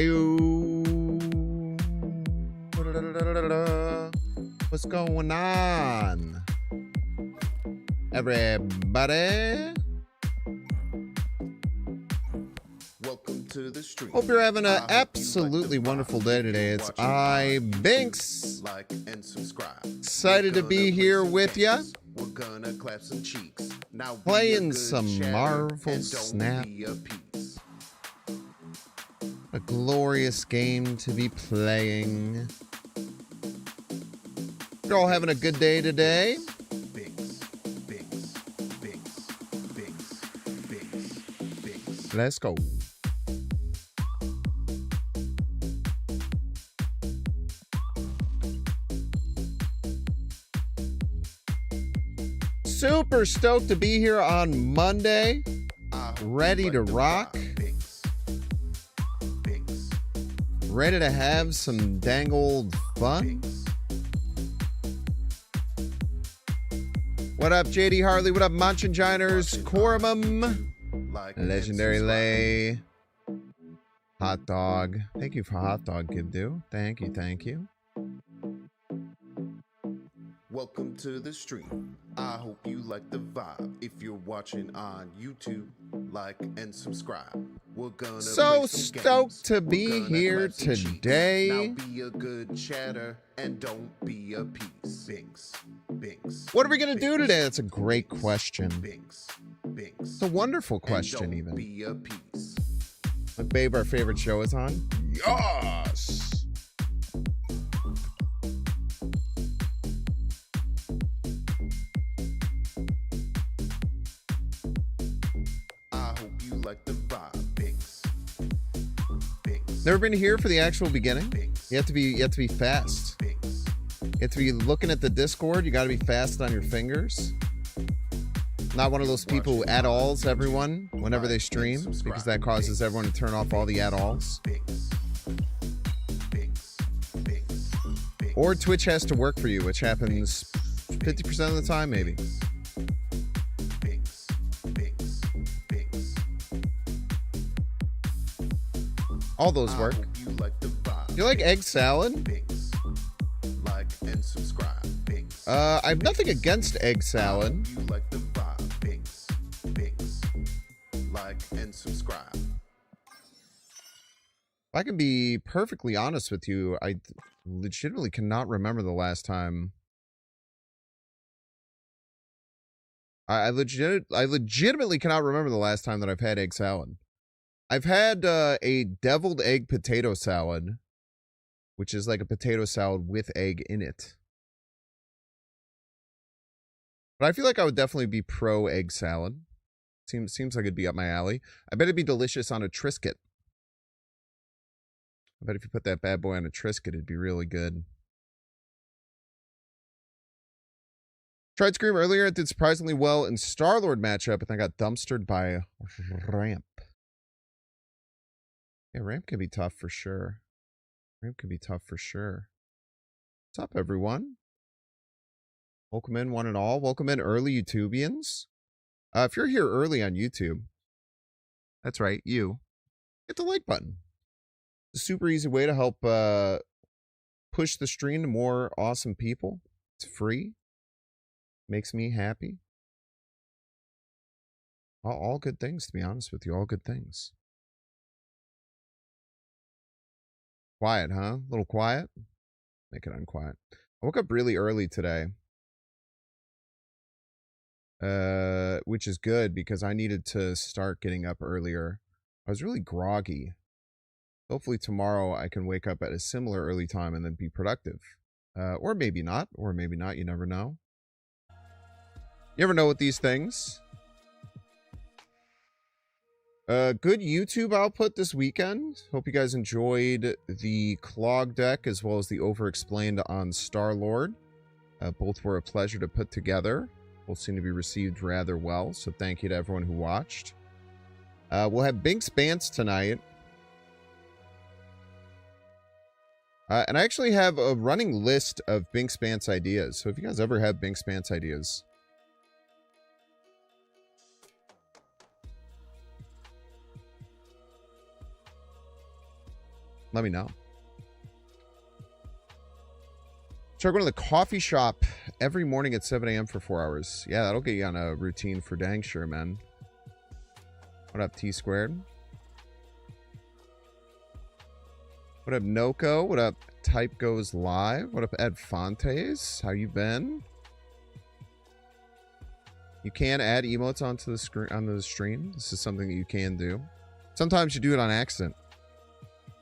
Ew. What's going on, everybody? Welcome to the stream. Hope you're having an absolutely wonderful day today. It's Binks. Like and subscribe. Excited to be here with you. We're gonna clap some cheeks. Now Playing some Marvel Snap. A glorious game to be playing. You're all having a good day today. Binks, Binks, Binks, Binks, Binks, Binks. Let's go. Super stoked to be here on Monday. Ready to rock. Binks, Binks, Ready to have some dang old fun. Binks. What up, JD Harley? What up, Monchinginers? Corumum. Like and Legendary subscribe. Lay. Hot Dog. Thank you for Hot Dog, Kid Do. Thank you, thank you. Welcome to the stream. I hope you like the vibe. If you're watching on YouTube, like and subscribe. We're gonna So play some stoked games. to We're be gonna here clap some cheeks. today. Now be a good chatter and don't be a piece. Binks, Binks. What are we going to do Binks, today? That's a great Binks, question. Binks, Binks. It's a wonderful And question, don't even. be a piece. Like, babe, our favorite show is on? Yes! I hope you like the vibe. Binks, Binks. Never been here for the actual beginning? Binks. You have to be fast. Binks. You have to be looking at the Discord. You got to be fast on your fingers. Not one of those people who add-alls everyone whenever they stream, because that causes everyone to turn off all the add-alls. Binks, Binks, Binks, Binks. Or Twitch has to work for you, which happens 50% of the time, maybe. Binks, Binks, Binks. All those I work. hope you like the vibe. You like egg salad? Binks. Like and subscribe. Binks. I have nothing against egg salad. I hope you like the vibe. Binks, Binks. Like and subscribe. If I can be perfectly honest with you, I legitimately cannot remember the last time. I legitimately cannot remember the last time that I've had egg salad. I've had a deviled egg potato salad, which is like a potato salad with egg in it. But I feel like I would definitely be pro egg salad. Seems like it'd be up my alley. I bet it'd be delicious on a Triscuit. I bet if you put that bad boy on a Triscuit, it'd be really good. Tried Scream earlier. It did surprisingly well in Star-Lord matchup, and then got dumpstered by Ramp. Yeah, Ramp can be tough for sure. Ramp can be tough for sure. What's up, everyone? Welcome in, one and all. Welcome in, early YouTubians. If you're here early on YouTube, that's right, you hit the like button. It's a super easy way to help push the stream to more awesome people. It's free. Makes me happy. All good things, to be honest with you. All good things. Quiet, huh? A little quiet? Make it unquiet. I woke up really early today. Which is good because I needed to start getting up earlier. I was really groggy. Hopefully tomorrow I can wake up at a similar early time and then be productive. Or maybe not. Or maybe not. You never know. You ever know with these things? Good YouTube output this weekend. Hope you guys enjoyed the Clog deck as well as the Overexplained on Star-Lord. Both were a pleasure to put together. Both seem to be received rather well, so thank you to everyone who watched. We'll have Binks Bants tonight. And I actually have a running list of Binks Bants ideas, so if you guys ever have Binks Bants ideas, let me know. Start going to the coffee shop every morning at 7 a.m. for 4 hours. Yeah, that'll get you on a routine for dang sure, man. What up, T squared? What up, Noko? What up, Type Goes Live? What up, Ed Fontes? How you been? You can add emotes onto the screen on the stream. This is something that you can do. Sometimes you do it on accident.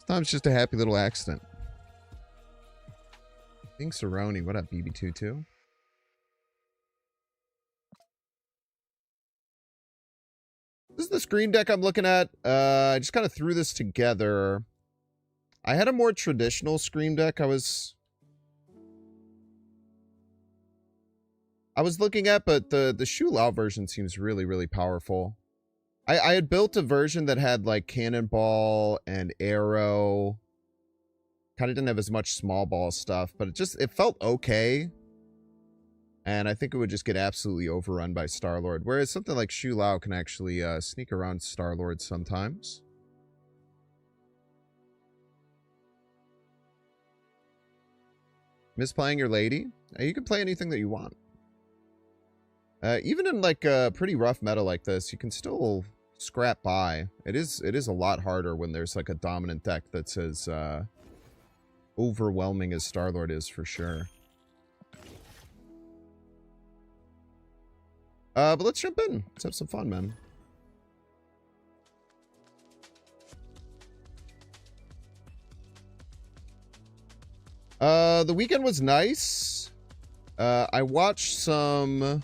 Sometimes it's just a happy little accident. King Cerrone, what up, BB22? This is the screen deck I'm looking at. I just kind of threw this together. I had a more traditional screen deck I was looking at, but the Shu Lao version seems really, really powerful. I had built a version that had like cannonball and arrow. Kind of didn't have as much small ball stuff, but it felt okay. And I think it would just get absolutely overrun by Star-Lord. Whereas something like Shu Lao can actually sneak around Star-Lord sometimes. Miss playing your lady? You can play anything that you want. Even in like a pretty rough meta like this, you can still scrap by. It is a lot harder when there's like a dominant deck that's as overwhelming as Star-Lord is for sure. But let's jump in. Let's have some fun, man. The weekend was nice. I watched some...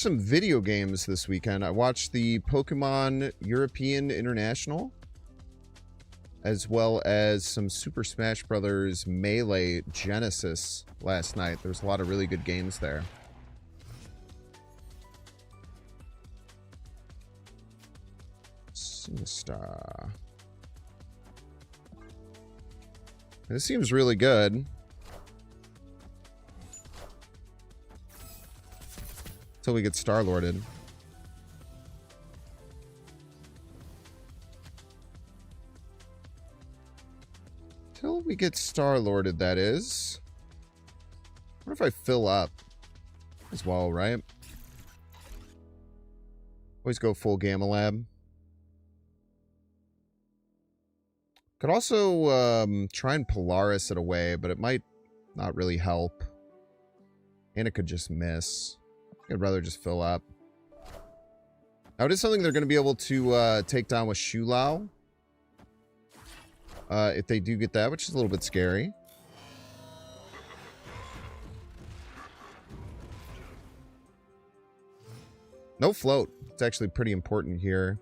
video games this weekend. I watched the Pokemon European International, as well as some Super Smash Bros. Melee Genesis last night. There's a lot of really good games there. Star. This seems really good. Until we get Star-Lorded. Till we get Star-Lorded, that is. What if I fill up as well, right? Always go full Gamma Lab. Could also try and Polaris it away, but it might not really help. And it could just miss. I'd rather just fill up. Now, it is something they're going to be able to take down with Shu Lao. If they do get that, which is a little bit scary. No float. It's actually pretty important here.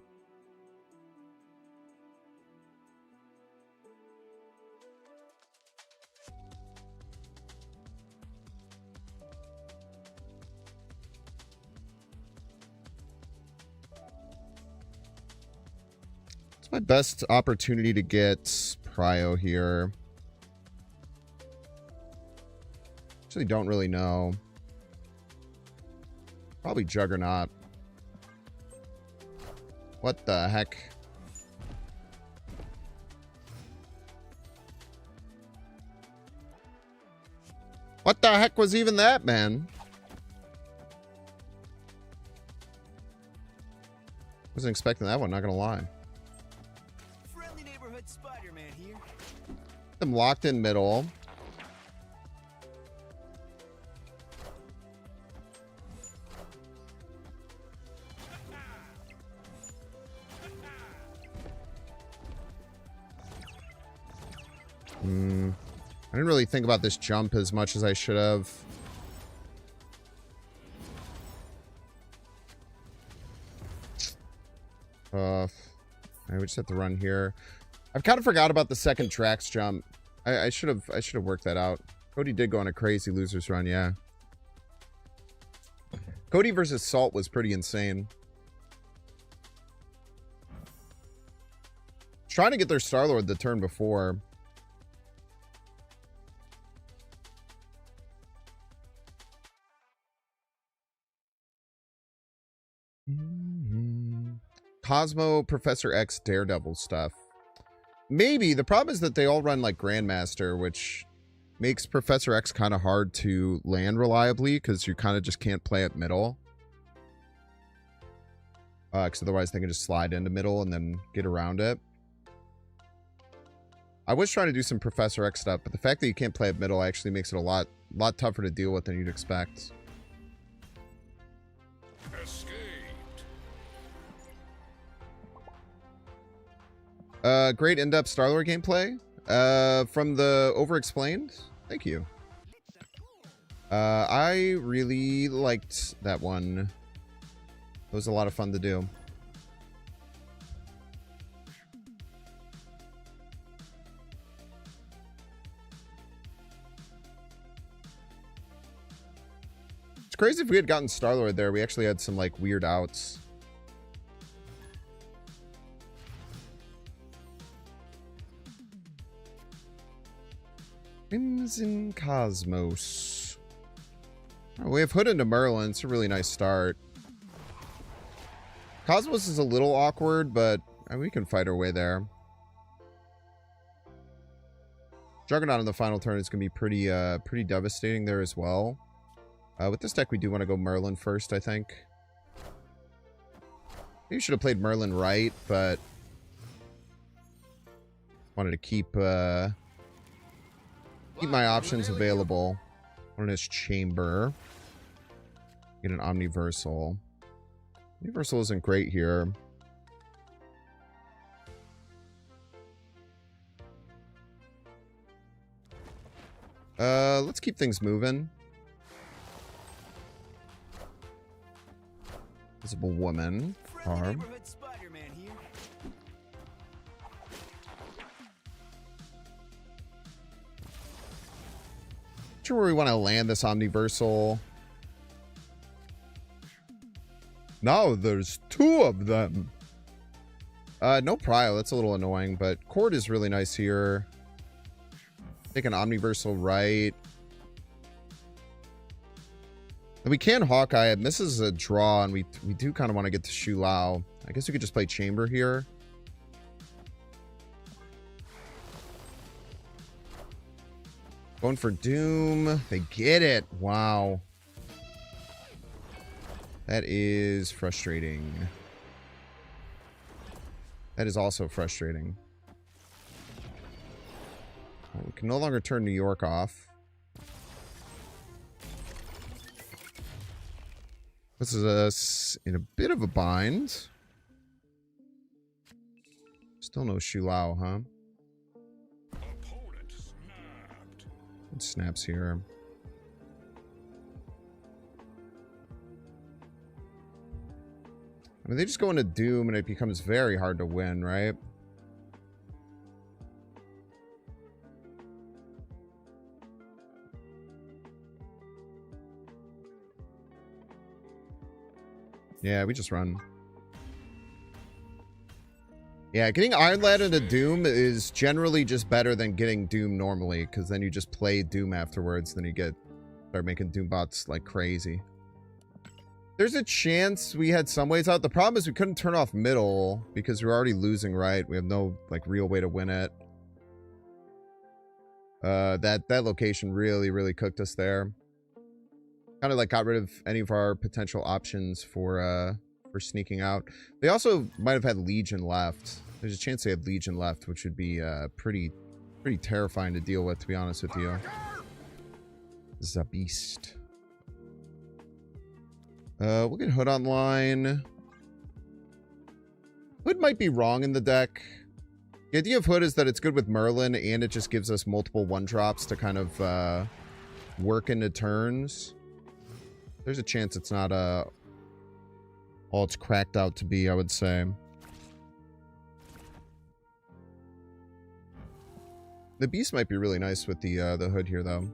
It's my best opportunity to get Prio here. Actually don't really know. Probably Juggernaut. What the heck? What the heck was even that, man? Wasn't expecting that one, not gonna lie. Friendly neighborhood Spider-Man here. I'm locked in middle. I didn't really think about this jump as much as I should have. We just have to run here. I've kind of forgot about the second tracks jump. I should have worked that out. Cody did go on a crazy losers run, yeah. Cody versus Salt was pretty insane. Trying to get their Star-Lord the turn before. Cosmo, Professor X, Daredevil stuff. Maybe. The problem is that they all run like Grandmaster, which makes Professor X kind of hard to land reliably because you kind of just can't play at middle. Because otherwise they can just slide into middle and then get around it. I was trying to do some Professor X stuff, but the fact that you can't play at middle actually makes it a lot tougher to deal with than you'd expect. Great in-depth Star-Lord gameplay. From the Overexplained. Thank you. I really liked that one. It was a lot of fun to do. It's crazy if we had gotten Star-Lord there. We actually had some like weird outs. Crimson Cosmos. Oh, we have Hood into Merlin. It's a really nice start. Cosmos is a little awkward, but we can fight our way there. Juggernaut in the final turn is going to be pretty devastating there as well. With this deck, we do want to go Merlin first, I think. Maybe we should have played Merlin right, but wanted to keep my options available. One is Chamber. Get an Omniversal. Omniversal isn't great here. Let's keep things moving. Visible Woman. Harm. Sure where we want to land this Omniversal. Now there's two of them. No Prio. That's a little annoying, but Cord is really nice here. Take an Omniversal right. And we can Hawkeye. It misses a draw, and we do kind of want to get to Shu Lao. I guess we could just play Chamber here. Going for Doom. They get it. Wow. That is frustrating. That is also frustrating. We can no longer turn New York off. This is us in a bit of a bind. Still no Shu Lao, huh? It snaps here. I mean, they just go into Doom and it becomes very hard to win, right? Yeah, we just run. Yeah, getting Iron Lad into Doom is generally just better than getting Doom normally, because then you just play Doom afterwards, then you start making Doom bots like crazy. There's a chance we had some ways out. The problem is we couldn't turn off middle because we're already losing right. We have no like real way to win it. That location really cooked us there. Kind of like got rid of any of our potential options for sneaking out. They also might have had Legion left. There's a chance they had Legion left, which would be pretty terrifying to deal with, to be honest with you. This is a beast. We'll get Hood online. Hood might be wrong in the deck. The idea of Hood is that it's good with Merlin, and it just gives us multiple one-drops to kind of work into turns. There's a chance it's not all it's cracked out to be, I would say. The Beast might be really nice with the Hood here, though.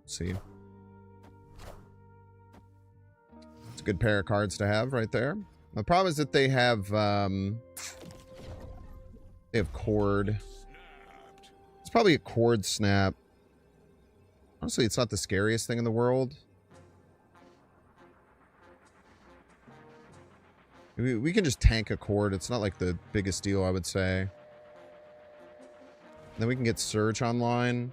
Let's see. It's a good pair of cards to have right there. The problem is that they have Cord. It's probably a Cord snap. Honestly, it's not the scariest thing in the world. We can just tank a cord. It's not like the biggest deal, I would say. Then we can get Surge online.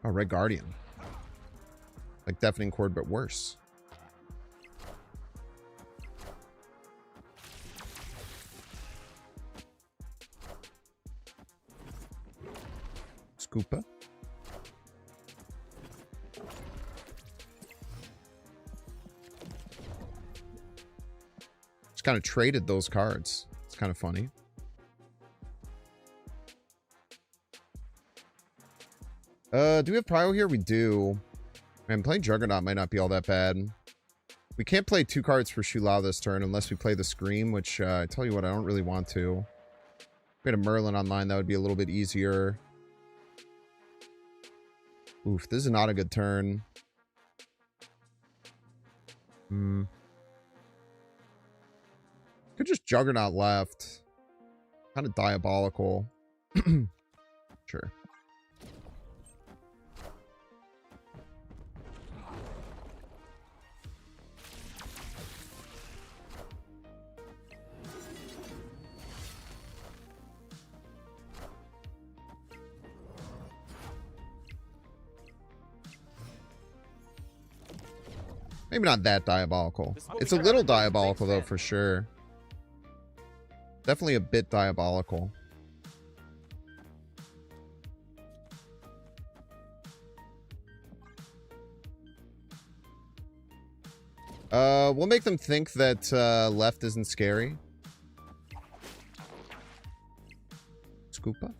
Oh, Red Guardian. Like Deafening Cord, but worse. Scoopa. Just kind of traded those cards. It's kind of funny. Do we have Prio here? We do. Man, playing Juggernaut might not be all that bad. We can't play 2 cards for Shulao this turn unless we play the Scream, which I tell you what, I don't really want to. If we had a Merlin online, that would be a little bit easier. Oof, this is not a good turn. Could just Juggernaut left. Kind of diabolical. Sure. Maybe not that diabolical. It's a little diabolical, though, for sure. Definitely a bit diabolical. We'll make them think that left isn't scary. Scoopa.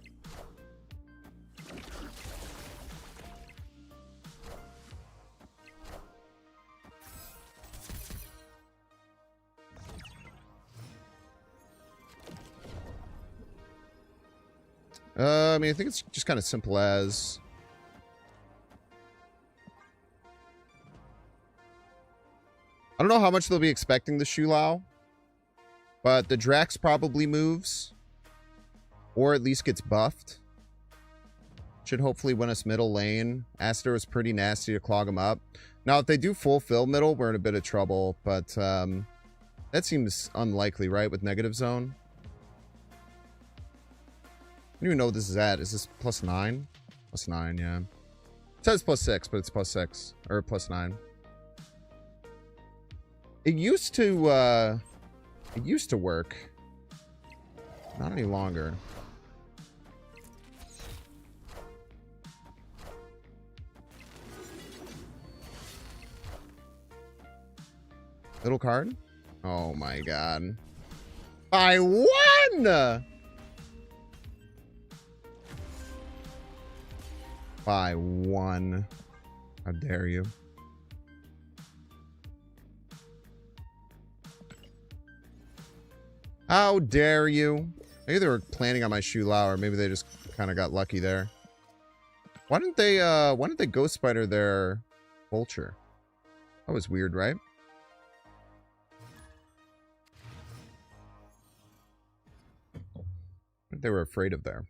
I mean, I think it's just kind of simple as... I don't know how much they'll be expecting the Shulao, but the Drax probably moves, or at least gets buffed. Should hopefully win us middle lane. Aster is pretty nasty to clog him up. Now, if they do fulfill middle, we're in a bit of trouble, but that seems unlikely, right, with negative zone? I don't even know what this is at. Is this +9? +9, yeah. It says +6, but it's +6. Or +9. It used to work. Not any longer. Little card? Oh my god. I won! By 1. How dare you? How dare you? Maybe they were planning on my Shulao, or maybe they just kind of got lucky there. Why didn't they Ghost Spider their Vulture? That was weird, right? What they were afraid of there.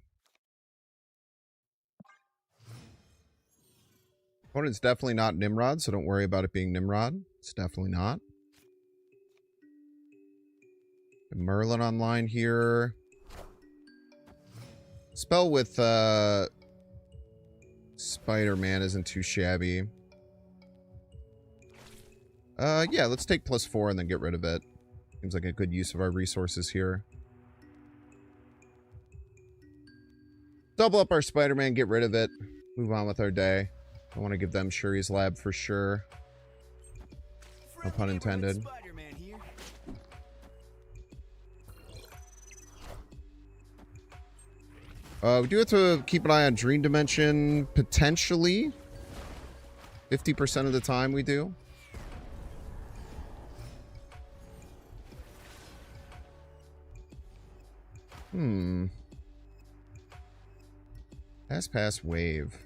Opponent's definitely not Nimrod, so don't worry about it being Nimrod. It's definitely not. Merlin online here. Spell with Spider-Man isn't too shabby. Yeah, let's take +4 and then get rid of it. Seems like a good use of our resources here. Double up our Spider-Man, get rid of it. Move on with our day. I want to give them Shuri's Lab for sure. No pun intended. We do have to keep an eye on Dream Dimension, potentially. 50% of the time we do. Pass wave.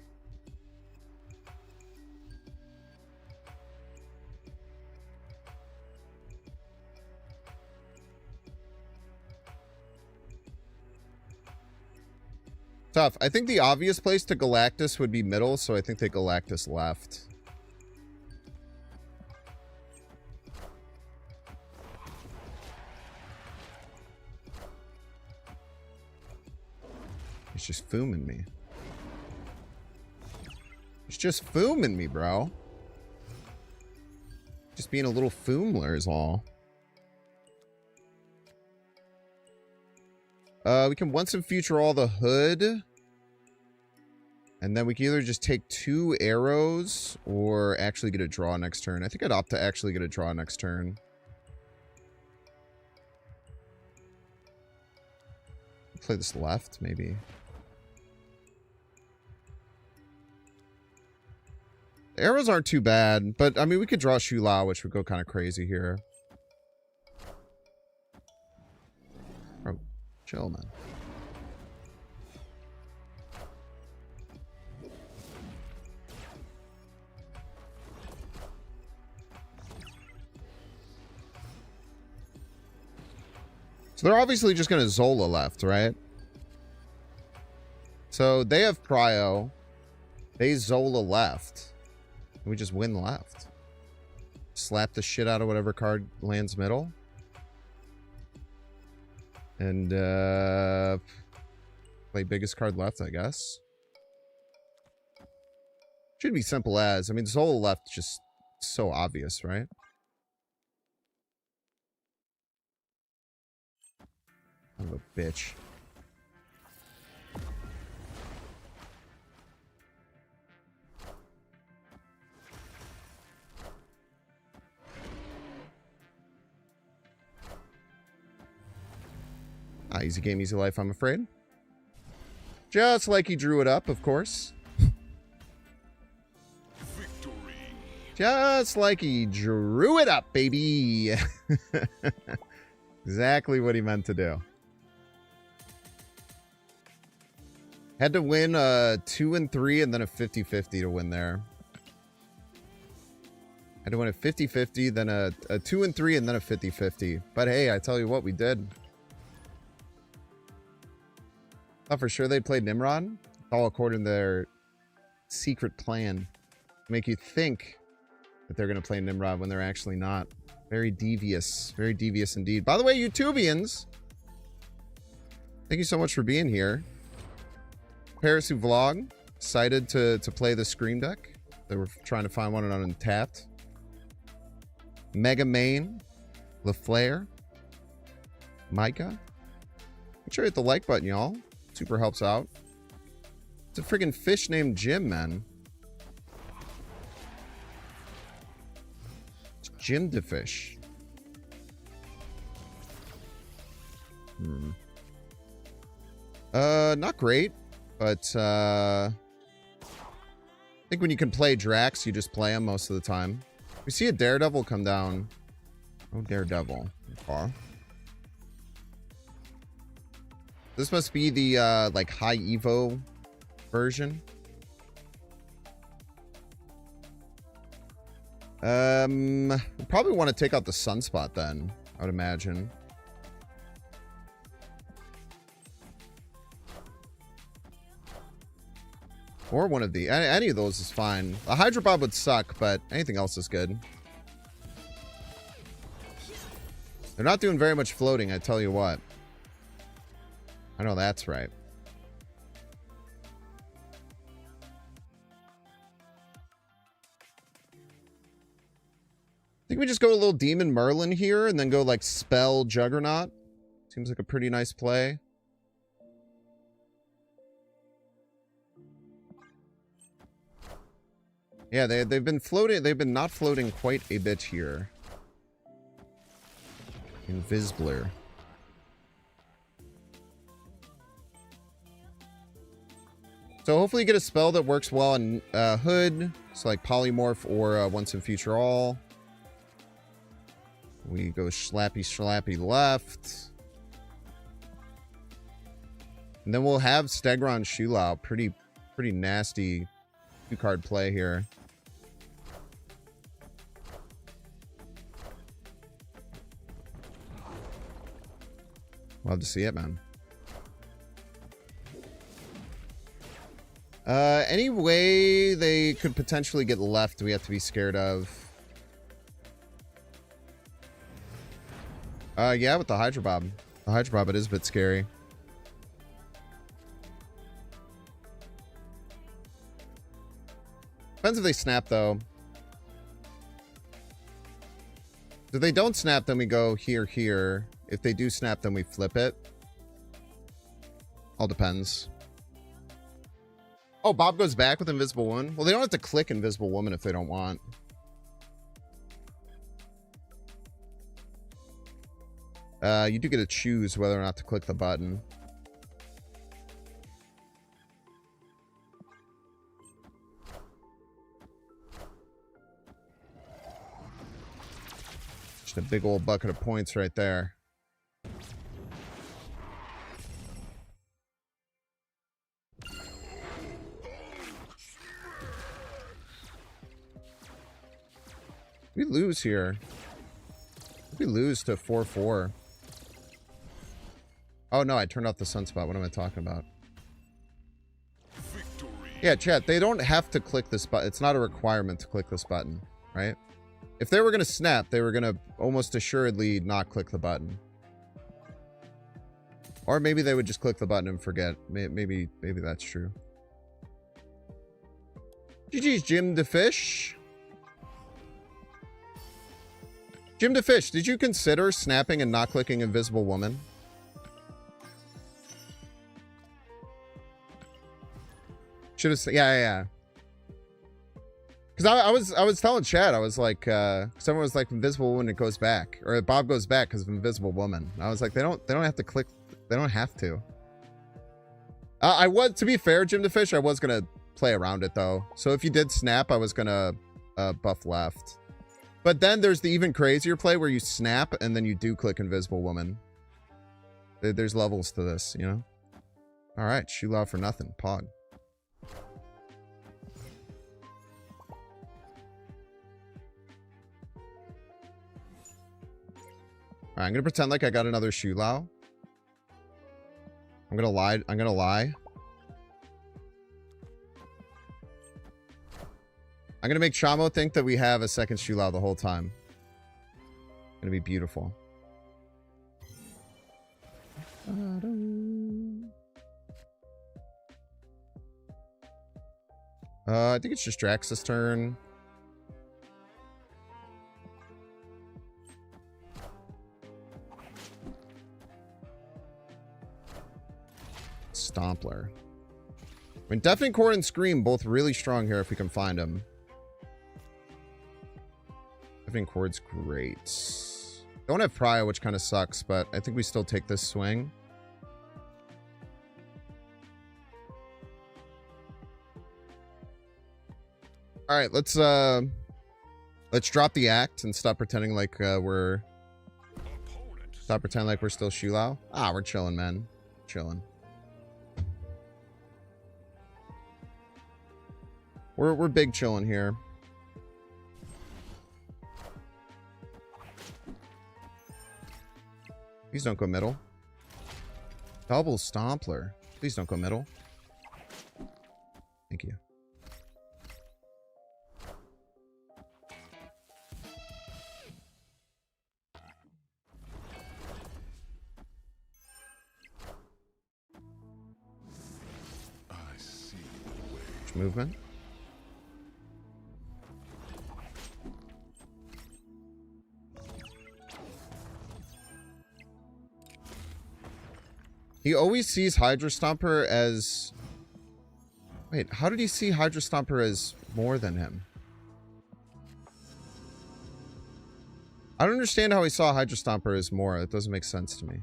Tough. I think the obvious place to Galactus would be middle, so I think they Galactus left. He's just fooming me. He's just fooming me, bro. Just being a little foomler is all. We can once and future all the hood. And then we can either just take 2 arrows or actually get a draw next turn. I think I'd opt to actually get a draw next turn. Play this left, maybe. The arrows aren't too bad, but I mean, we could draw Shu Lao, which would go kind of crazy here. Bro, chill, man. So they're obviously just going to Zola left, right? So they have Prio. They Zola left. We just win left. Slap the shit out of whatever card lands middle. And play biggest card left, I guess. Should be simple as. I mean, Zola left just so obvious, right? Son of a bitch. Easy game, easy life, I'm afraid. Just like he drew it up, of course. Victory. Just like he drew it up, baby. Exactly what he meant to do. Had to win a 2 and 3 and then a 50-50 to win there. Had to win a 50-50, then a 2 and 3 and then a 50-50. But hey, I tell you what, we did. Thought for sure they played Nimrod. It's all according to their secret plan. To make you think that they're going to play Nimrod when they're actually not. Very devious. Very devious indeed. By the way, YouTubians, thank you so much for being here. Parasu Vlog, excited to play the Scream deck. They were trying to find one on Untapped. Mega Main, LaFlare, Micah. Make sure you hit the like button, y'all. Super helps out. It's a friggin' fish named Jim, man. It's Jim the fish. Not great, but I think when you can play Drax, you just play him most of the time. We see a Daredevil come down. Oh, Daredevil. Okay. This must be the, like, high Evo version. We'll probably want to take out the Sunspot then, I would imagine. Or one of the... Any of those is fine. A Hydra Bob would suck, but anything else is good. They're not doing very much floating, I tell you what. I know that's right. I think we just go a little Demon Merlin here and then go like Spell Juggernaut. Seems like a pretty nice play. Yeah, they've been floating. They've been not floating quite a bit here. Invisibler. So hopefully you get a spell that works well on Hood. So like Polymorph or Once and Future All. We go Schlappy left. And then we'll have Stegron Shulao. Pretty nasty 2-card play here. Love to see it, man. Any way they could potentially get left we have to be scared of? Yeah, with the Hydra Bob. The Hydra Bob, it is a bit scary. Depends if they snap, though. If they don't snap, then we go here, here. If they do snap, then we flip it. All depends. Oh, Bob goes back with Invisible Woman? Well, they don't have to click Invisible Woman if they don't want. You do get to choose whether or not to click the button. Just a big old bucket of points right there. We lose here. We lose to 4-4. Oh no, I turned off the sunspot. What am I talking about? Victory. Yeah, chat, they don't have to click this button. It's not a requirement to click this button, right? If they were going to snap, they were going to almost assuredly not click the button. Or maybe they would just click the button and forget. Maybe that's true. GG's Jim the Fish. Jim the Fish, did you consider snapping and not clicking Invisible Woman? Should have said, yeah. Because I was telling Chad, I was like, someone was like, Invisible Woman, it goes back, or Bob goes back because of Invisible Woman. And I was like, they don't have to click, they don't have to. I was, to be fair, Jim the Fish, I was gonna play around it though. So if you did snap, I was gonna buff left. But then there's the even crazier play where you snap and then you do click Invisible Woman. There's levels to this, you know? All right, Shula for nothing. Pog. All right, I'm gonna pretend like I got another Shulao. I'm gonna lie. I'm gonna lie. I'm gonna make Chamo think that we have a second Shulao the whole time. Gonna be beautiful. I think it's just Drax's turn. Stompler. I mean, Deafening Chord and Scream both really strong here if we can find them. Deafening Chord's great. Don't have Prio, which kind of sucks, but I think we still take this swing. All right, let's drop the act and stop pretending like we're still Shulao. Ah, we're chilling, man. Chilling. We're big chilling here. Please don't go middle. Double Stompler. Please don't go middle. Thank you. I see Which movement? He always sees Hydra Stomper as... Wait, how did he see Hydra Stomper as more than him? I don't understand how he saw Hydra Stomper as more. It doesn't make sense to me.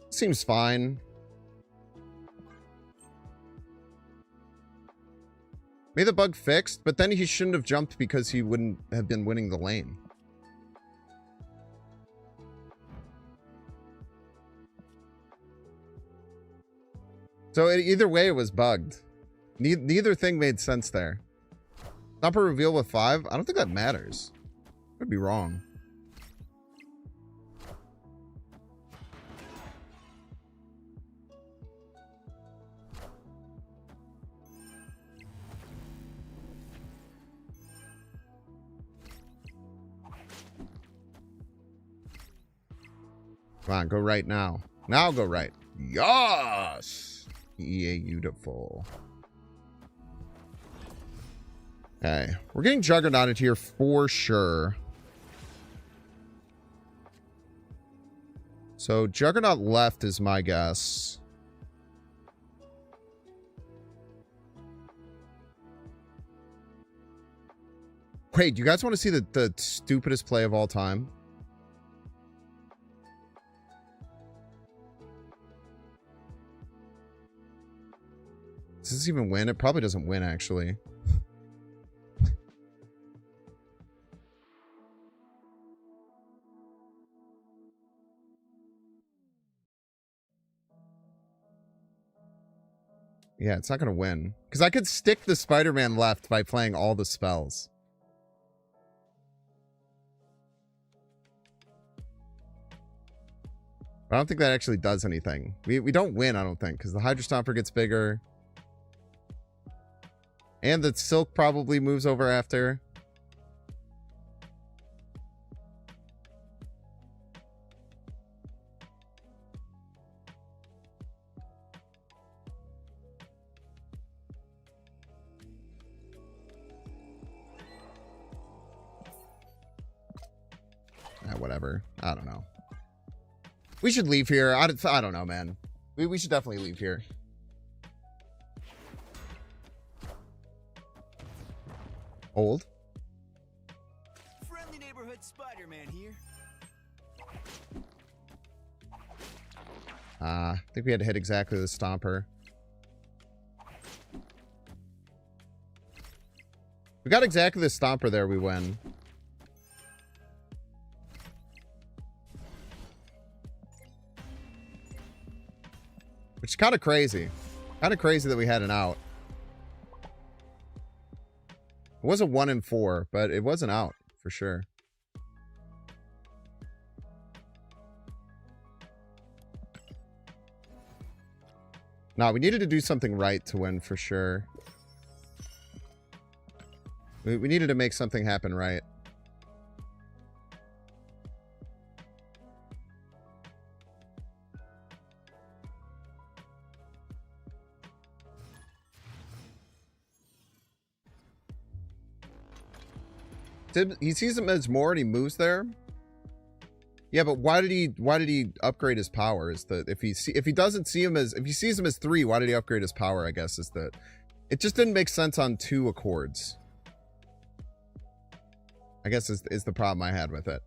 Seems fine. Made the bug fixed, but then he shouldn't have jumped because he wouldn't have been winning the lane. So either way, it was bugged. Neither thing made sense there. Stomper reveal with 5? I don't think that matters. Could be wrong. Come on, go right now. Now go right. Yes! Beautiful. Okay. We're getting Juggernauted here for sure. So Juggernaut left is my guess. Wait, do you guys want to see the stupidest play of all time? Does this even win? It probably doesn't win, actually. Yeah, it's not going to win. Because I could stick the Spider-Man left by playing all the spells. I don't think that actually does anything. We don't win, I don't think, because the Hydra Stomper gets bigger. And the Silk probably moves over after. Whatever. I don't know. We should leave here. I don't know, man. We should definitely leave here. Old. Friendly neighborhood Spider-Man here. I think we had to hit exactly the Stomper. We got exactly the Stomper there, we win. Which is kind of crazy. Kind of crazy that we had an out. It was a 1 and 4, but it was an out for sure. No, we needed to do something right to win for sure. We needed to make something happen right. He sees him as more and he moves there. Yeah, but why did he upgrade his power? Is that if he sees him as 3, why did he upgrade his power? I guess is that it just didn't make sense on 2 accords. I guess is the problem I had with it.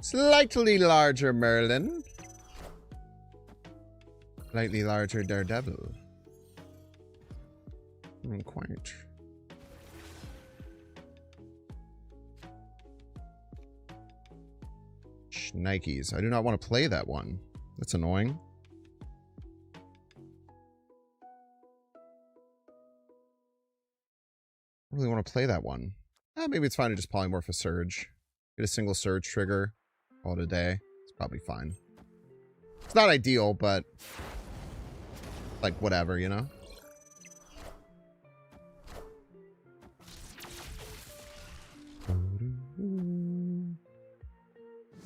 Slightly larger Merlin. Slightly larger Daredevil. Quite. Nikes. I do not want to play that one. That's annoying. I really want to play that one. Maybe it's fine to just polymorph a Surge. Get a single Surge trigger. Call it a day. It's probably fine. It's not ideal, but like whatever, you know?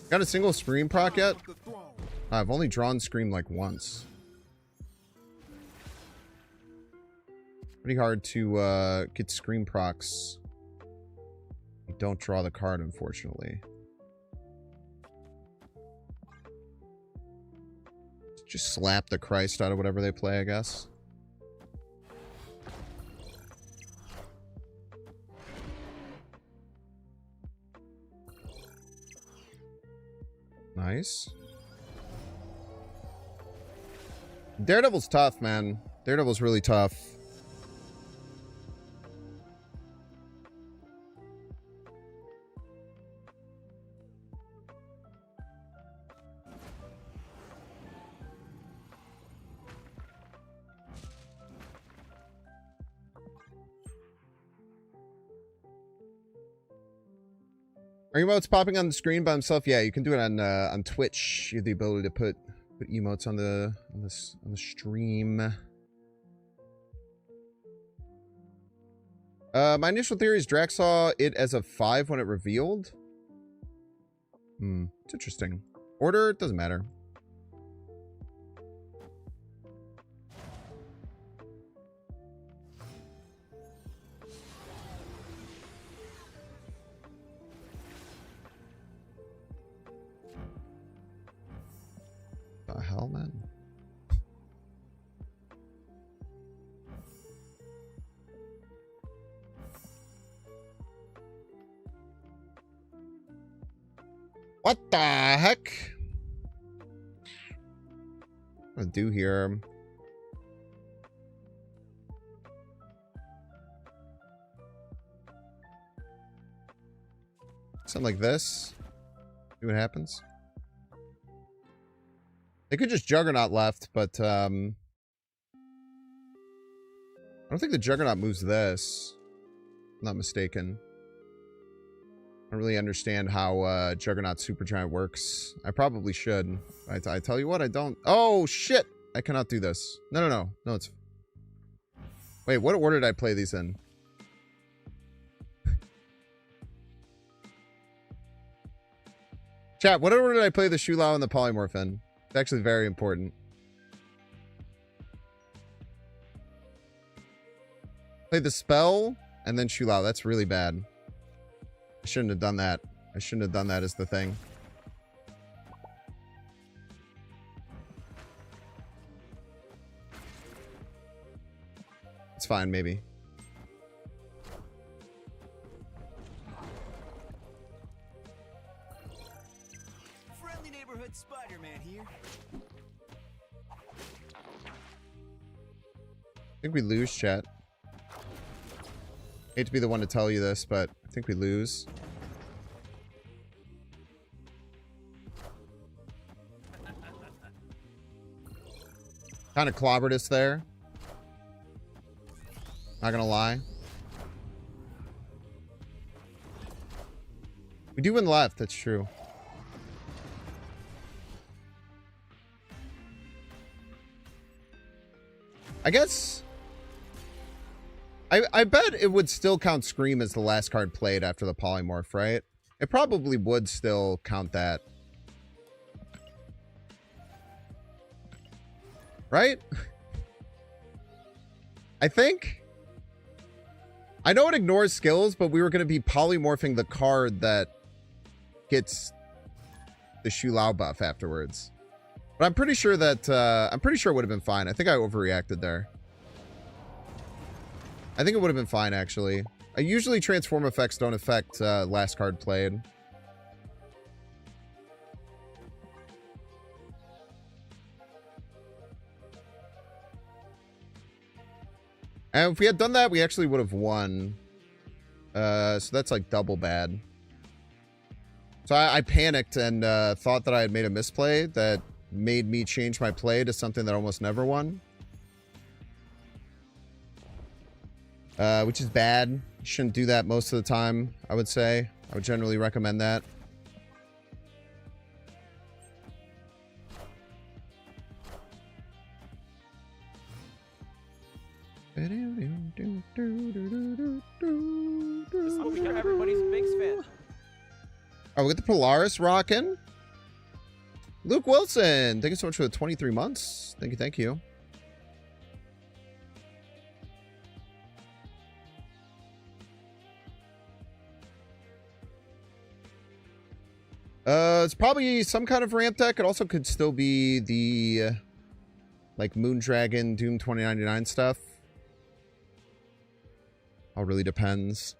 Got a single Scream proc yet? I've only drawn Scream like once. Pretty hard to get Scream procs. You don't draw the card, unfortunately. Just slap the Christ out of whatever they play, I guess. Nice. Daredevil's tough, man. Daredevil's really tough. Are emotes popping on the screen by himself? Yeah, you can do it on Twitch. You have the ability to put emotes on the stream. My initial theory is Drax saw it as a 5 when it revealed. It's interesting. Order, doesn't matter. The hell, man? What the heck? What do I do here? Something like this. See what happens. They could just Juggernaut left, but I don't think the Juggernaut moves this. I'm not mistaken. I don't really understand how Juggernaut Supergiant works. I probably should. I tell you what, I don't. Oh, shit! I cannot do this. No, it's... Wait, what order did I play these in? Chat, what order did I play the Shulao and the Polymorph in? It's actually very important. Play the spell and then Shulao. That's really bad. I shouldn't have done that. I shouldn't have done that as the thing. It's fine, maybe. Friendly neighborhood Spider-Man here. I think we lose, chat. Hate to be the one to tell you this, but I think we lose. Kind of clobbered us there. Not gonna lie. We do win left, that's true. I guess... I bet it would still count Scream as the last card played after the Polymorph, right? It probably would still count that. Right? I think. I know it ignores skills, but we were going to be polymorphing the card that gets the Shulao buff afterwards. But I'm pretty sure that, it would have been fine. I think I overreacted there. I think it would have been fine, actually. Usually transform effects don't affect last card played. And if we had done that, we actually would have won. So that's like double bad. So I panicked and thought that I had made a misplay that made me change my play to something that almost never won. Which is bad. You shouldn't do that most of the time, I would say. I would generally recommend that. This is what we hear everybody's biggest fan. Oh, we got the Polaris rocking. Luke Wilson, thank you so much for the 23 months. Thank you, thank you. It's probably some kind of ramp deck. It also could still be the like Moondragon, Doom 2099 stuff. All really depends.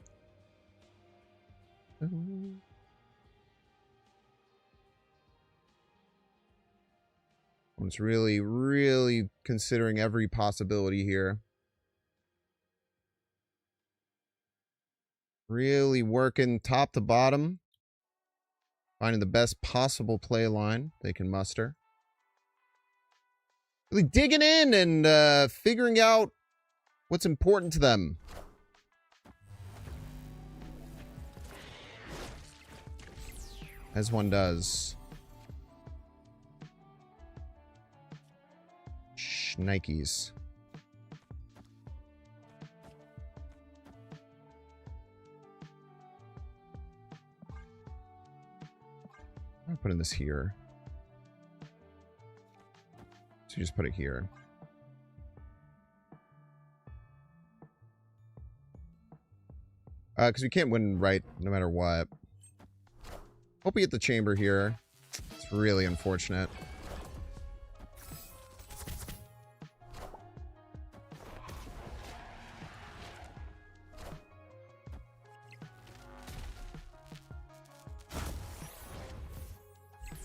One's really, really considering every possibility here. Really working top to bottom. Finding the best possible play line they can muster. Really digging in and figuring out what's important to them. As one does. Nikes. I'm putting this here. So you just put it here. Because we can't win right no matter what. Hope we get the chamber here. It's really unfortunate.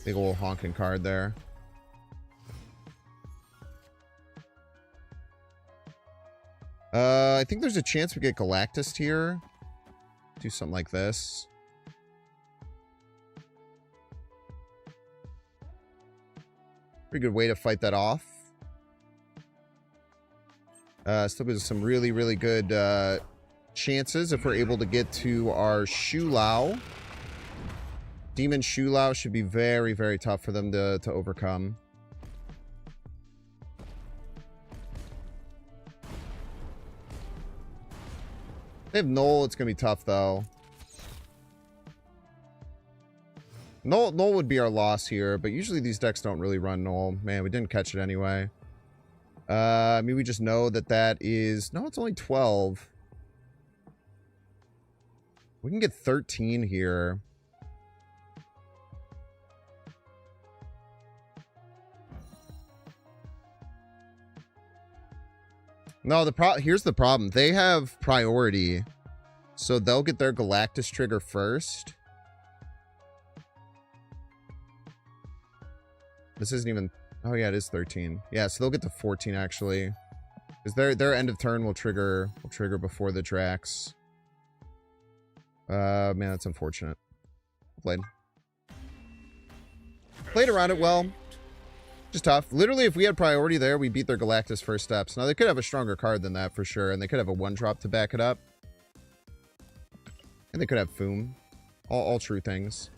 Big old honking card there. I think there's a chance we get Galactus here. Do something like this. Pretty good way to fight that off. Still gives us some really, really good chances if we're able to get to our Shulao. Demon Shulao should be very, very tough for them to overcome. They have Null. It's going to be tough, though. Null would be our loss here, but usually these decks don't really run Null. Man, we didn't catch it anyway. I mean, we just know that that is... No, it's only 12. We can get 13 here. No, here's the problem. They have priority. So they'll get their Galactus trigger first. This isn't even... Oh, yeah, it is 13. Yeah, so they'll get to 14, actually. Because their end of turn will trigger before the Drax. Man, that's unfortunate. Played around it well. Just tough. Literally, if we had priority there, we beat their Galactus first steps. Now, they could have a stronger card than that for sure, and they could have a 1-drop to back it up. And they could have Foom. All true things.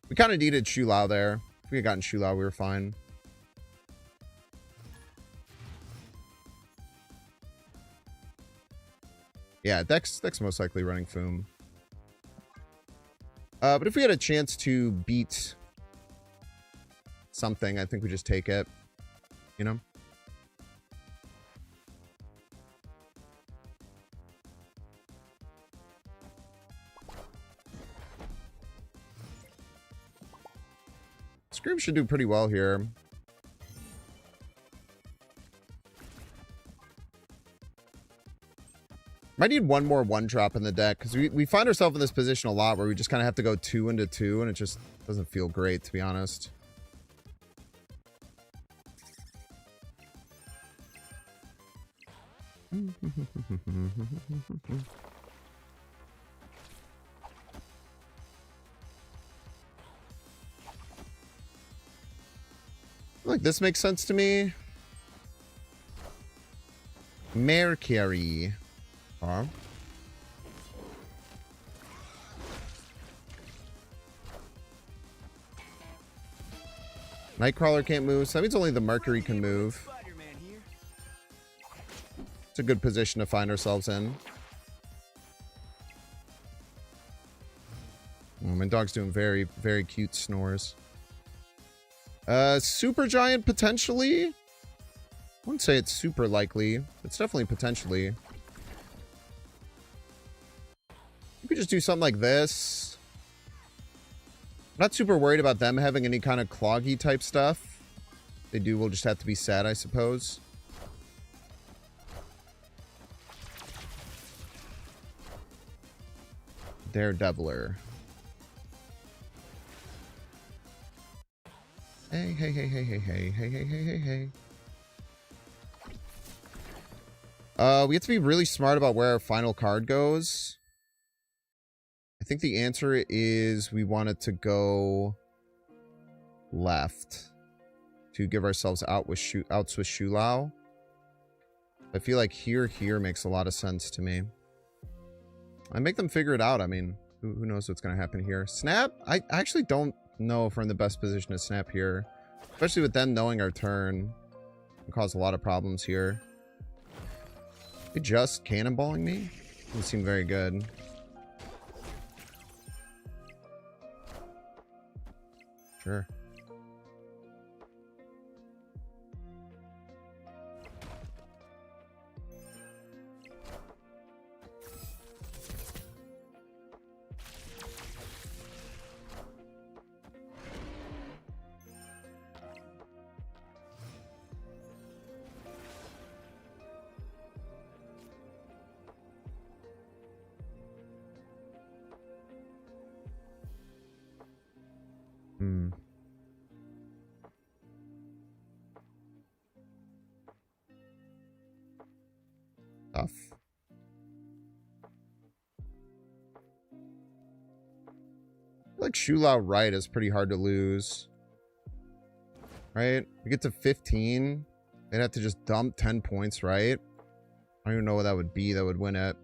We kind of needed Shulao there. If we had gotten Shulao, we were fine. Yeah, deck's most likely running Foom. But if we had a chance to beat something, I think we just take it. You know? Scream should do pretty well here. Might need one more 1-drop in the deck, because we find ourselves in this position a lot where we just kind of have to go 2 into 2, and it just doesn't feel great, to be honest. Like, this makes sense to me. Mercury. Huh? Nightcrawler can't move, so that means only the Mercury can move. It's a good position to find ourselves in. Oh, my dog's doing very, very cute snores. Super Giant, potentially? I wouldn't say it's super likely. It's definitely potentially. You could just do something like this. I'm not super worried about them having any kind of cloggy type stuff. If they do, we'll just have to be sad, I suppose. Daredeviler. Hey, hey, hey, hey, hey, hey, hey, hey, hey, hey, hey. We have to be really smart about where our final card goes. I think the answer is we want it to go left to give ourselves outs with Shulao. I feel like here makes a lot of sense to me. I make them figure it out. I mean, who knows what's going to happen here? Snap? I actually don't know if we're in the best position to snap here. Especially with them knowing our turn. It can cause a lot of problems here. They just cannonballing me? Doesn't seem very good. Sure. Hmm. Tough. I feel like Shulao right is pretty hard to lose. Right? We get to 15. They'd have to just dump 10 points, right? I don't even know what that would be that would win it.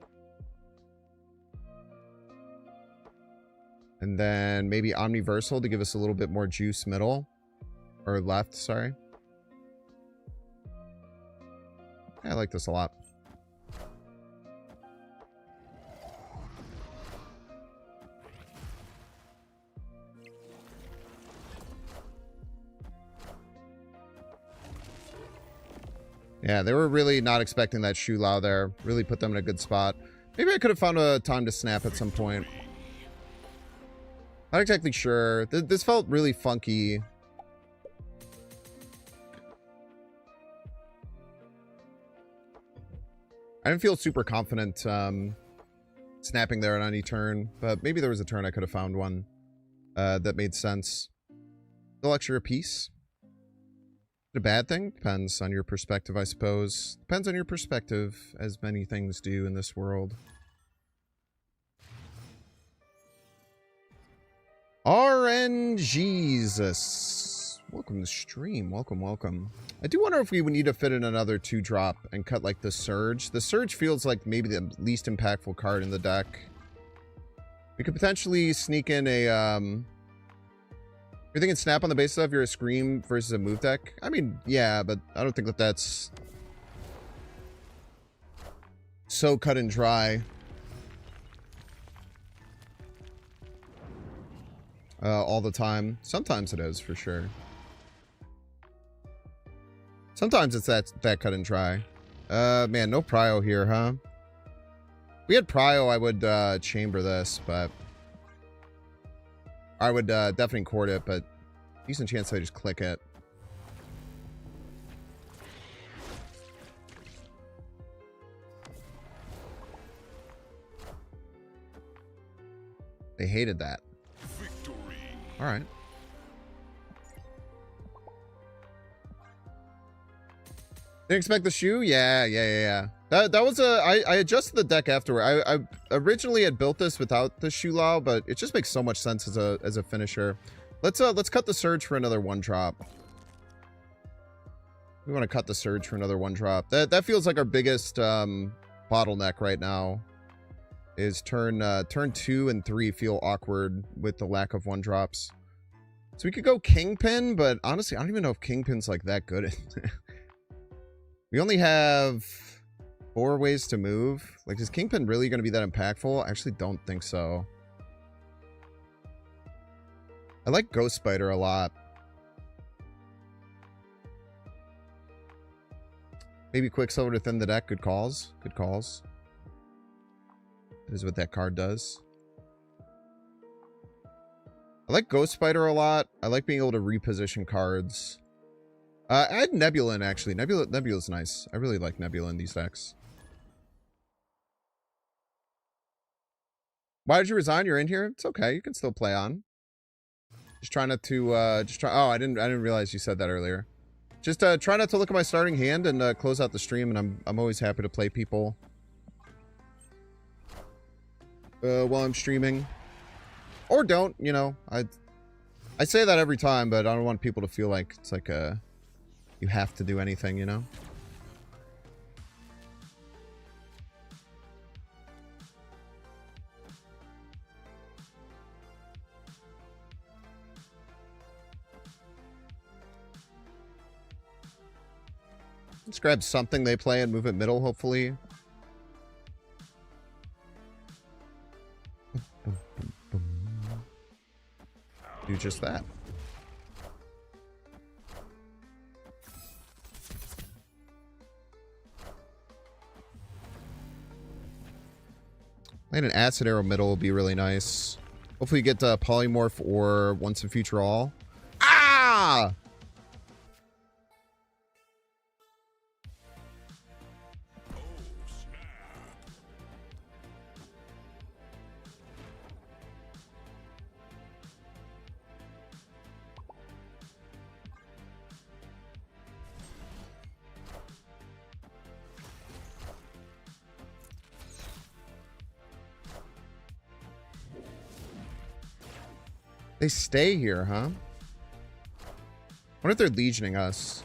And then maybe Omniversal to give us a little bit more juice middle. Or left, sorry. Yeah, I like this a lot. Yeah, they were really not expecting that Shulao there. Really put them in a good spot. Maybe I could have found a time to snap at some point. Not exactly sure. This felt really funky. I didn't feel super confident snapping there on any turn, but maybe there was a turn I could have found one that made sense. Still extra piece. Is it a bad thing? Depends on your perspective, I suppose. Depends on your perspective, as many things do in this world. RNGesus. Welcome to the stream. Welcome, welcome. I do wonder if we would need to fit in another 2-drop and cut like the Surge. The Surge feels like maybe the least impactful card in the deck. We could potentially sneak in a you're thinking snap on the basis of you're a Scream versus a move deck? I mean, yeah, but I don't think that that's so cut and dry. All the time. Sometimes it is, for sure. Sometimes it's that cut and dry. Man, no Prio here, huh? If we had Prio, I would chamber this, but I would definitely court it, but decent chance I just click it. They hated that. All right. Didn't expect the shoe? Yeah. That was I adjusted the deck afterward. I originally had built this without the Shulao, but it just makes so much sense as a finisher. Let's cut the Surge for another 1-drop. We want to cut the Surge for another 1-drop. That feels like our biggest bottleneck right now. Is turn 2 and 3 feel awkward with the lack of 1-drops. So we could go Kingpin, but honestly, I don't even know if Kingpin's like that good. We only have 4 ways to move. Like, is Kingpin really going to be that impactful? I actually don't think so. I like Ghost Spider a lot. Maybe Quicksilver to thin the deck. Good calls. Good calls. That is what that card does. I like Ghost Spider a lot. I like being able to reposition cards. I had Nebula in, actually. Nebula's nice. I really like Nebula in these decks. Why did you resign? You're in here? It's okay. You can still play on. Just try not to, oh, I didn't realize you said that earlier. Just, try not to look at my starting hand and, close out the stream, and I'm always happy to play people. While I'm streaming. Or don't, you know. I say that every time, but I don't want people to feel like it's like you have to do anything, you know? Let's grab something they play and move it middle, hopefully. Do just that. Playing an acid arrow middle will be really nice. Hopefully get polymorph or once and future all. Ah! They stay here, huh? What if they're legioning us?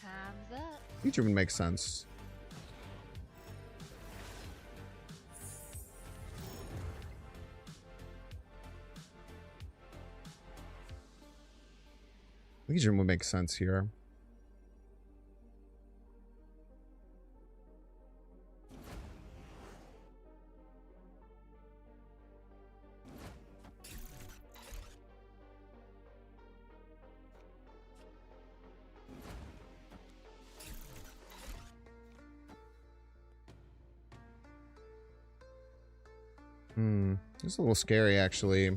Time's up. Legion would make sense. Legion would make sense here. It's a little scary, actually.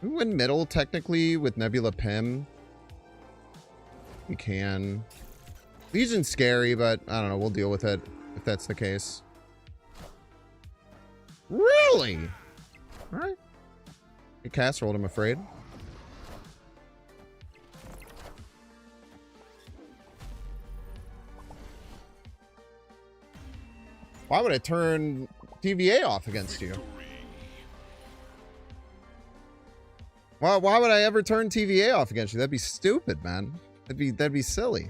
We win middle, technically, with Nebula Pim. We can. Legion's scary, but I don't know. We'll deal with it if that's the case. Really? Alright. A cast rolled, I'm afraid. Why would I turn TVA off against you? Well, why would I ever turn TVA off against you? That'd be stupid, man. That'd be silly.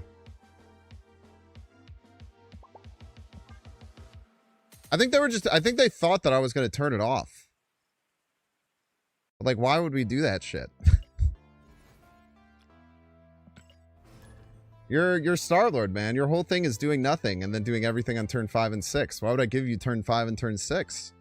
I think they thought that I was going to turn it off. But like, why would we do that shit? You're Star-Lord, man. Your whole thing is doing nothing and then doing everything on turn 5 and 6. Why would I give you turn 5 and turn 6?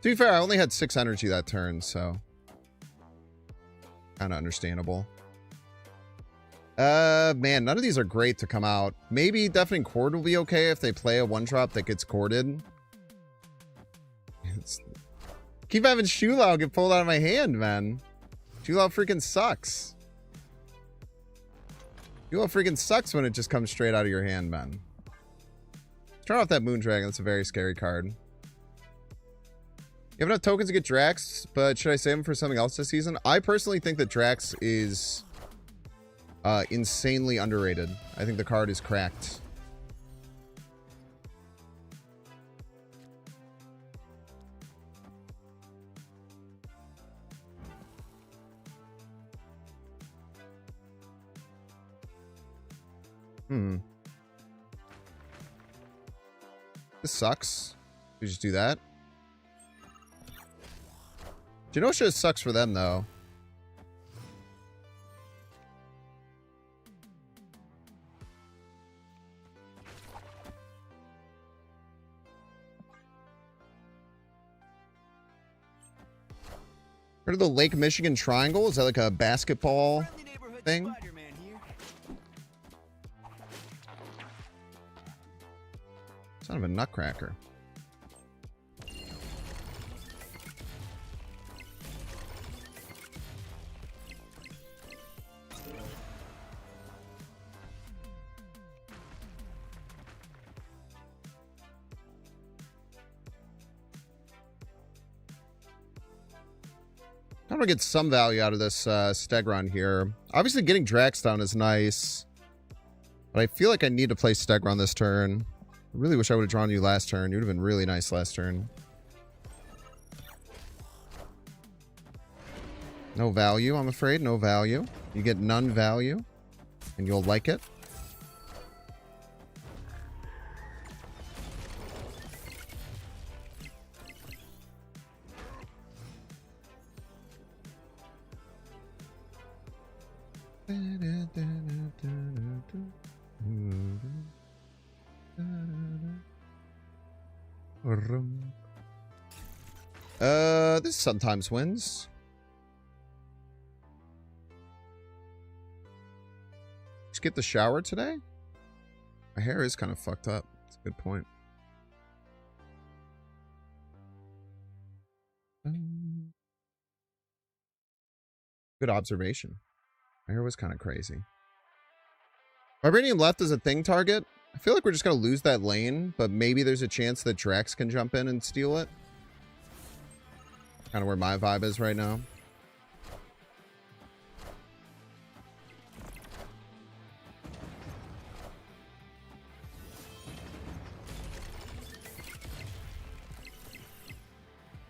To be fair, I only had 6 energy that turn, so kind of understandable. Man, none of these are great to come out. Maybe Deafening Chord will be okay if they play a one-drop that gets corded. Keep having Shulao get pulled out of my hand, man. Shulao freaking sucks. Shulao freaking sucks when it just comes straight out of your hand, man. Turn off that Moon Dragon. That's a very scary card. You have enough tokens to get Drax, but should I save them for something else this season? I personally think that Drax is insanely underrated. I think the card is cracked. This sucks. We just do that. Genosha sucks for them, though. Heard of the Lake Michigan Triangle? Is that like a basketball thing? Son of a nutcracker. I'm gonna get some value out of this Stegron here. Obviously, getting Drax down is nice, but I feel like I need to play Stegron this turn. I really wish I would have drawn you last turn. You would have been really nice last turn. No value, I'm afraid. No value. You get none value, and you'll like it. This sometimes wins. Skip the shower today? My hair is kind of fucked up. That's a good point. Good observation. My hair was kind of crazy. Vibranium left is a thing target. I feel like we're just going to lose that lane, but maybe there's a chance that Drax can jump in and steal it. Kind of where my vibe is right now.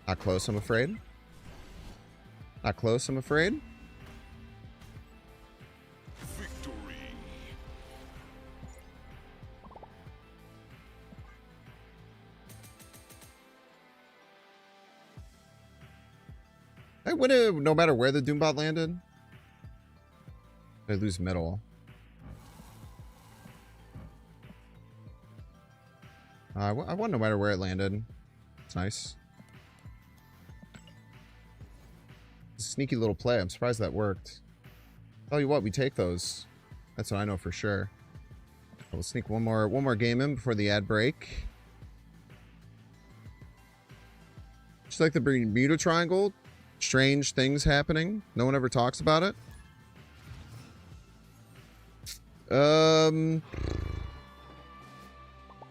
Not close, I'm afraid. Not close, I'm afraid. Victory. I win it no matter where the Doombot landed. I lose middle. I won no matter where it landed. It's nice. Sneaky little play. I'm surprised that worked. Tell you what, we take those. That's what I know for sure. We'll sneak one more game in before the ad break. Just like the Bermuda Triangle, strange things happening. No one ever talks about it. I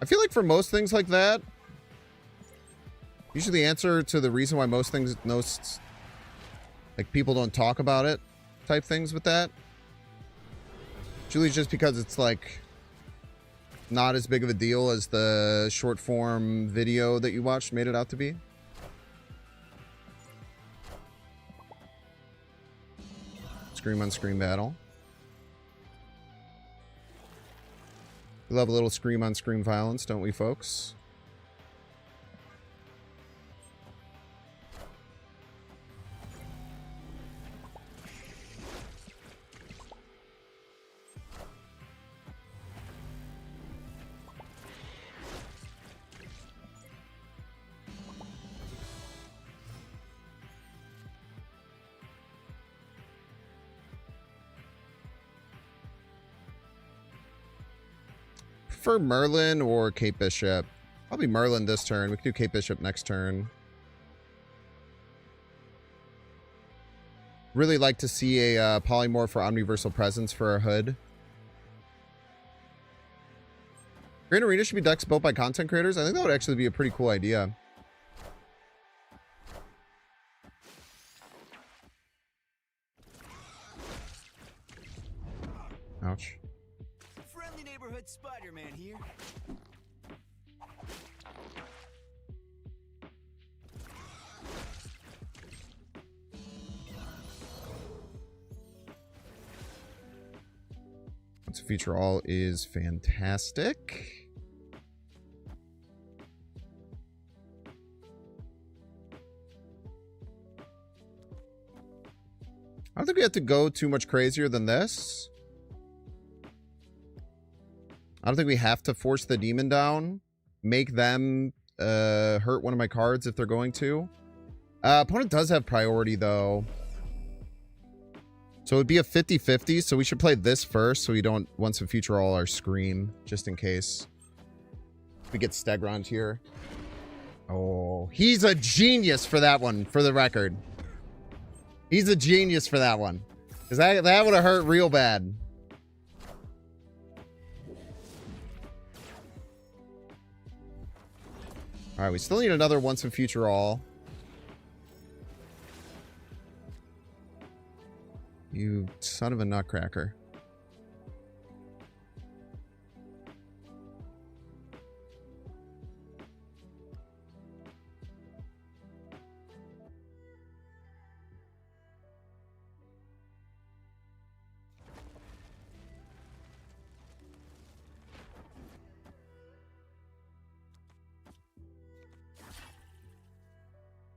feel like for most things like that, usually the answer to the reason why most things, like people don't talk about it type things with that, it's usually just because it's like not as big of a deal as the short form video that you watched made it out to be. Scream on scream battle. We love a little scream on scream violence, don't we, folks? For Merlin or Cape Bishop? Probably Merlin this turn. We can do Cape Bishop next turn. Really like to see a polymorph or omniversal presence for our hood. Grand Arena should be decks built by content creators. I think that would actually be a pretty cool idea. Ouch. Friendly neighborhood Spider-Man here. Once a feature all is fantastic. I don't think we have to go too much crazier than this. I don't think we have to force the demon down. Make them hurt one of my cards if they're going to. Opponent does have priority, though. So it would be a 50-50, so we should play this first so we don't once and future all our scream, just in case. We get Stegron here. Oh, he's a genius for that one, for the record. He's a genius for that one. Because that would have hurt real bad. Alright, we still need another once and future all. You son of a nutcracker.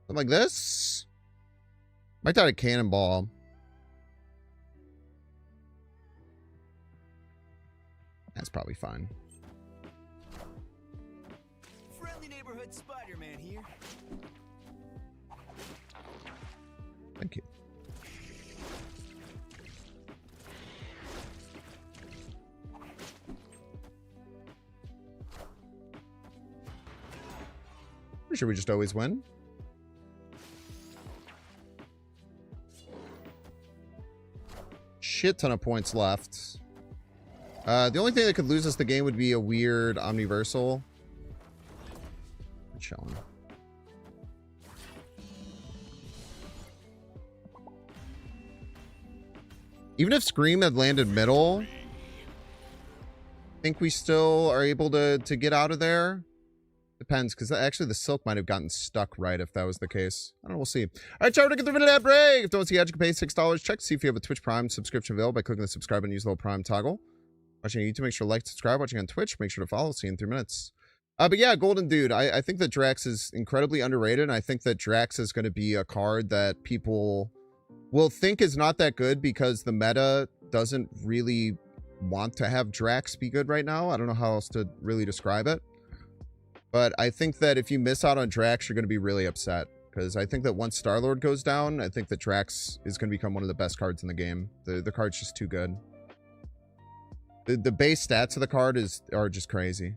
Something like this. Might die a cannonball. probably fine. Friendly neighborhood Spider-Man here. Thank you. Pretty sure we just always win. Shit ton of points left. The only thing that could lose us the game would be a weird omniversal. We're chilling. Even if Scream had landed middle, I think we still are able to get out of there. Depends, because actually the Silk might have gotten stuck right if that was the case. I don't know, we'll see. All right, try to get the video ad break. If you don't see ad, you can pay $6. Check to see if you have a Twitch Prime subscription available by clicking the subscribe and use the little Prime toggle. Watching on YouTube, make sure to like, subscribe. Watching on Twitch, make sure to follow. See you in 3 minutes. But yeah, Golden Dude, I think that Drax is incredibly underrated, and I think that Drax is going to be a card that people will think is not that good because the meta doesn't really want to have Drax be good right now. I don't know how else to really describe it. But I think that if you miss out on Drax, you're going to be really upset. Because I think that once Star-Lord goes down, I think that Drax is going to become one of the best cards in the game. The card's just too good. The base stats of the card are just crazy.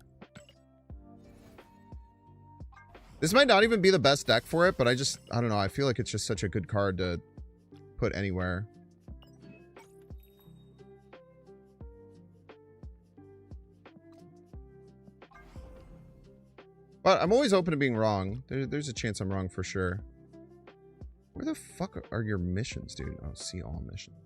This might not even be the best deck for it, but I don't know. I feel like it's just such a good card to put anywhere. But I'm always open to being wrong. There's a chance I'm wrong for sure. Where the fuck are your missions, dude? Oh, see all missions.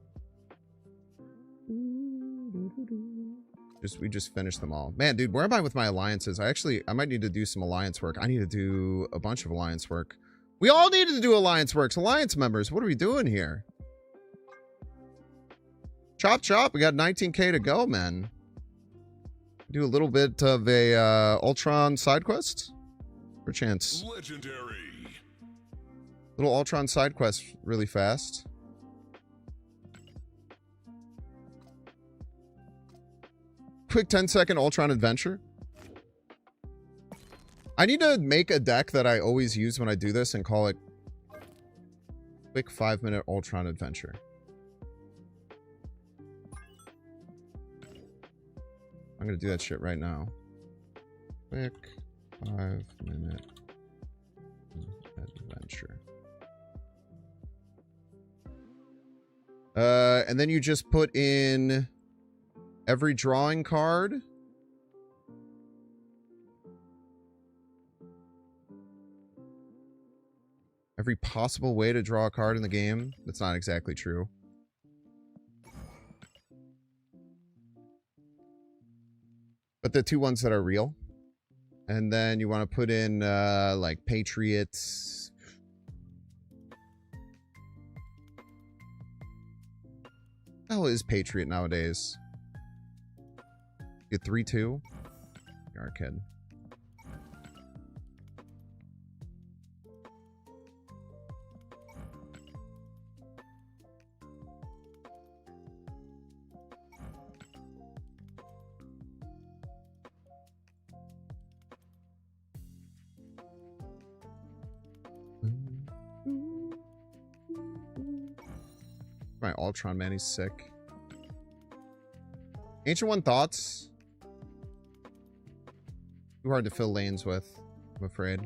We just finished them all. Man, dude, where am I with my alliances? I might need to do some alliance work. I need to do a bunch of alliance work. We all needed to do alliance works. Alliance members, what are we doing here? Chop chop. We got 19k to go, man. Do a little bit of a Ultron side quest for chance. Legendary. Little Ultron side quest really fast. Quick 10-second Ultron adventure. I need to make a deck that I always use when I do this and call it quick 5-minute Ultron adventure. I'm gonna do that shit right now. Quick 5-minute adventure. And then you just put in every drawing card. Every possible way to draw a card in the game. That's not exactly true. But the two ones that are real. And then you want to put in, like, Patriots. What the hell is Patriot nowadays? Get 3-2. You are a kid. My Ultron, man, he's sick. Ancient One thoughts? Too hard to fill lanes with, I'm afraid.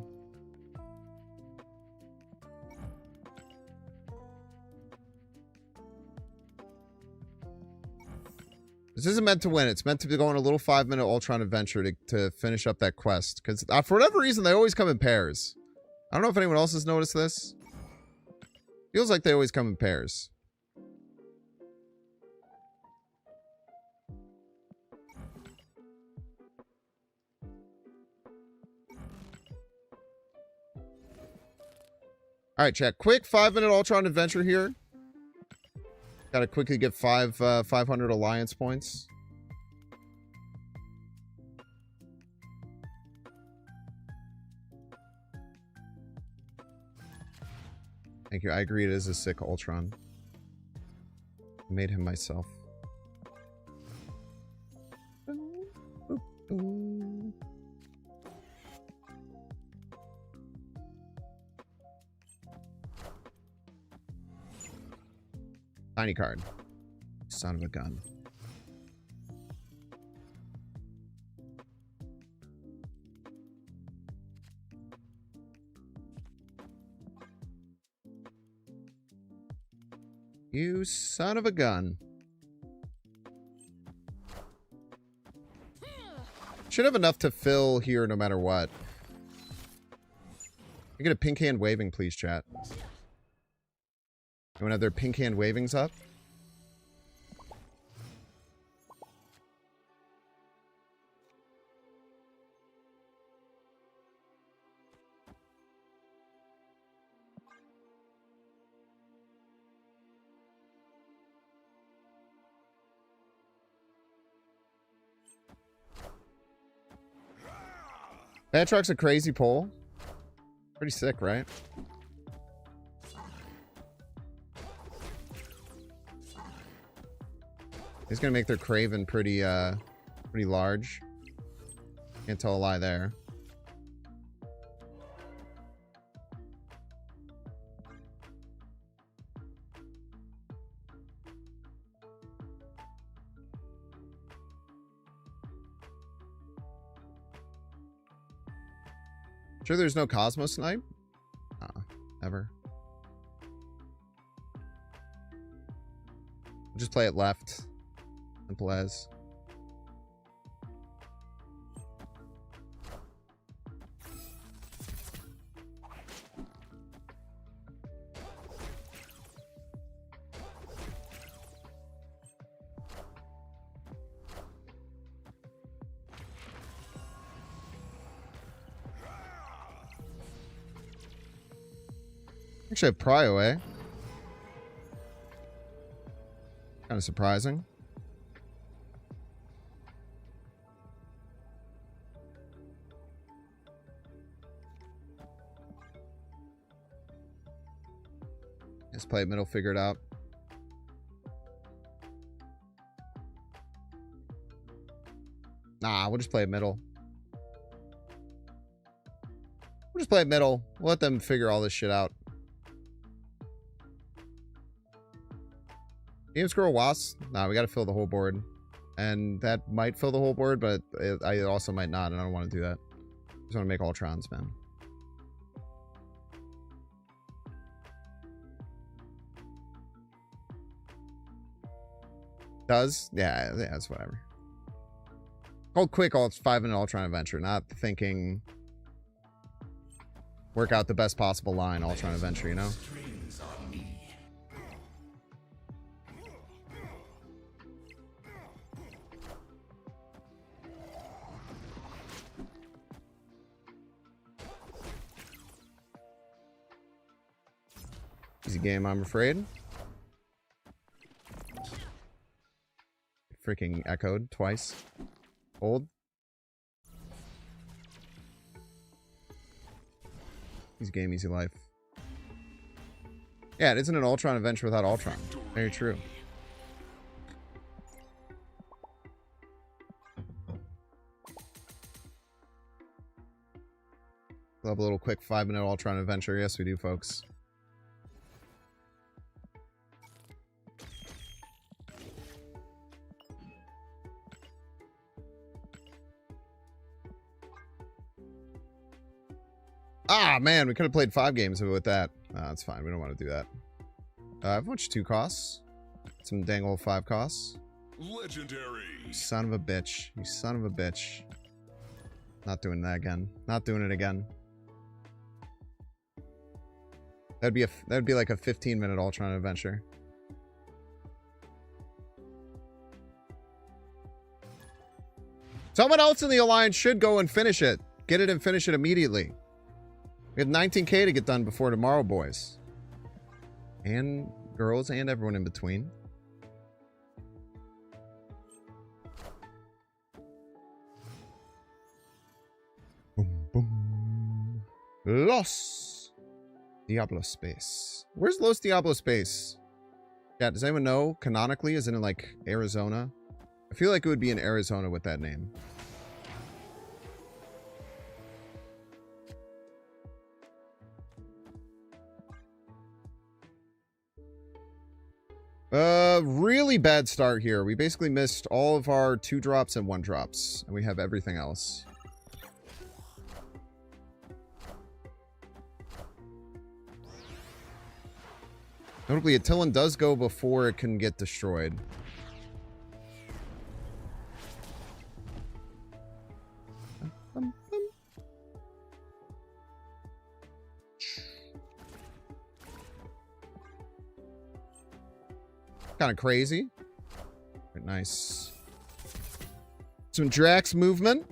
This isn't meant to win. It's meant to be going a little 5-minute Ultron adventure to finish up that quest. Because for whatever reason, they always come in pairs. I don't know if anyone else has noticed this. Feels like they always come in pairs. All right, chat. Quick 5-minute Ultron adventure here. Gotta quickly get 500 alliance points. Thank you. I agree. It is a sick Ultron. I made him myself. Tiny card. Son of a gun. You son of a gun. Should have enough to fill here no matter what. You get a pink hand waving, please, chat. You want to have their pink hand wavings up? Batrock's a crazy pull. Pretty sick, right? He's gonna make their Craven pretty large. Can't tell a lie there. Sure there's no Cosmo Snipe? Ever. Just play it left. Simple as. Actually have Prio, eh? Kind of surprising. Just play it middle, figure it out. Nah, we'll just play it middle. We'll just play it middle. We'll let them figure all this shit out. Game Squirrel Wasp? Nah, we gotta fill the whole board. And that might fill the whole board, but it also might not, and I don't want to do that. I just want to make Ultrons, man. Does? Yeah, it's whatever. Called quick, all 5-minute Ultron Adventure, not thinking work out the best possible line Ultron Adventure, you know? Easy game, I'm afraid. Freaking echoed twice. Old. Easy game, easy life. Yeah, it isn't an Ultron adventure without Ultron. Very true. Love a little quick 5-minute Ultron adventure. Yes, we do, folks. Ah, man, we could have played 5 games with that. That's fine. We don't want to do that. I have a bunch of 2 costs. Some dang old 5 costs. Legendary. You son of a bitch. You son of a bitch. Not doing that again. Not doing it again. That'd be like a 15-minute Ultron adventure. Someone else in the alliance should go and finish it. Get it and finish it immediately. We have 19K to get done before tomorrow, boys. And girls and everyone in between. Boom, boom. Los Diablo Space. Where's Los Diablo Space? Yeah, does anyone know? Canonically, is it in like Arizona? I feel like it would be in Arizona with that name. Really bad start here. We basically missed all of our 2-drops and 1-drops, and we have everything else. Notably, Attilan does go before it can get destroyed. Kind of crazy. Very nice. Some Drax movement.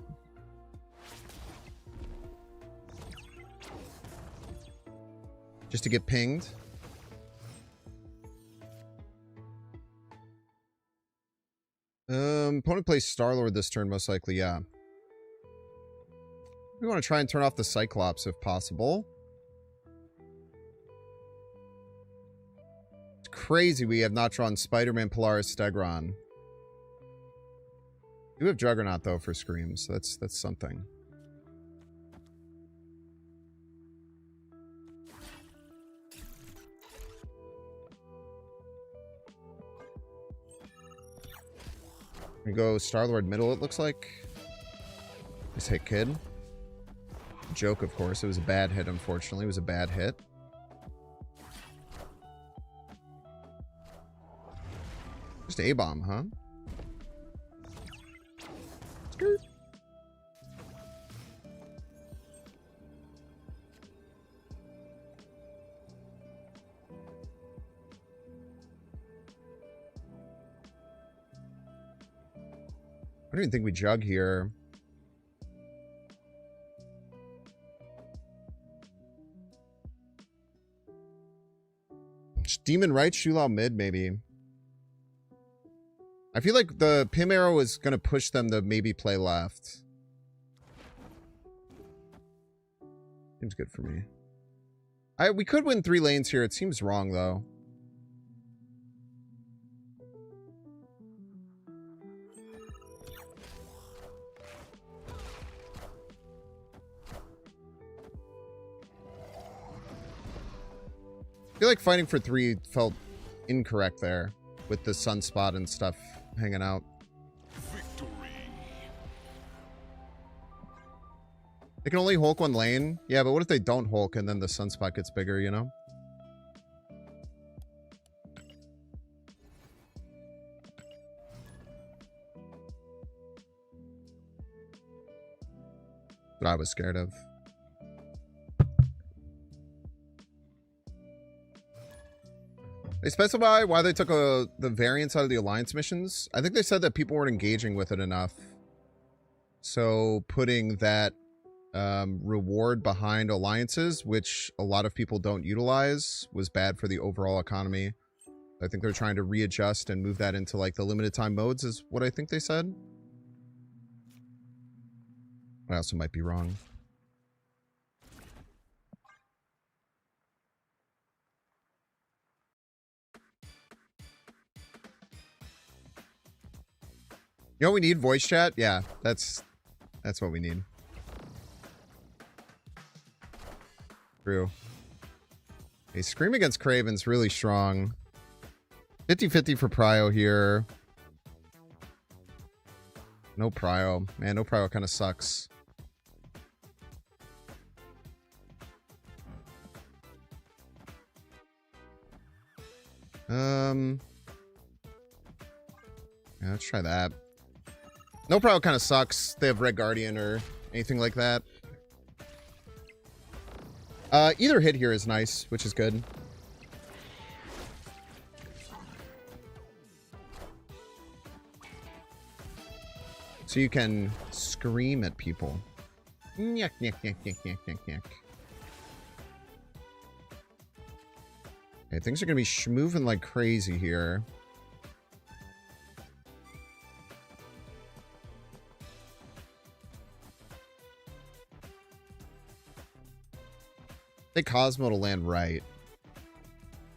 Just to get pinged. Opponent plays Star-Lord this turn, most likely, yeah. We want to try and turn off the Cyclops if possible. It's crazy we have not drawn Spider-Man, Polaris, Stegron. We do have Juggernaut, though, for Screams. So that's something. We go Star-Lord middle, it looks like. Nice hit, kid. Joke, of course. It was a bad hit, unfortunately. It was a bad hit. Just A-bomb, huh? Skirt. I don't even think we jug here. Demon right, Shulao mid, maybe. I feel like the Pim arrow is going to push them to maybe play left. Seems good for me. We could win 3 lanes here. It seems wrong, though. I feel like fighting for 3 felt incorrect there with the sunspot and stuff hanging out. Victory. They can only Hulk 1 lane. Yeah, but what if they don't Hulk and then the sunspot gets bigger, you know? What I was scared of. They specify why they took the variants out of the alliance missions. I think they said that people weren't engaging with it enough. So putting that reward behind alliances, which a lot of people don't utilize, was bad for the overall economy. I think they're trying to readjust and move that into like the limited time modes is what I think they said. I also might be wrong. You know what we need? Voice chat? Yeah, that's what we need. True. Okay, Scream against Kraven's really strong. 50-50 for Prio here. No Prio. Man, no Prio kind of sucks. Yeah, let's try that. No Prio kind of sucks. They have Red Guardian or anything like that. Either hit here is nice, which is good. So you can scream at people. Nyek, nyek, nyek, nyek, nyek, nyek, nyek. Okay, things are going to be moving like crazy here. I think Cosmo to land right.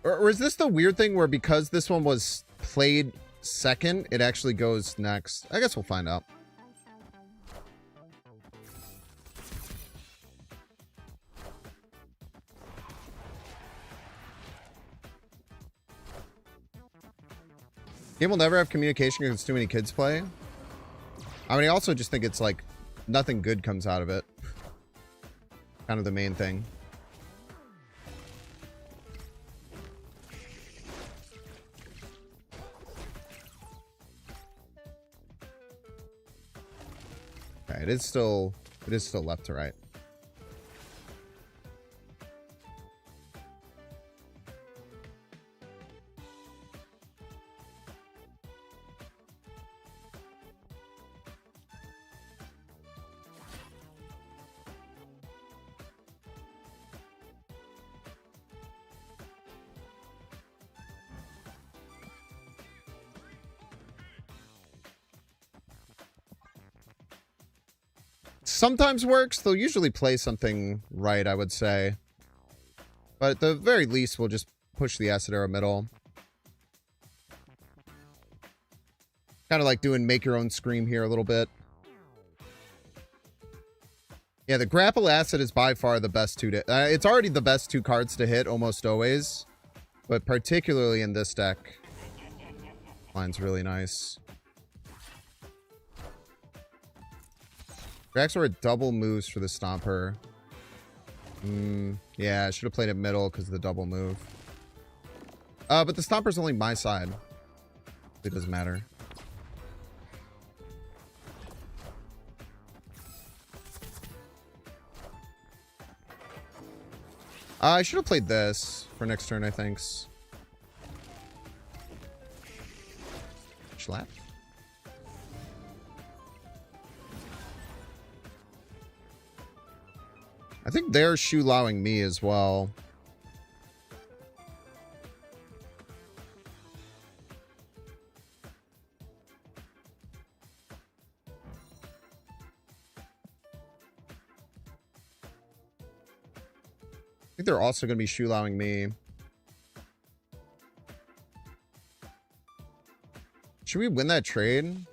Or is this the weird thing where because this one was played second, it actually goes next? I guess we'll find out. Game will never have communication because too many kids play. I mean, I also just think it's like nothing good comes out of it. Kind of the main thing. Okay, it is still left to right. Sometimes works. They'll usually play something right, I would say. But at the very least, we'll just push the acid arrow middle. Kind of like doing make your own scream here a little bit. Yeah, the grapple acid is by far the best two to... it's already the best two cards to hit almost always. But particularly in this deck. Line's really nice. Draxor double moves for the Stomper. Yeah, I should have played it middle because of the double move. But the Stomper's only my side. It doesn't matter. I should have played this for next turn, I think. Schlap. I think they're shoe-lowing me as well. I think they're also going to be shoe-lowing me. Should we win that trade?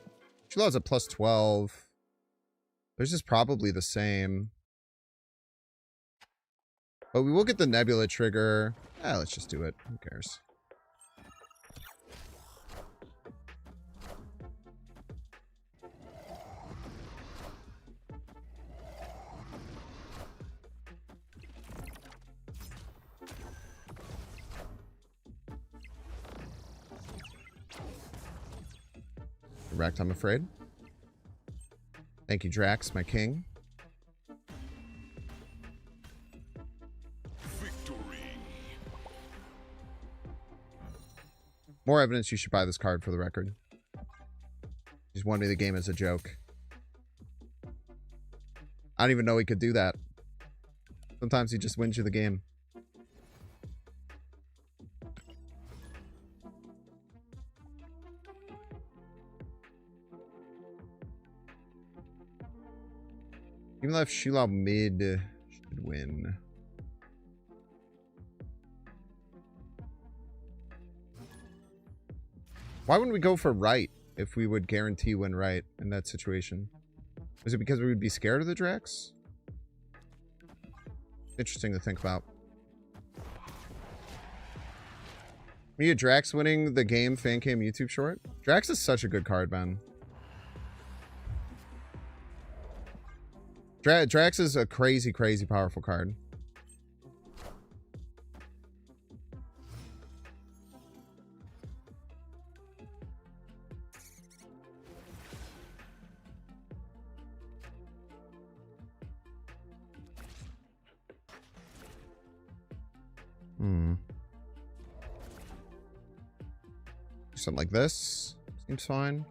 Shoe-low's at plus 12. Theirs is probably the same. But we will get the Nebula trigger. Let's just do it. Who cares? Direct, I'm afraid. Thank you, Drax, my king. More evidence you should buy this card for the record. He's won me the game as a joke. I don't even know he could do that. Sometimes he just wins you the game. Even though if Shilao mid should win. Why wouldn't we go for right if we would guarantee win right in that situation? Is it because we would be scared of the Drax? Interesting to think about. We need Drax winning the game fan cam YouTube short. Drax is such a good card, man. Drax is a crazy, crazy powerful card. Something like this. Seems fine.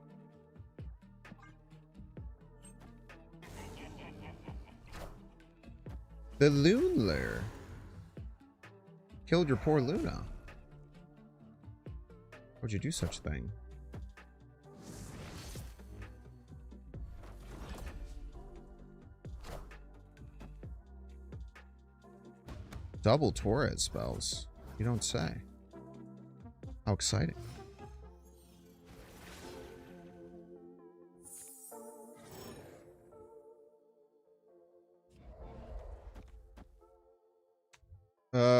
The Loon Lair. Killed your poor Luna. Why'd you do such a thing? Double Torres spells. You don't say. How exciting.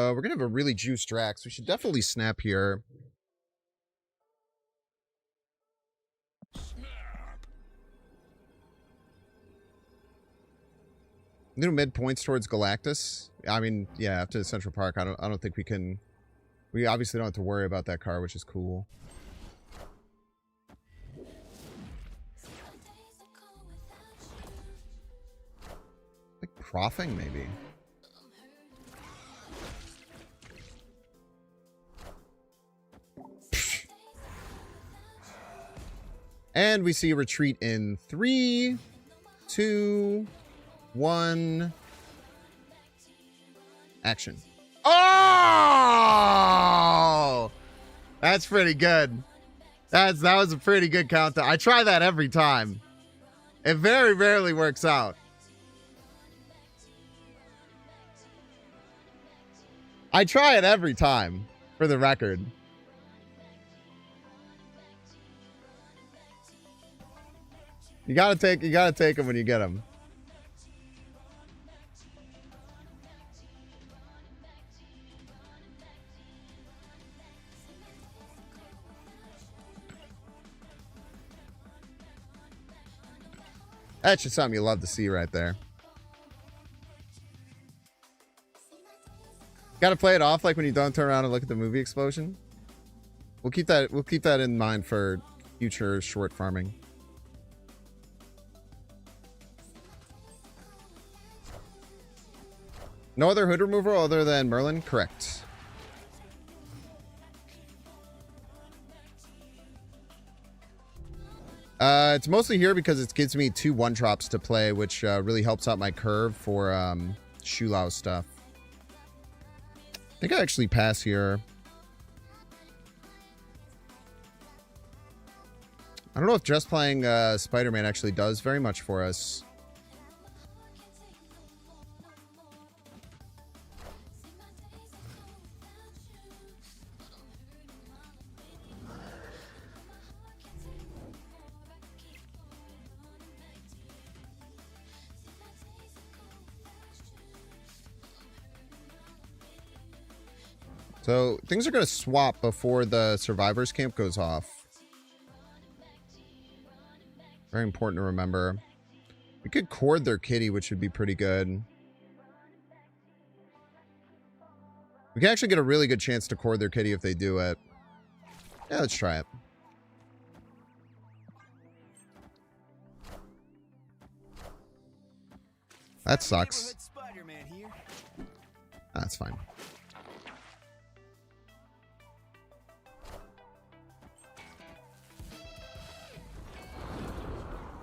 We're gonna have a really juiced Drax. We should definitely snap here. New mid points towards Galactus. I mean, yeah, after the Central Park, I don't think we can. We obviously don't have to worry about that car, which is cool. Like Proffing, maybe. And we see a retreat in 3, 2, 1. Action. Oh! That's pretty good. That was a pretty good countdown. I try that every time. It very rarely works out. I try it every time, for the record. You gotta take them when you get them. That's just something you love to see right there. Gotta play it off like when you don't turn around and look at the movie explosion. We'll keep that in mind for future short farming. No other hood removal other than Merlin? Correct. It's mostly here because it gives me 2 1-drops to play, which really helps out my curve for Shulao stuff. I think I actually pass here. I don't know if just playing Spider-Man actually does very much for us. So things are going to swap before the survivors camp goes off. Very important to remember. We could cord their kitty, which would be pretty good. We can actually get a really good chance to cord their kitty if they do it. Yeah, let's try it. That sucks. That's fine.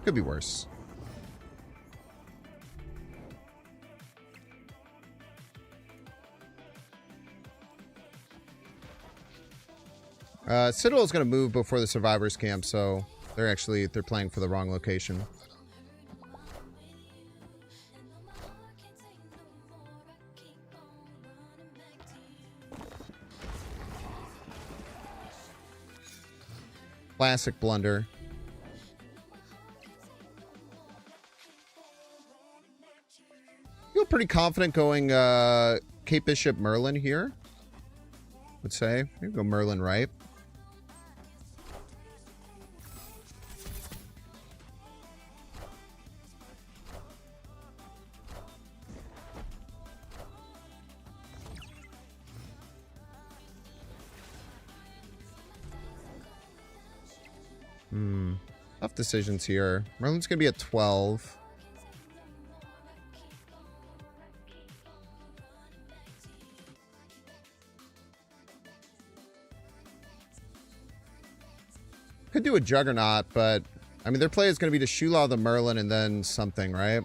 Could be worse. Citadel is going to move before the survivors camp, so they're playing for the wrong location. Classic blunder. Feel pretty confident going Cape Bishop Merlin here. Would say maybe go Merlin right. Tough decisions here. Merlin's gonna be at 12. Could do a Juggernaut, but I mean their play is going to be to Shulaw the Merlin and then something, right?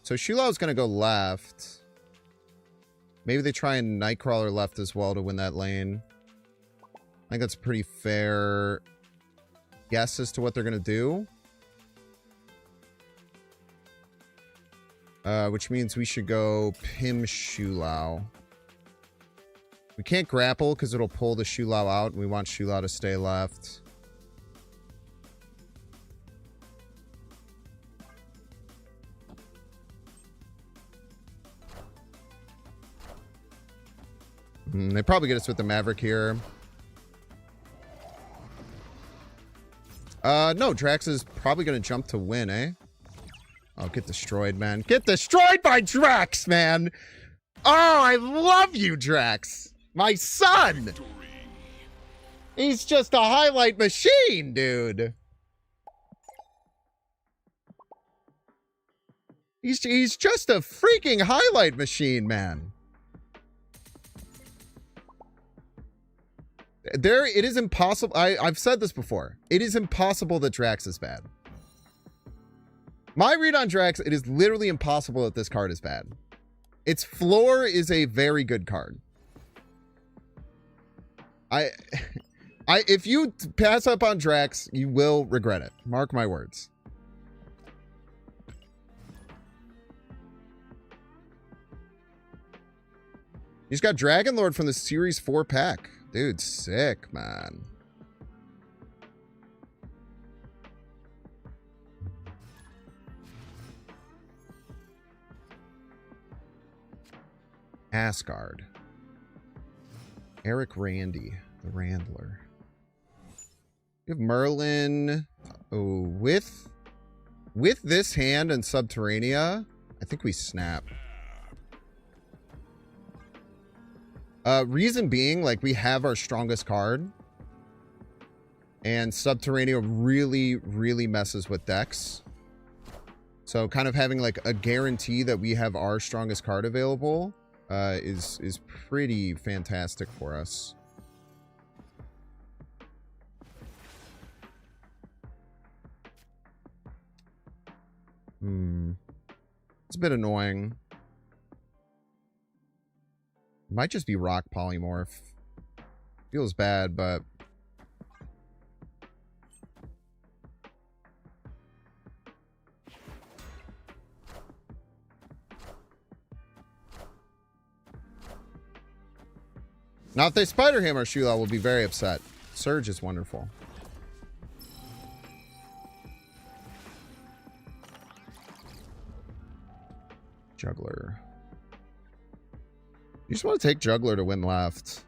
So Shulaw is going to go left. Maybe they try and Nightcrawler left as well to win that lane. I think that's a pretty fair guess as to what they're going to do. Which means we should go Pim Shulao. We can't grapple because it'll pull the Shulao out. We want Shulao to stay left. They probably get us with the Maverick here. No, Drax is probably going to jump to win, eh? Oh, get destroyed, man. Get destroyed by Drax, man. Oh, I love you, Drax. My son. He's just a highlight machine, dude. He's just a freaking highlight machine, man. It is impossible. I've said this before. It is impossible that Drax is bad. My read on Drax, it is literally impossible that this card is bad. Its floor is a very good card. If you pass up on Drax, you will regret it. Mark my words. He's got Dragon Lord from the Series 4 pack. Dude, sick, man. Asgard. Eric Randy, the Randler. You have Merlin. Oh, with this hand and Subterranea, I think we snap. Reason being, like, we have our strongest card. And Subterranea really, really messes with decks. So kind of having, like, a guarantee that we have our strongest card available is pretty fantastic for us. It's a bit annoying. It might just be rock polymorph. Feels bad, but now if they Spider Hammer Shula, we'll be very upset. Surge is wonderful. Juggler. You just want to take Juggler to win left.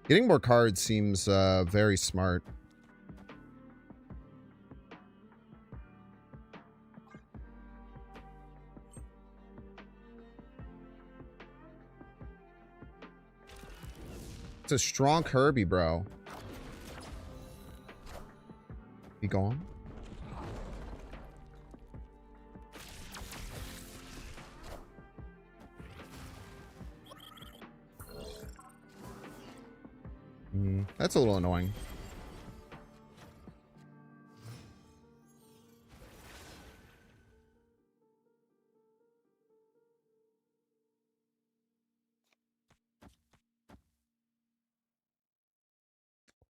Getting more cards seems very smart. It's a strong Kirby, bro. Be gone. That's a little annoying.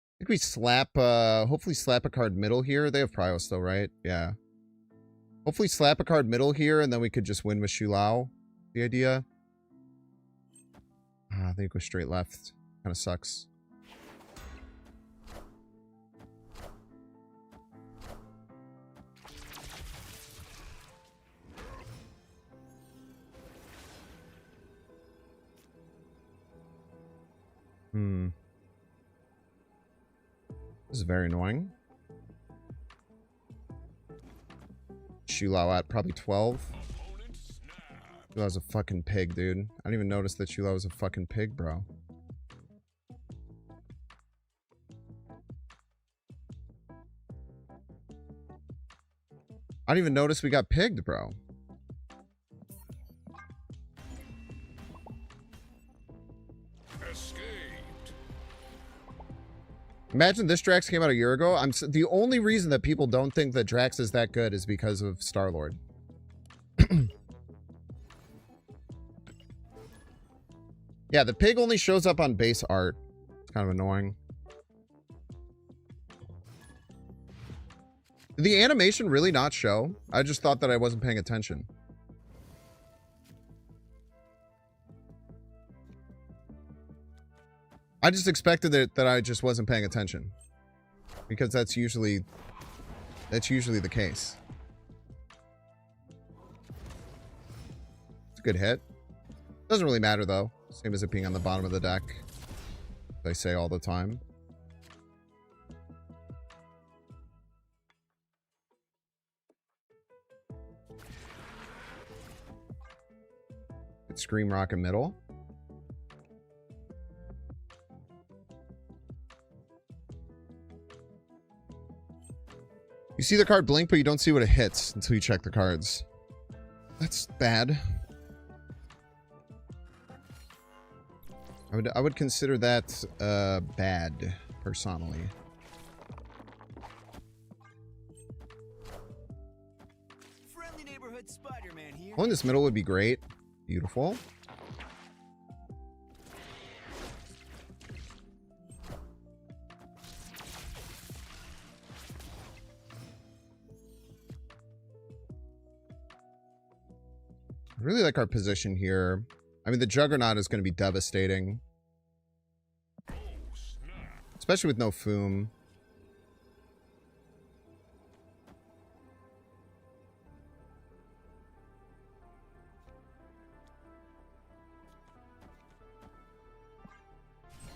I think we slap, hopefully slap a card middle here. They have Prio still, right? Yeah. Hopefully slap a card middle here, and then we could just win with Shulao. The idea. I think go straight left. Kind of sucks. This is very annoying. Shulao at probably 12. Shulao's a fucking pig, dude. I didn't even notice that Shulao was a fucking pig, bro. I didn't even notice we got pigged, bro. Imagine this Drax came out a year ago. The only reason that people don't think that Drax is that good is because of Star-Lord. Yeah, the pig only shows up on base art. It's kind of annoying. Did the animation really not show? I just thought that I wasn't paying attention. I just expected that I just wasn't paying attention. Because that's usually the case. It's a good hit. Doesn't really matter though. Same as it being on the bottom of the deck. As I say all the time. Scream Rocket middle. You see the card blink, but you don't see what it hits until you check the cards. That's bad. I would consider that bad, personally. Friendly neighborhood Spider-Man here. Pulling this middle would be great. Beautiful. I really like our position here. I mean, the Juggernaut is going to be devastating. Especially with no Foom.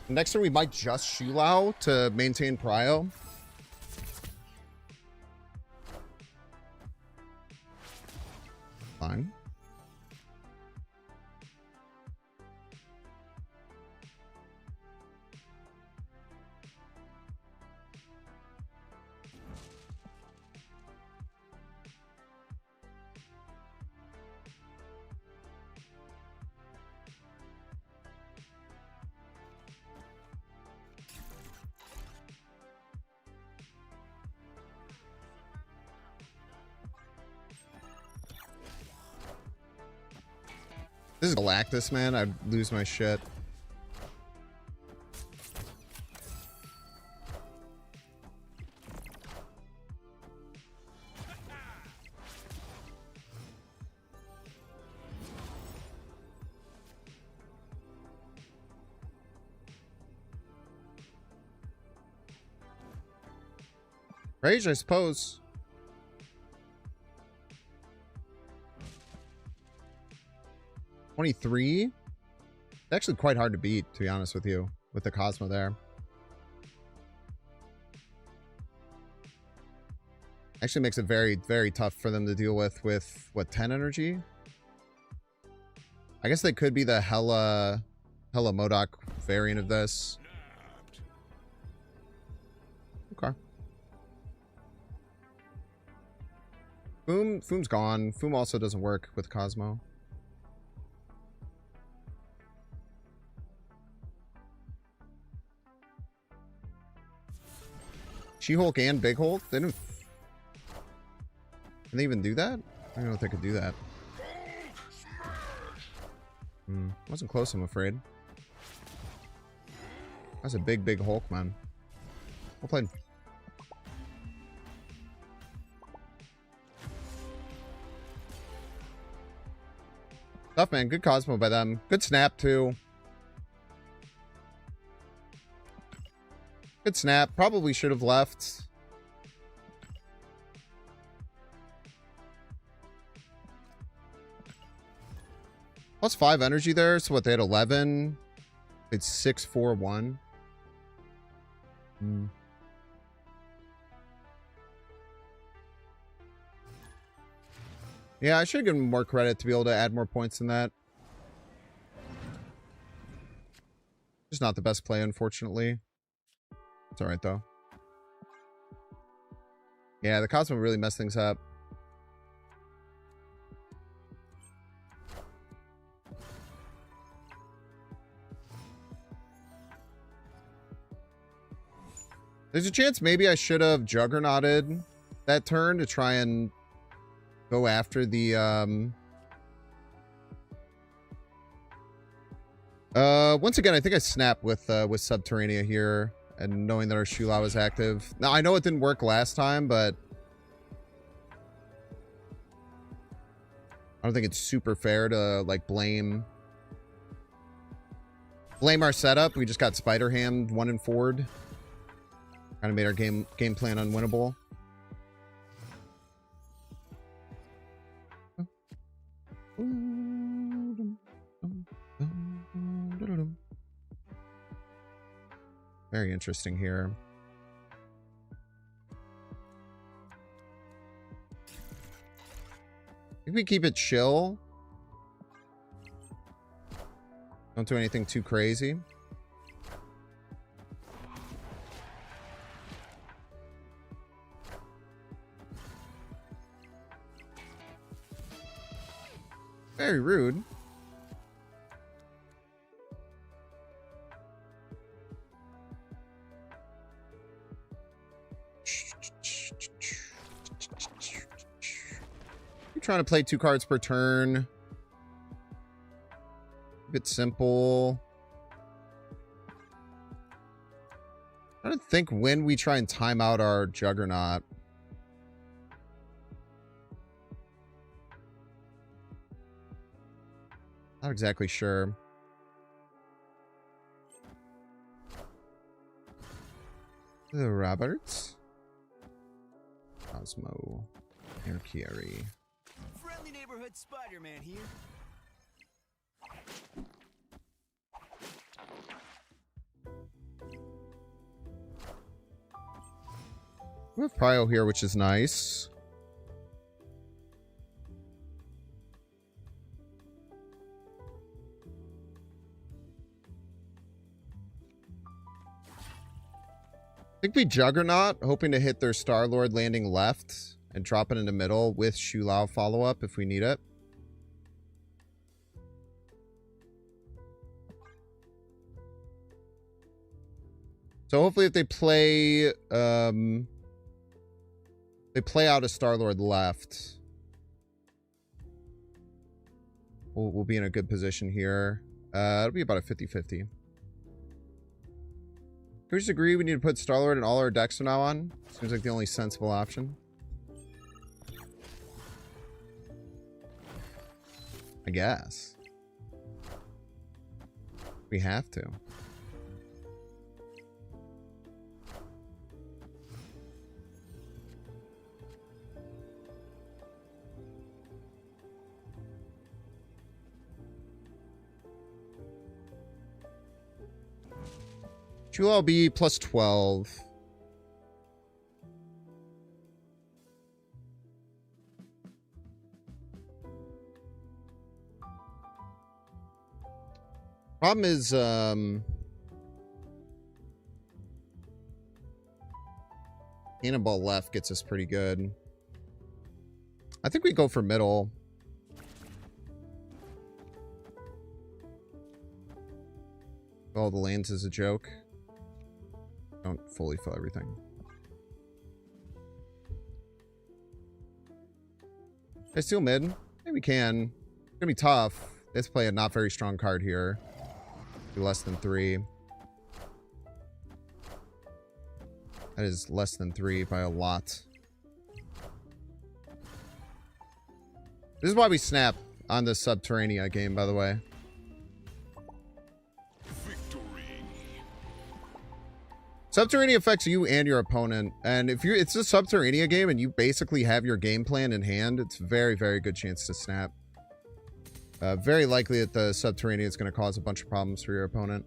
Next turn, we might just Shulao to maintain Prio. Fine. This is Galactus, man. I'd lose my shit. Rage, I suppose. $23. Actually quite hard to beat, to be honest with you, with the Cosmo there. Actually makes it very, very tough for them to deal with what, 10 energy? I guess they could be the Hella MODOK variant of this. Okay. Foom's gone. Foom also doesn't work with Cosmo. She-Hulk and Big Hulk? They didn't... Can they even do that? I don't know if they could do that. Wasn't close, I'm afraid. That's a big, big Hulk, man. Well played. Tough, man. Good Cosmo by them. Good snap, too. Good snap. Probably should have left. Plus 5 energy there. So what, they had 11. It's 6, 4, 1. Yeah, I should give him more credit to be able to add more points than that. Just not the best play, unfortunately. It's alright, though. Yeah, the Cosmo really messed things up. There's a chance maybe I should have Juggernauted that turn to try and go after the once again, I think I snapped with Subterranea here, and knowing that our Shulao is active. Now I know it didn't work last time, but I don't think it's super fair to like blame our setup. We just got Spider Hammed 1 and forward. Kind of made our game plan unwinnable. Very interesting here. If we keep it chill. Don't do anything too crazy. Very rude. You're trying to play 2 cards per turn. A bit simple. I don't think when we try and time out our Juggernaut. Not exactly sure. The Roberts. Cosmo. Mercury. Friendly neighborhood Spider-Man here. We have Prio here, which is nice. I think we Juggernaut, hoping to hit their Star-Lord landing left and drop it in the middle with Shu Lao follow-up if we need it. So hopefully if they play out a Star-Lord left, we'll be in a good position here. It'll be about a 50-50. Can we just agree we need to put Star-Lord in all our decks from now on? Seems like the only sensible option. I guess. We have to. Chula be plus 12. Problem is, Cannonball left gets us pretty good. I think we go for middle. All the lands is a joke. Don't fully fill everything. I steal mid? Maybe we can. It's gonna be tough. Let's play a not very strong card here. Do less than 3. That is less than 3 by a lot. This is why we snap on the Subterranea game, by the way. Subterranea affects you and your opponent, and if it's a Subterranea game and you basically have your game plan in hand, it's very, very good chance to snap. Very likely that the Subterranea is going to cause a bunch of problems for your opponent.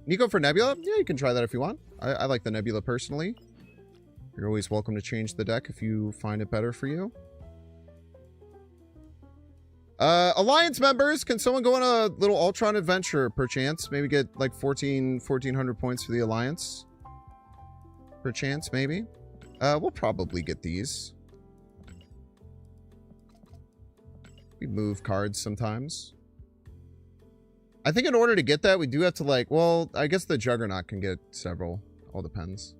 Nico for Nebula? Yeah, you can try that if you want. I like the Nebula personally. You're always welcome to change the deck if you find it better for you. Alliance members, can someone go on a little Ultron adventure, perchance? Maybe get like 1,400 points for the Alliance? Perchance, maybe? We'll probably get these. We move cards sometimes. I think in order to get that, we do have to like, well, I guess the Juggernaut can get several. All depends.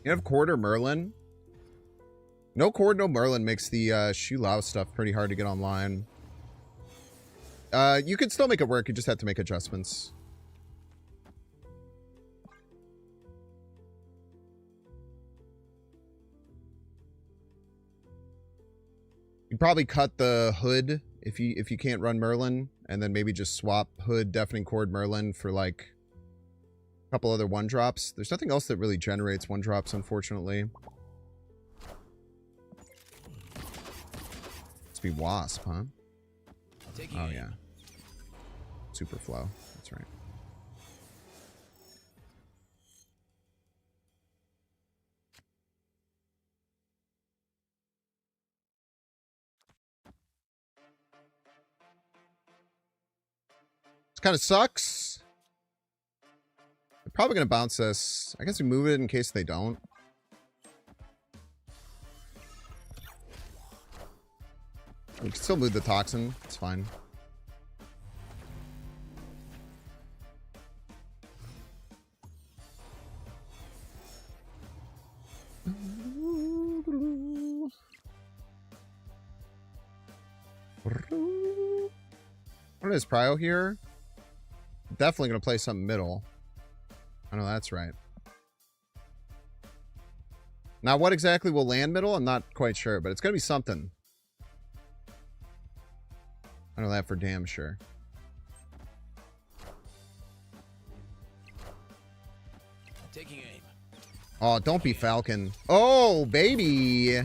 You have Cord or Merlin? No Cord, no Merlin makes the Shu Lao stuff pretty hard to get online. You can still make it work. You just have to make adjustments. You'd probably cut the Hood if you can't run Merlin, and then maybe just swap Hood, Deafening Cord, Merlin for like a couple other 1-drops. There's nothing else that really generates 1-drops, unfortunately. Must be Wasp, huh? Oh yeah. Super Flow. That's right. This kind of sucks. They're probably going to bounce this. I guess we move it in case they don't. We can still move the toxin. It's fine. What is Prio here? Definitely going to play something middle. I know that's right. Now, what exactly will land middle? I'm not quite sure, but it's going to be something. I know that for damn sure. Taking aim. Oh, don't be Falcon. Oh, baby.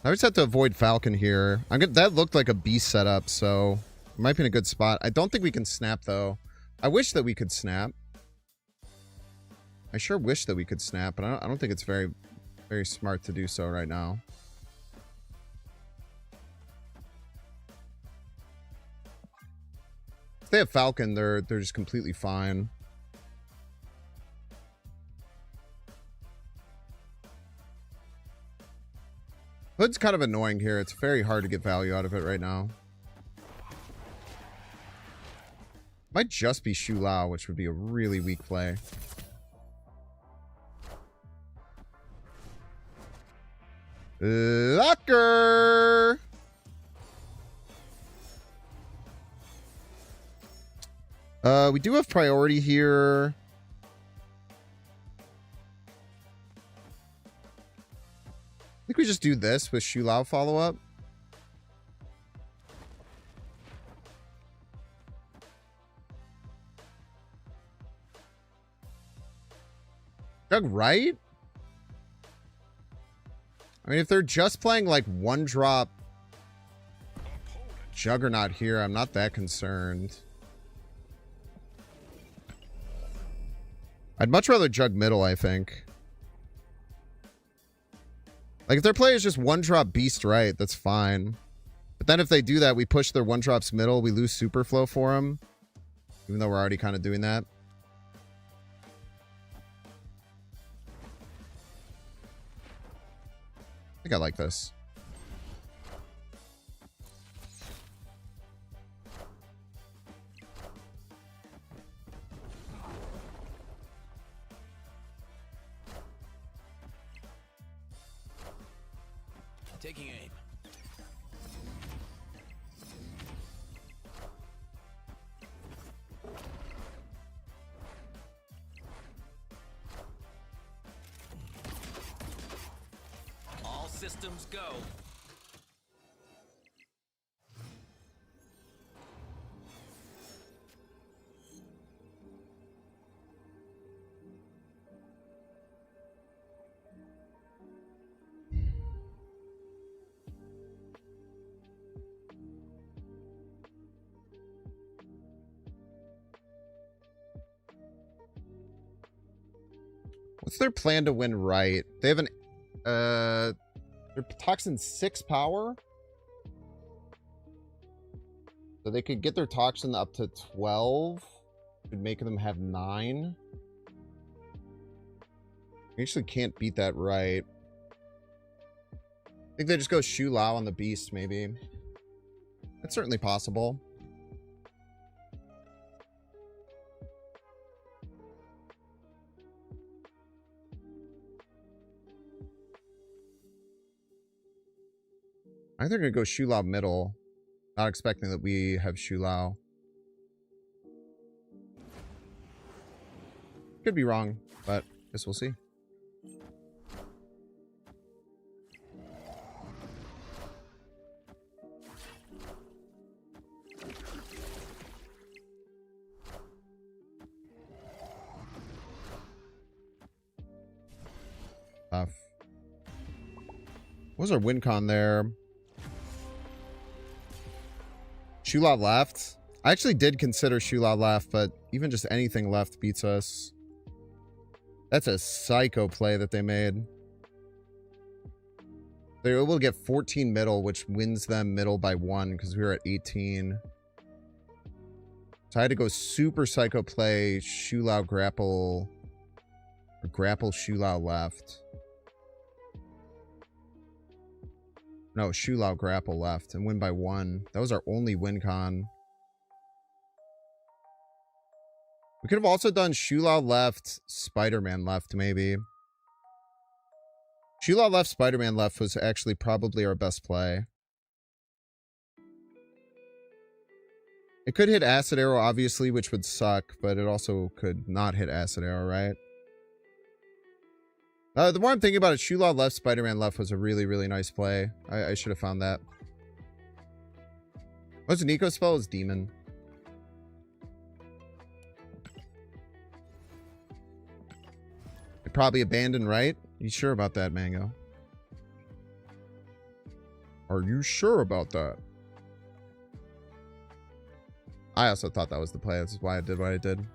I just have to avoid Falcon here. That looked like a beast setup, so it might be in a good spot. I don't think we can snap, though. I wish that we could snap. I sure wish that we could snap, but I don't think it's very, very smart to do so right now. If they have Falcon, they're just completely fine. Hood's kind of annoying here. It's very hard to get value out of it right now. Might just be Shu Lao, which would be a really weak play. Locker! We do have priority here. I think we just do this with Shu Lao follow-up. Jug right? I mean, if they're just playing like one drop Juggernaut here, I'm not that concerned. I'd much rather Jug middle, I think. Like, if their play is just one drop Beast right, that's fine. But then if they do that, we push their one drops middle, we lose super flow for them. Even though we're already kind of doing that. I think I like this. Taking aim. All systems go. What's their plan to win right? They have an their Toxin 6 power. So they could get their Toxin up to 12. Could make them have 9. We actually can't beat that right. I think they just go Shu Lao on the Beast, maybe. That's certainly possible. I think they're going to go Shu Lao middle. Not expecting that we have Shu Lao. Could be wrong, but I guess we'll see. Tough. What was our win con there? Shu Lao left. I actually did consider Shu Lao left, but even just anything left beats us. That's a psycho play that they made. They're able to get 14 middle, which wins them middle by 1 because we were at 18. So I had to go super psycho play Shulao grapple. Or grapple Shulao left. No, Shulao grapple left and win by 1. That was our only win con. We could have also done Shulao left, Spider-Man left, maybe. Shulao left, Spider-Man left was actually probably our best play. It could hit Acid Arrow, obviously, which would suck, but it also could not hit Acid Arrow, right? The more I'm thinking about it, Shulao left, Spider-Man left was a really, really nice play. I should have found that. What's an eco spell? It's Demon. It probably abandoned, right? You sure about that, Mango? Are you sure about that? I also thought that was the play. That's why I did what I did.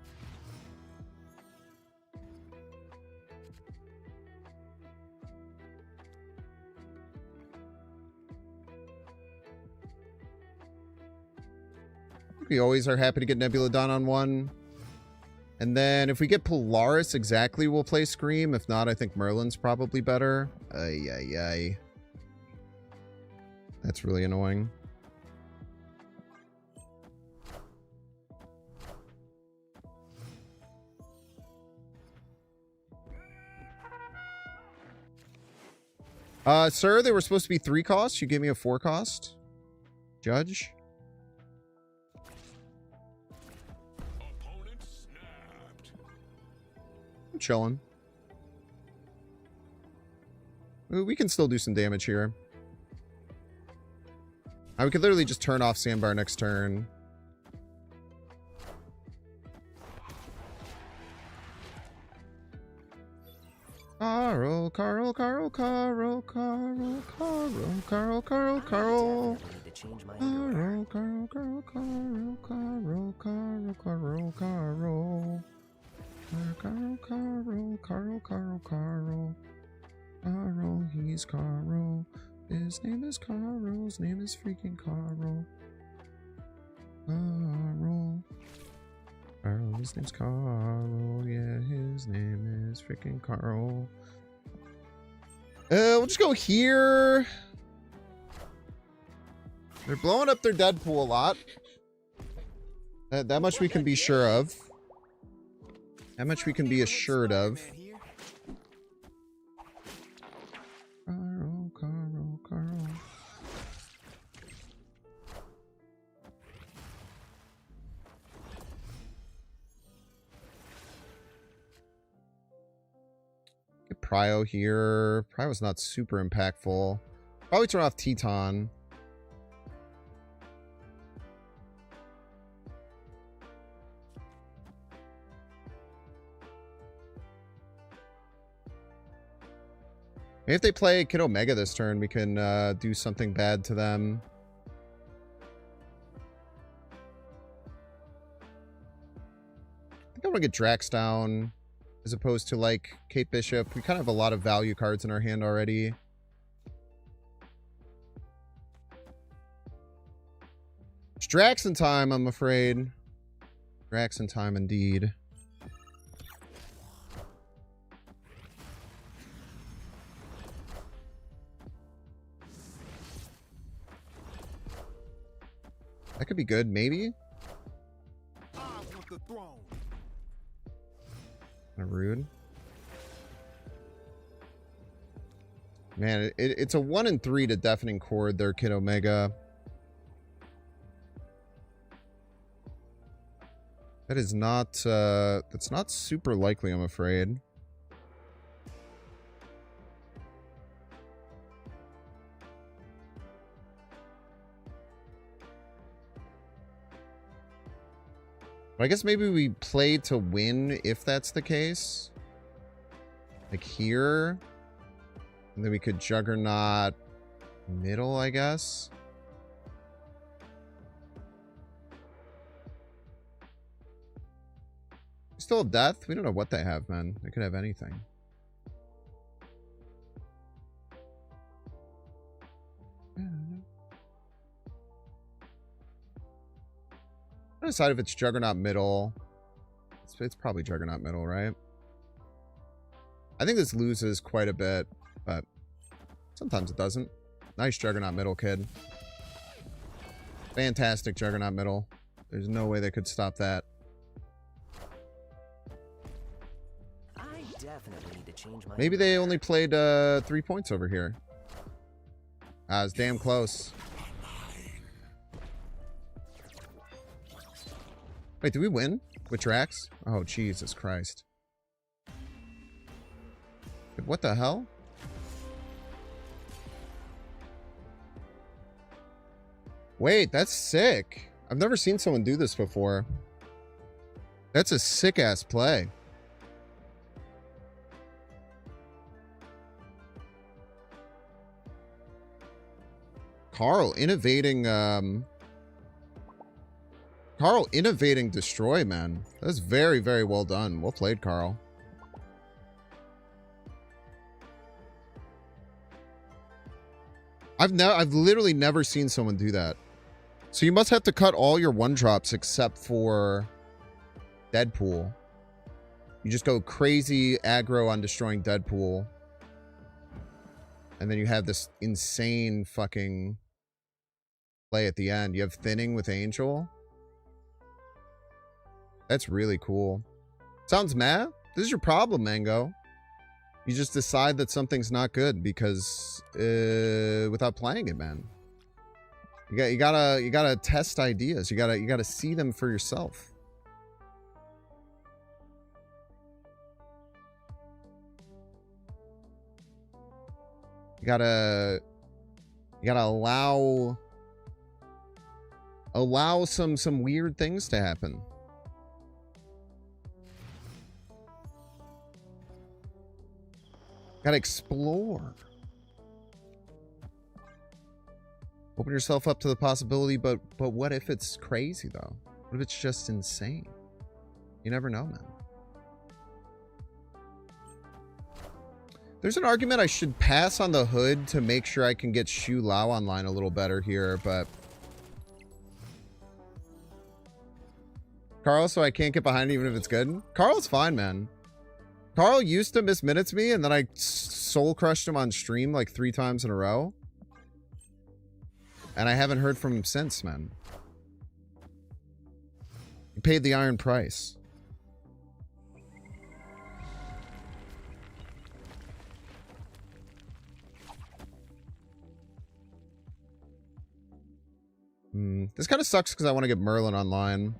We always are happy to get Nebula done on 1. And then if we get Polaris exactly, we'll play Scream. If not, I think Merlin's probably better. Ay, ay, ay. That's really annoying. Sir, they were supposed to be 3 costs. You gave me a 4 cost. Judge? I'm chilling. Ooh, we can still do some damage here. We could literally just turn off Sandbar next turn. Carl, Carl, Carl, Carl, Carl, Carl, Carl, Carl, Carl. Carl, Carl, Carl, Carl, Carl, Carl, Carl, Carl. Carl, Carl, Carl, Carl, Carl. Carl, he's Carl. His name is Carl. His name is freaking Carl. Carl. Carl, his name's Carl. Yeah, his name is freaking Carl. We'll just go here. They're blowing up their Deadpool a lot. That much we can be sure of. That much we can be assured of. Carl, Carl, Carl. Get Prio here. Prio's not super impactful. Probably turn off Teton. Maybe if they play Kid Omega this turn, we can do something bad to them. I think I want to get Drax down as opposed to like Kate Bishop. We kind of have a lot of value cards in our hand already. It's Drax in time, I'm afraid. Drax in time indeed. That could be good, maybe. Kind of rude. Man, it's a 1 and 3 to Deafening Chord there, Kid Omega. That is not, that's not super likely, I'm afraid. But I guess maybe we play to win if that's the case. Like here. And then we could Juggernaut middle, I guess. We still have Death? We don't know what they have, man. They could have anything. I'm gonna decide if it's Juggernaut middle. It's probably Juggernaut middle, right? I think this loses quite a bit, but sometimes it doesn't. Nice Juggernaut middle, kid. Fantastic Juggernaut middle. There's no way they could stop that. I definitely need to change my Maybe they only played 3 points over here. Ah, it's damn close. Wait, did we win with Drax? Oh, Jesus Christ. What the hell? Wait, that's sick. I've never seen someone do this before. That's a sick-ass play. Carl innovating, Carl innovating destroy, man. That's very, very well done. Well played, Carl. I've literally never seen someone do that. So you must have to cut all your one drops except for Deadpool. You just go crazy aggro on destroying Deadpool. And then you have this insane fucking play at the end. You have thinning with Angel. That's really cool. Sounds mad? This is your problem, Mango. You just decide that something's not good because without playing it, man. You gotta test ideas. You gotta see them for yourself. You gotta allow some weird things to happen. Gotta explore. Open yourself up to the possibility, but what if it's crazy, though? What if it's just insane? You never know, man. There's an argument I should pass on the hood to make sure I can get Shu Lao online a little better here, but... Carl, so I can't get behind it even if it's good? Carl's fine, man. Carl used to miss minutes me, and then I soul crushed him on stream like 3 times in a row. And I haven't heard from him since, man. He paid the iron price. This kind of sucks because I want to get Merlin online.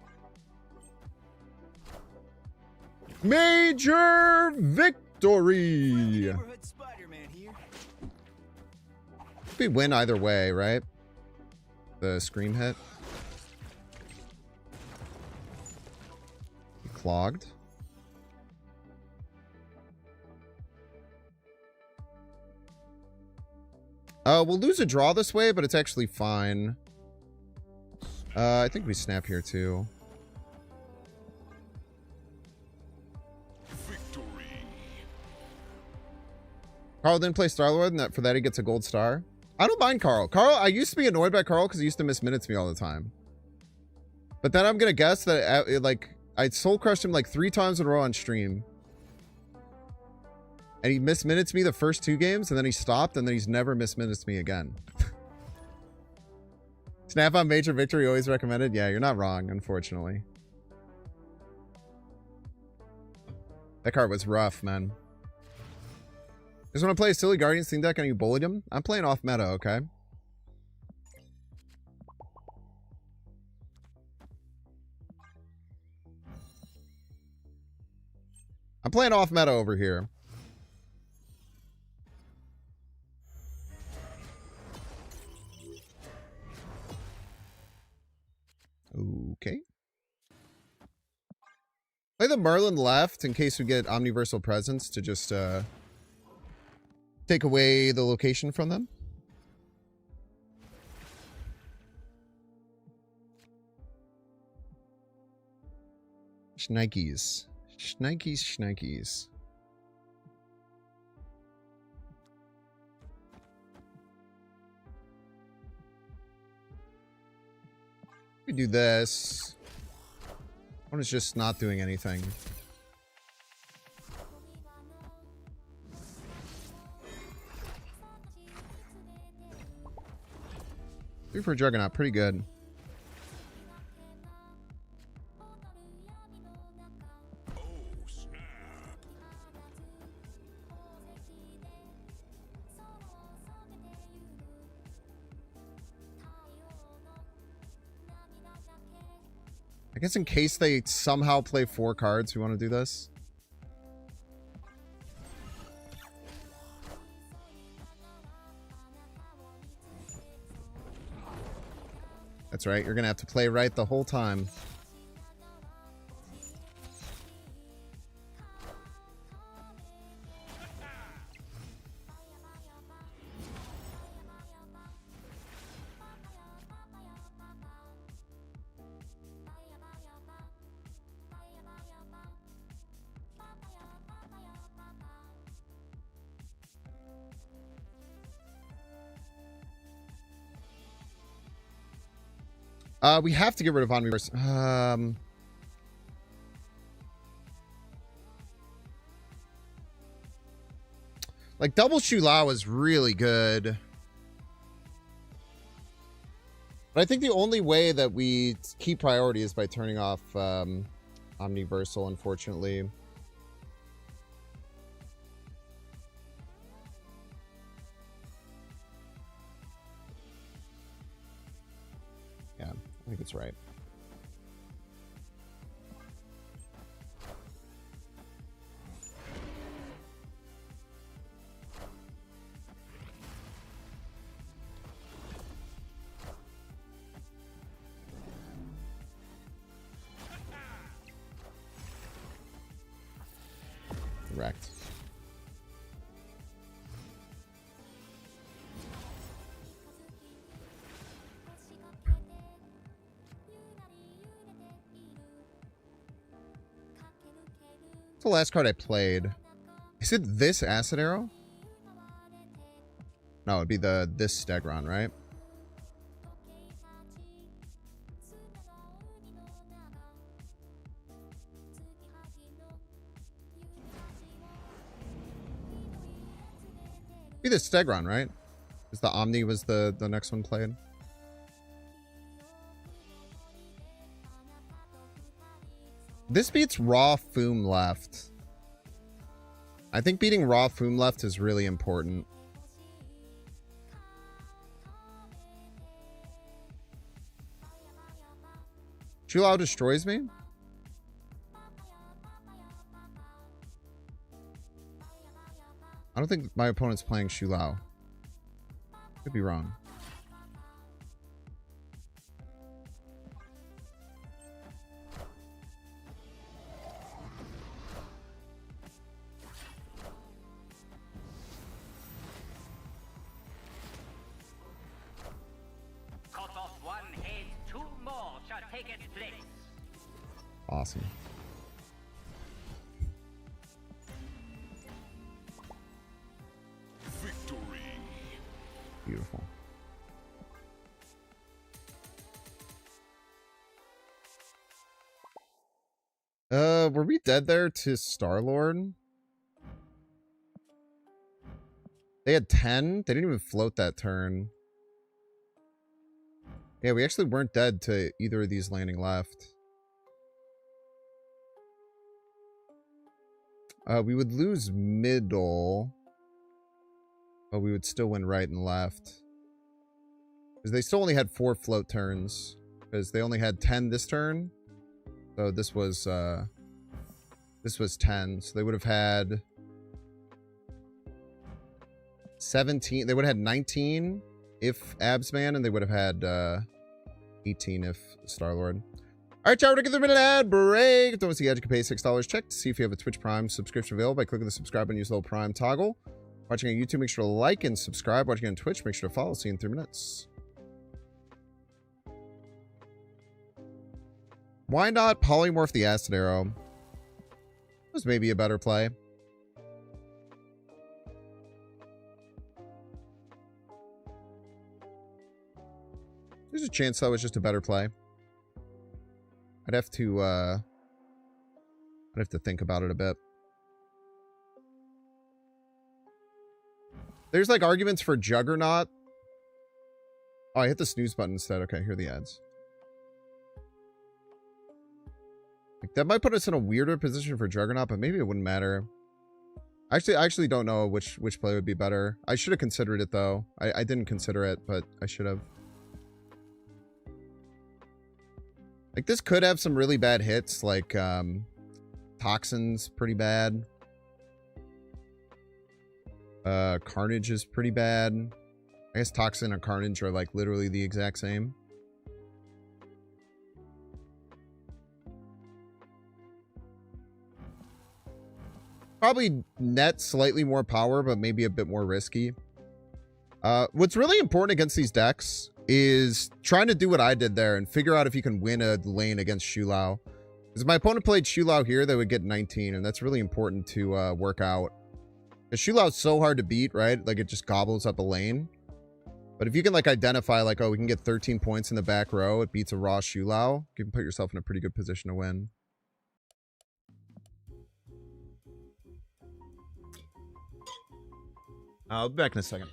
Major victory! We win either way, right? The scream hit. Clogged. We'll lose a draw this way, but it's actually fine. I think we snap here too. Victory. Carl didn't play Star-Lord, and for that he gets a gold star. I don't mind Carl. Carl, I used to be annoyed by Carl because he used to miss minutes me all the time. But then I'm gonna guess that I soul crushed him like 3 times in a row on stream. And he missed minutes me the first 2 games, and then he stopped, and then he's never missed minutes me again. Snap on Major Victory always recommended? Yeah, you're not wrong, unfortunately. That card was rough, man. Just want to play a silly Guardians theme deck and you bullied him? I'm playing off meta, okay? I'm playing off meta over here. Okay. Play the Merlin left in case we get Omniversal Presence to just take away the location from them. Schnikes. Schnikes, schnikes. We do this. One is just not doing anything. Three for a Juggernaut, pretty good. I guess in case they somehow play 4 cards, we want to do this. That's right, you're going to have to play right the whole time. We have to get rid of Omniverse. Like, double Shu Lao is really good. But I think the only way that we keep priority is by turning off Omniversal, unfortunately. Yeah, I think it's right. Correct. What's the last card I played? Is it this Acid Arrow? No, it'd be this Stegron, right? Be the Stegron, right? Because the Omni was the next one played. This beats Raw Foom left. I think beating Raw Foom left is really important. Shu Lao destroys me? I don't think my opponent's playing Shu Lao. Could be wrong. Cut off one head, 2 more shall take its place. Awesome. Beautiful. Were we dead there to Star-Lord? They had 10? They didn't even float that turn. Yeah, we actually weren't dead to either of these landing left. We would lose middle. But we would still win right and left. Because they still only had 4 float turns. Because they only had 10 this turn. So this was 10. So they would have had 17. They would have had 19 if Absman, and they would have had 18 if Star-Lord. Alright, chat, we're gonna get the minute ad break. Don't see the edge, you can pay $6. Check to see if you have a Twitch Prime subscription available by clicking the subscribe and use the little Prime toggle. Watching on YouTube, make sure to like and subscribe. Watching on Twitch, make sure to follow. See you in 3 minutes. Why not polymorph the Acid Arrow? Was maybe a better play. There's a chance that was just a better play. I'd have to I have to think about it a bit. There's like arguments for Juggernaut. Oh, I hit the snooze button instead. Okay, here are the ads. Like, that might put us in a weirder position for Juggernaut, but maybe it wouldn't matter. I actually don't know which play would be better. I should have considered it though. I didn't consider it, but I should have. Like, this could have some really bad hits, like Toxin's pretty bad. Carnage is pretty bad. I guess Toxin and Carnage are like literally the exact same. Probably net slightly more power, but maybe a bit more risky. What's really important against these decks is trying to do what I did there and figure out if you can win a lane against Shulao. Because if my opponent played Shulao here, they would get 19, and that's really important to work out. Because Shulao's so hard to beat, right? Like, it just gobbles up a lane. But if you can, like, identify, like, oh, we can get 13 points in the back row, it beats a raw Shulao, you can put yourself in a pretty good position to win. I'll be back in a second.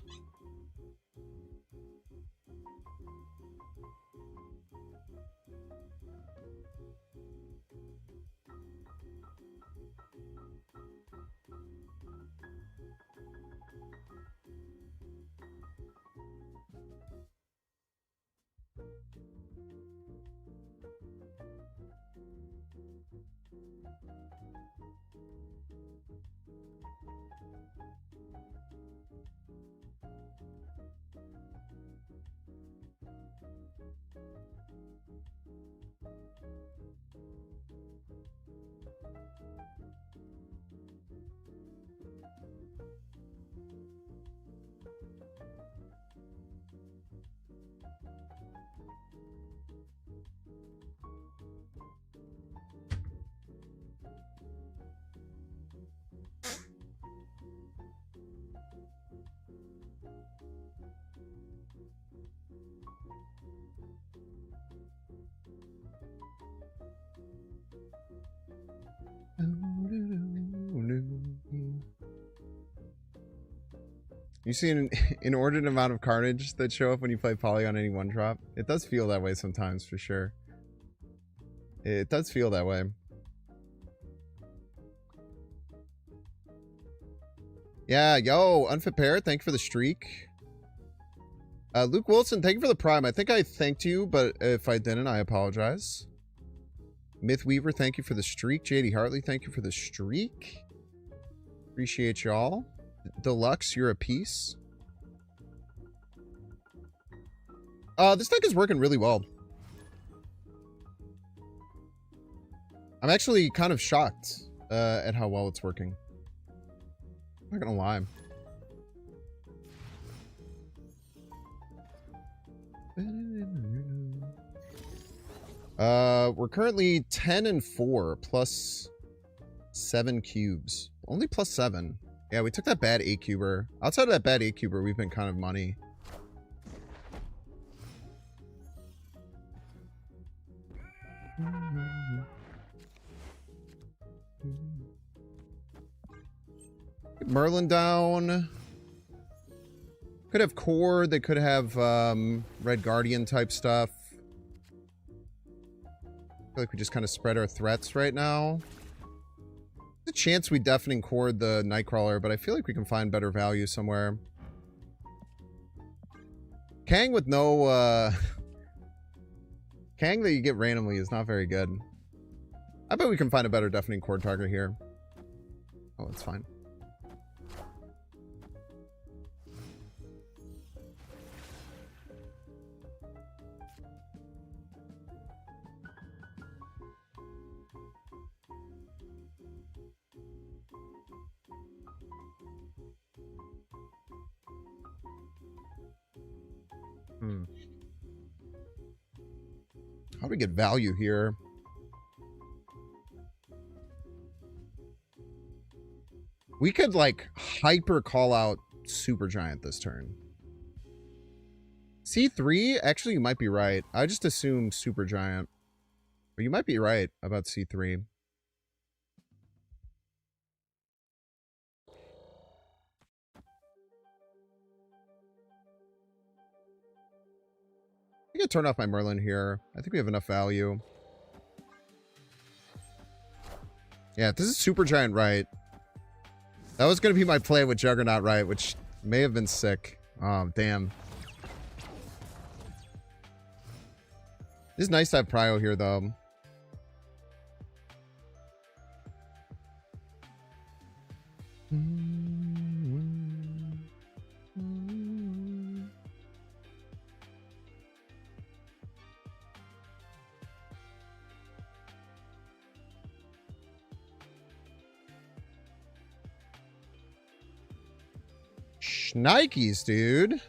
You see an inordinate amount of carnage that show up when you play Poly on any one drop. It does feel that way sometimes, for sure. It does feel that way. Yeah, yo, Unfit Parrot, thank you for the streak. Luke Wilson, thank you for the prime. I think I thanked you, but if I didn't, I apologize. Myth Weaver, thank you for the streak. JD Hartley, thank you for the streak. Appreciate y'all. Deluxe, you're a piece. This deck is working really well. I'm actually kind of shocked at how well it's working. I'm not gonna lie. We're currently 10-4 plus 7 cubes. Only plus 7. Yeah, we took that bad 8-cuber. Outside of that bad 8-cuber, we've been kind of money. Get Merlin down. Could have Core. They could have Red Guardian type stuff. I feel like we just kind of spread our threats right now. There's a chance we deafening chord the Nightcrawler, but I feel like we can find better value somewhere. Kang with no Kang that you get randomly is not very good. I bet we can find a better deafening chord target here. Oh, it's fine. How do we get value here? We could, like, hyper call out Supergiant this turn. C3? Actually, you might be right. I just assumed Supergiant. But you might be right about C3. I can turn off my Merlin here. I think we have enough value. Yeah, this is Super Giant Right. That was going to be my play with Juggernaut Right, which may have been sick. Oh, damn. It's nice to have Prio here, though. Schnikes, dude.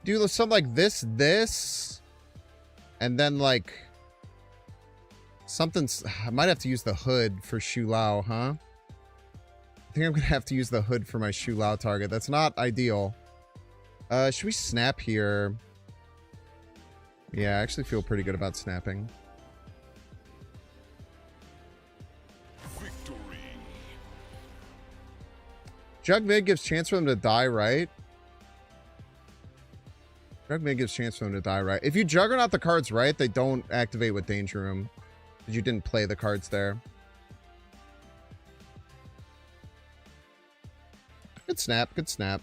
Do something like this, and then like something's. I might have to use the hood for Shu Lao, huh? I think I'm gonna have to use the hood for my Shu Lao target. That's not ideal. Should we snap here? Yeah, I actually feel pretty good about snapping. Victory. Jug mid gives chance for them to die, right? Jug mid gives chance for them to die, right? If you Juggernaut the cards right, they don't activate with Danger Room. Because you didn't play the cards there. Good snap, good snap.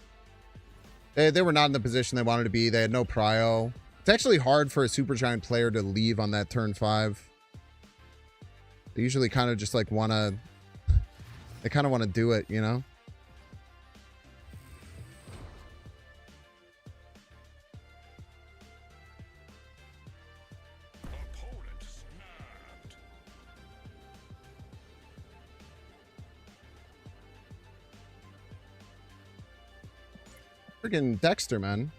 They were not in the position they wanted to be. They had no prio. It's actually hard for a Super Giant player to leave on that turn 5. They usually kind of just like want to... They kind of want to do it, you know? Opponent snapped. Freaking Dexter, man.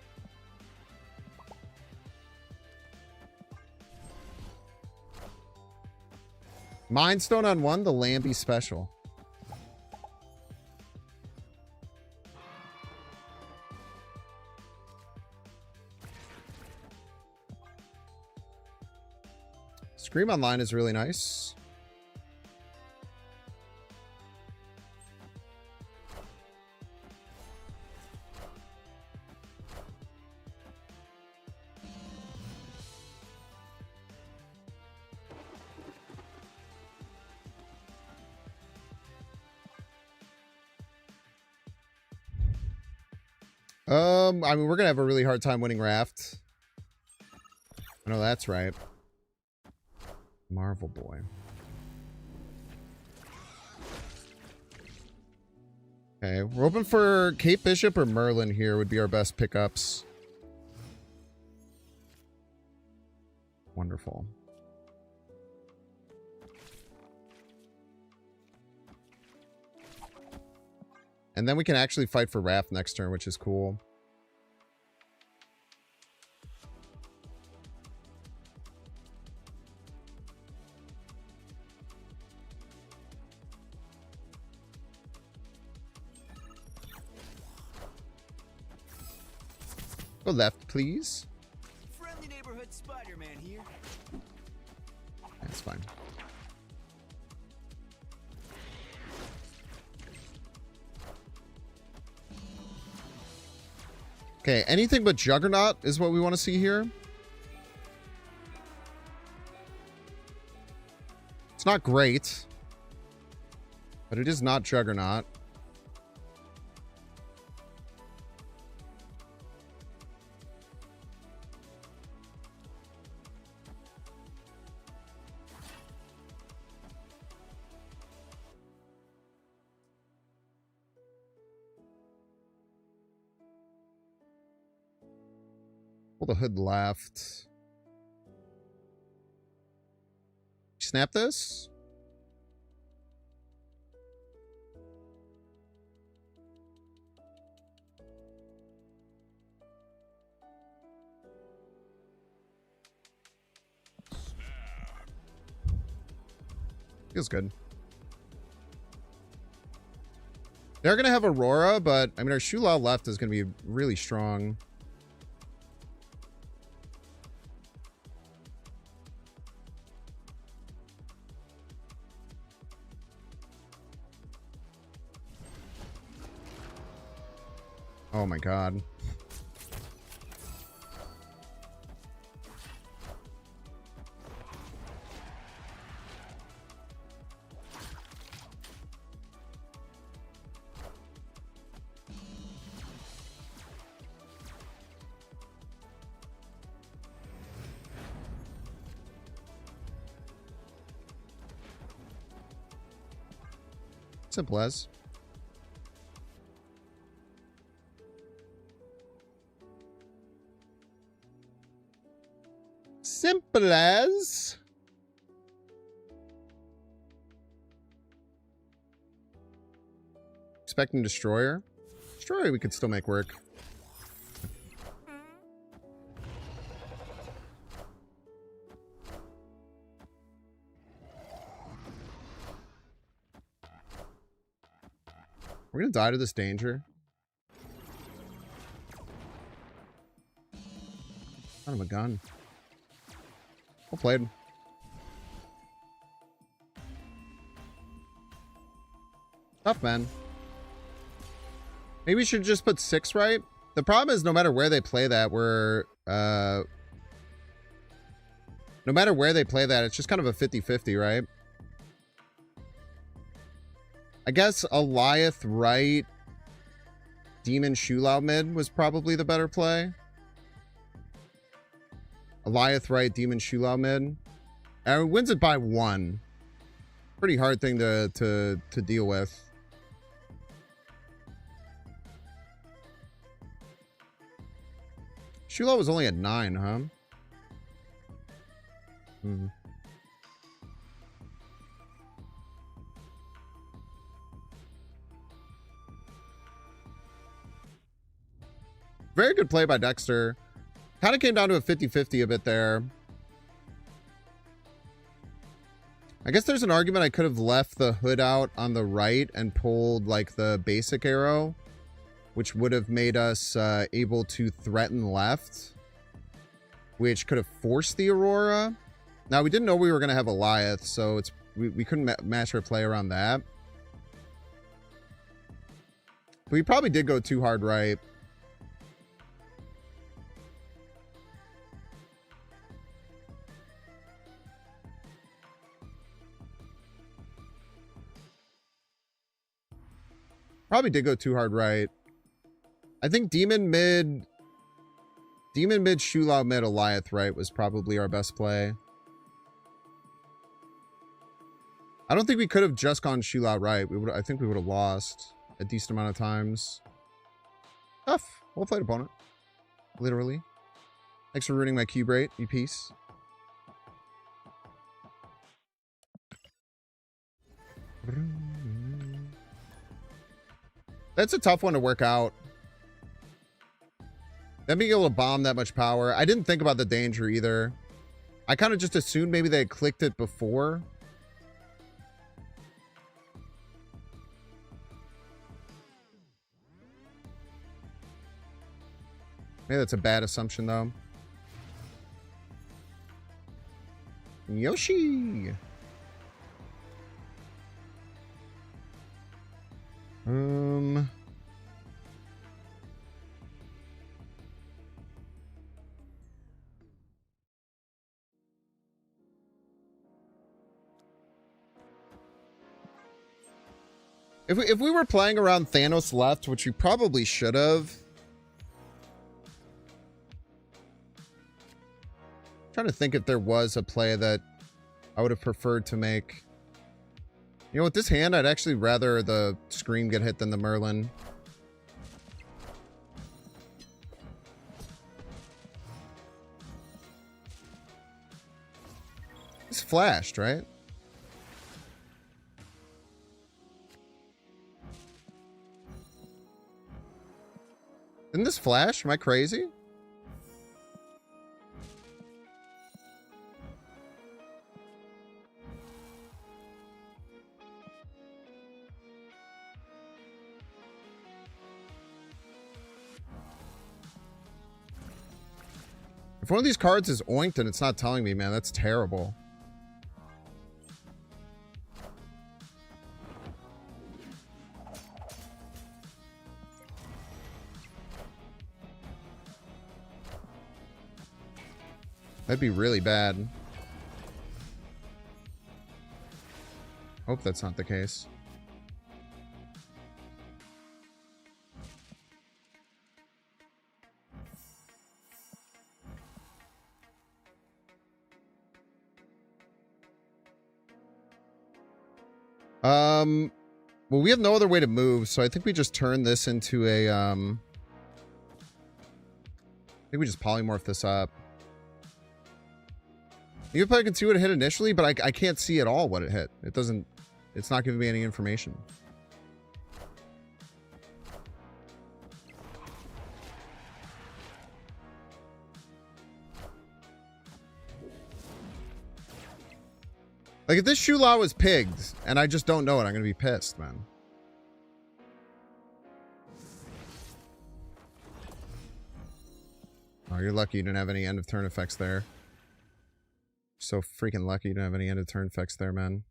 Mind Stone on 1, the Lambie special. Scream Online is really nice. I mean, we're gonna have a really hard time winning Raft. I know that's right. Marvel Boy. Okay, we're open for Cape Bishop or Merlin here would be our best pickups. Wonderful. And then we can actually fight for Wrath next turn, which is cool. Go left, please. Friendly neighborhood Spider-Man here. That's fine. Okay, anything but Juggernaut is what we want to see here. It's not great, but it is not Juggernaut. Pull the hood left. Snap this. Feels good. They're going to have Aurora, but I mean, our Shu Lao left is going to be really strong. Oh my god. Simple as. Simple as. Expecting Destroyer. Destroyer we could still make work. We're gonna die to this danger. Son of a gun. Well played. Tough, man. Maybe we should just put 6 right. The problem is no matter where they play that, no matter where they play that, it's just kind of a 50-50, right? I guess Alioth right, Demon Shulao mid was probably the better play. Alioth right, Demon Shulao mid. And it wins it by 1. Pretty hard thing to deal with. Shulao was only at 9, huh? Hmm. Very good play by Dexter. Kind of came down to a 50-50 a bit there. I guess there's an argument I could have left the hood out on the right and pulled like the basic arrow, which would have made us able to threaten left, which could have forced the Aurora. Now, we didn't know we were going to have Alioth, so we couldn't match our play around that. But we probably did go too hard right. Probably did go too hard right. I think Demon mid, Shulao mid, Alioth right was probably our best play. I don't think we could have just gone Shulao right. I think we would have lost a decent amount of times. Tough. Well played, opponent. Literally. Thanks for ruining my cube rate, you piece. That's a tough one to work out. Them being able to bomb that much power. I didn't think about the danger either. I kind of just assumed maybe they had clicked it before. Maybe that's a bad assumption, though. Yoshi! If we were playing around Thanos left, which we probably should have. Trying to think if there was a play that I would have preferred to make. You know, with this hand, I'd actually rather the Scream get hit than the Merlin. It's flashed, right? Didn't this flash? Am I crazy? If one of these cards is oinked and it's not telling me, man, that's terrible. That'd be really bad. Hope that's not the case. Well, we have no other way to move, so I think we just turn this into a, I think we just polymorph this up. Even if I can see what it hit initially, but I can't see at all what it hit. It doesn't, it's not giving me any information. Like, if this Shula was pigged, and I just don't know it, I'm going to be pissed, man. Oh, you're lucky you didn't have any end-of-turn effects there. So freaking lucky you didn't have any end-of-turn effects there, man.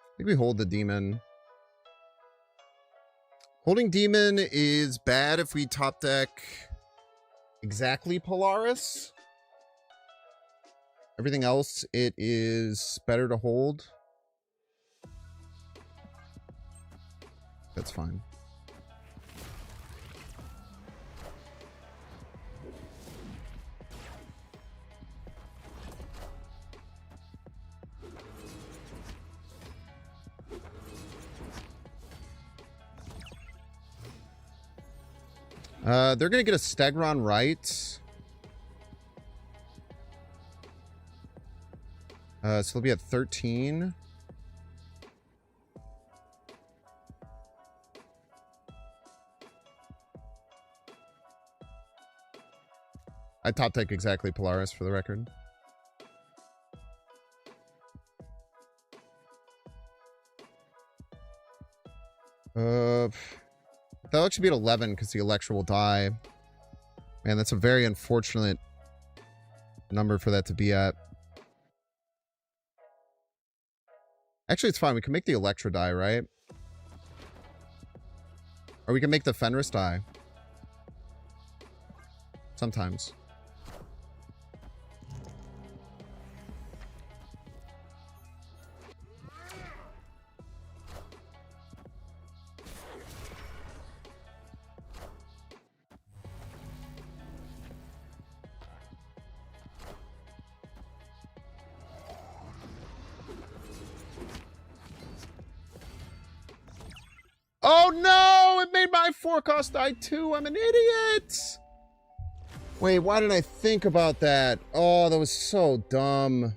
I think we hold the demon. Holding demon is bad if we top deck exactly Polaris. Everything else, it is better to hold. That's fine. They're going to get a Stegron right. So they'll be at 13. I top deck exactly Polaris for the record. They'll actually be at 11 because the Electra will die. Man, that's a very unfortunate number for that to be at. Actually, it's fine. We can make the Electra die, right? Or we can make the Fenris die. Sometimes. Oh no! It made my 4-cost die too! I'm an idiot! Wait, why didn't I think about that? Oh, that was so dumb.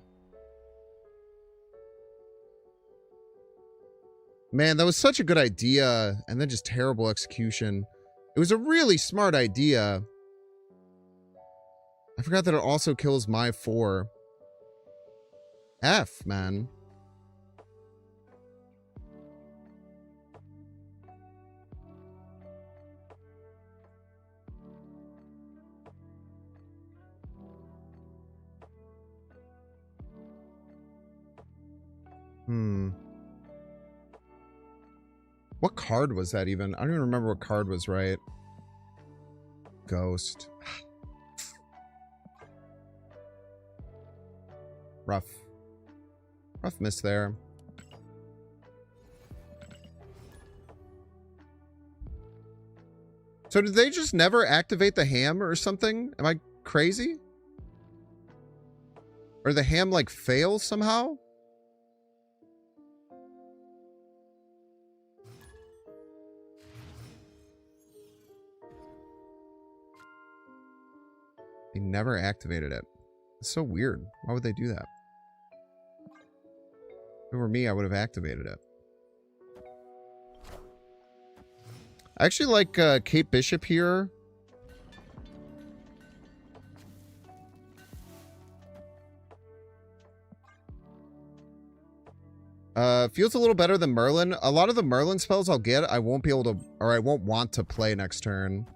Man, that was such a good idea, and then just terrible execution. It was a really smart idea. I forgot that it also kills my 4. F, man. What card was that even? I don't even remember what card was right. Ghost. Rough. Rough miss there. So did they just never activate the ham or something? Am I crazy? Or the ham like fails somehow? They never activated it. It's so weird. Why would they do that? If it were me, I would have activated it. I actually like Kate Bishop here. Feels a little better than Merlin. A lot of the Merlin spells I'll get, I won't be able to, or I won't want to play next turn.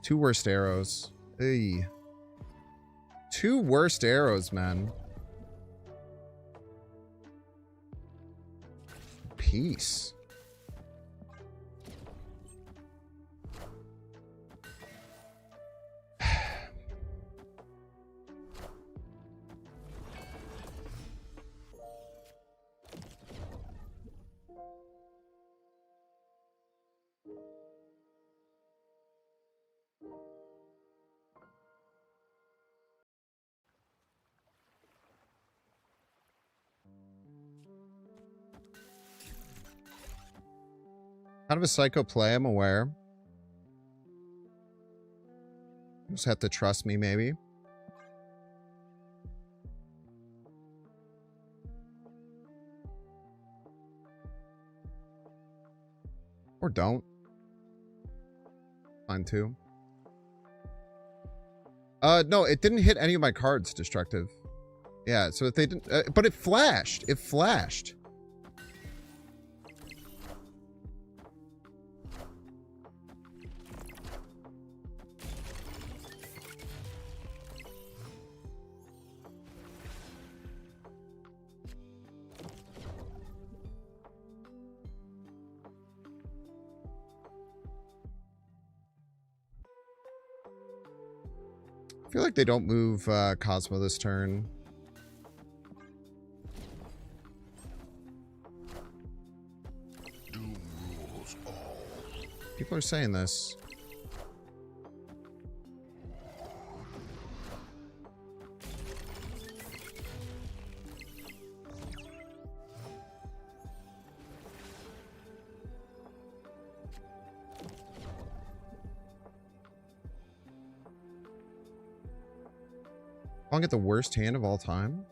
Two worst arrows. Ey. Two worst arrows, man. Peace. Kind of a psycho play, I'm aware. You just have to trust me, maybe. Or don't. Fine too. No, it didn't hit any of my cards, destructive. Yeah, so if they didn't... but it flashed. It flashed. I feel like they don't move Cosmo this turn. Doom rules all. People are saying this. I'll get the worst hand of all time.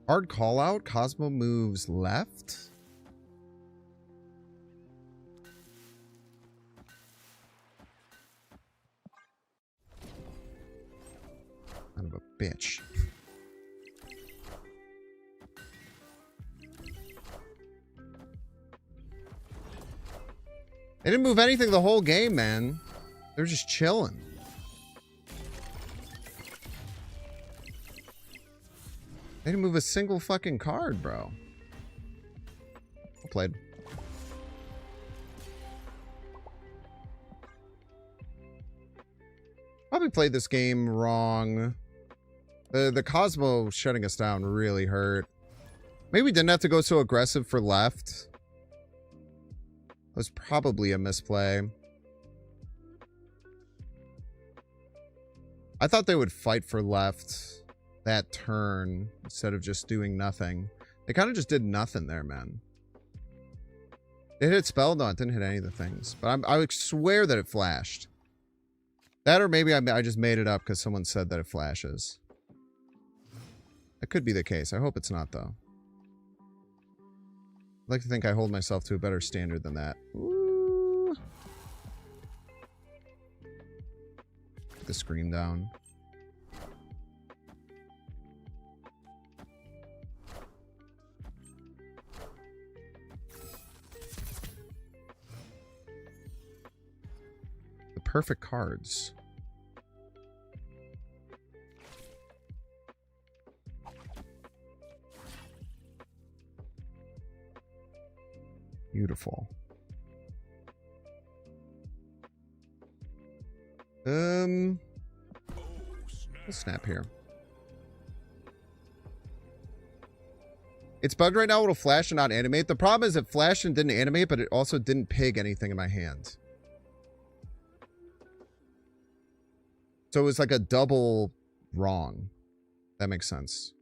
Hard call out. Cosmo moves left. Son of a bitch. They didn't move anything the whole game, man. They're just chilling. They didn't move a single fucking card, bro. Well played. Probably played this game wrong. The Cosmo shutting us down really hurt. Maybe we didn't have to go so aggressive for left. That was probably a misplay. I thought they would fight for left that turn instead of just doing nothing. They kind of just did nothing there, man. It hit spell? No, it didn't hit any of the things. But I would swear that it flashed. That or maybe I just made it up because someone said that it flashes. That could be the case. I hope it's not, though. I'd like to think I hold myself to a better standard than that. Ooh. Put the scream down. The perfect cards. Beautiful. Let's snap here. It's bugged right now. It'll flash and not animate. The problem is it flashed and didn't animate, but it also didn't pig anything in my hand. So it was like a double wrong. That makes sense.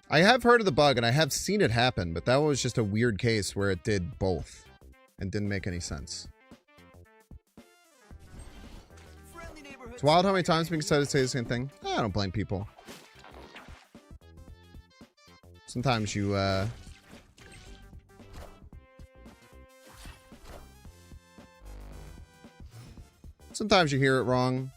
I have heard of the bug and I have seen it happen, but that was just a weird case where it did both and didn't make any sense. It's wild how many times being excited to say the same thing. I don't blame people. Sometimes you, sometimes you hear it wrong.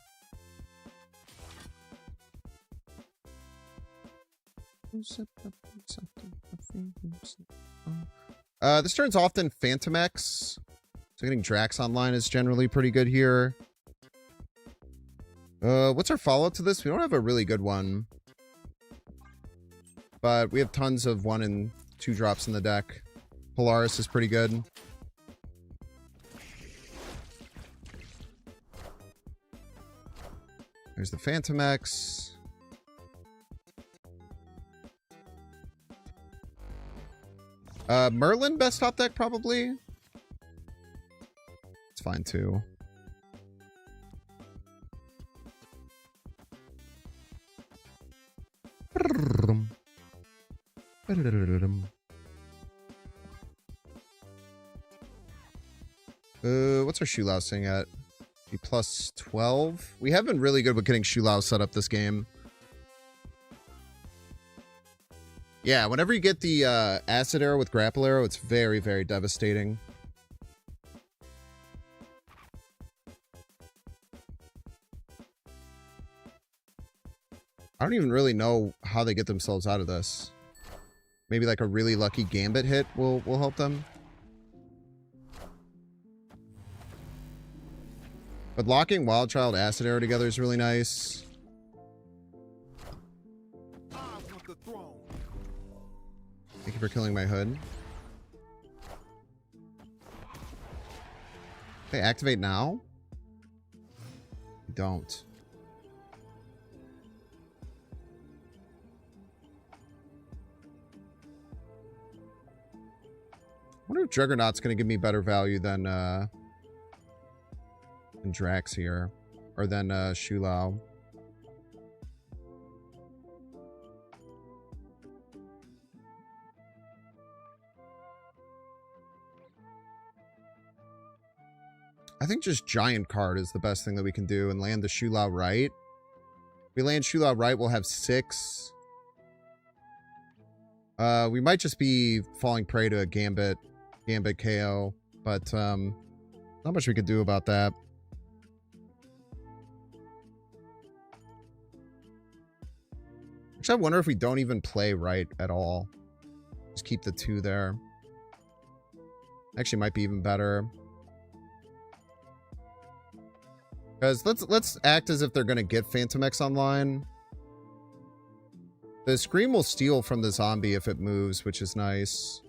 This turn's often Phantom X. So getting Drax online is generally pretty good here. What's our follow-up to this? We don't have a really good one. But we have tons of 1 and 2 drops in the deck. Polaris is pretty good. There's the Phantom X. Merlin, best top deck, probably. It's fine, too. What's our Shulao sitting at? Be plus 12? We have been really good with getting Shulao set up this game. Yeah, whenever you get the Acid Arrow with Grapple Arrow, it's very, very devastating. I don't even really know how they get themselves out of this. Maybe like a really lucky Gambit hit will help them. But locking Wild Child Acid Arrow together is really nice. Thank you for killing my hood. They activate now? Don't. I wonder if Juggernaut's going to give me better value than Drax here. Or than Shulao. I think just Giant Card is the best thing that we can do and land the Shulao right. If we land Shulao right, we'll have 6. We might just be falling prey to a Gambit KO, but not much we could do about that. Actually, I wonder if we don't even play right at all. Just keep the 2 there. Actually, might be even better. Guys, let's act as if they're gonna get Phantom X online. The Scream will steal from the zombie if it moves, which is nice.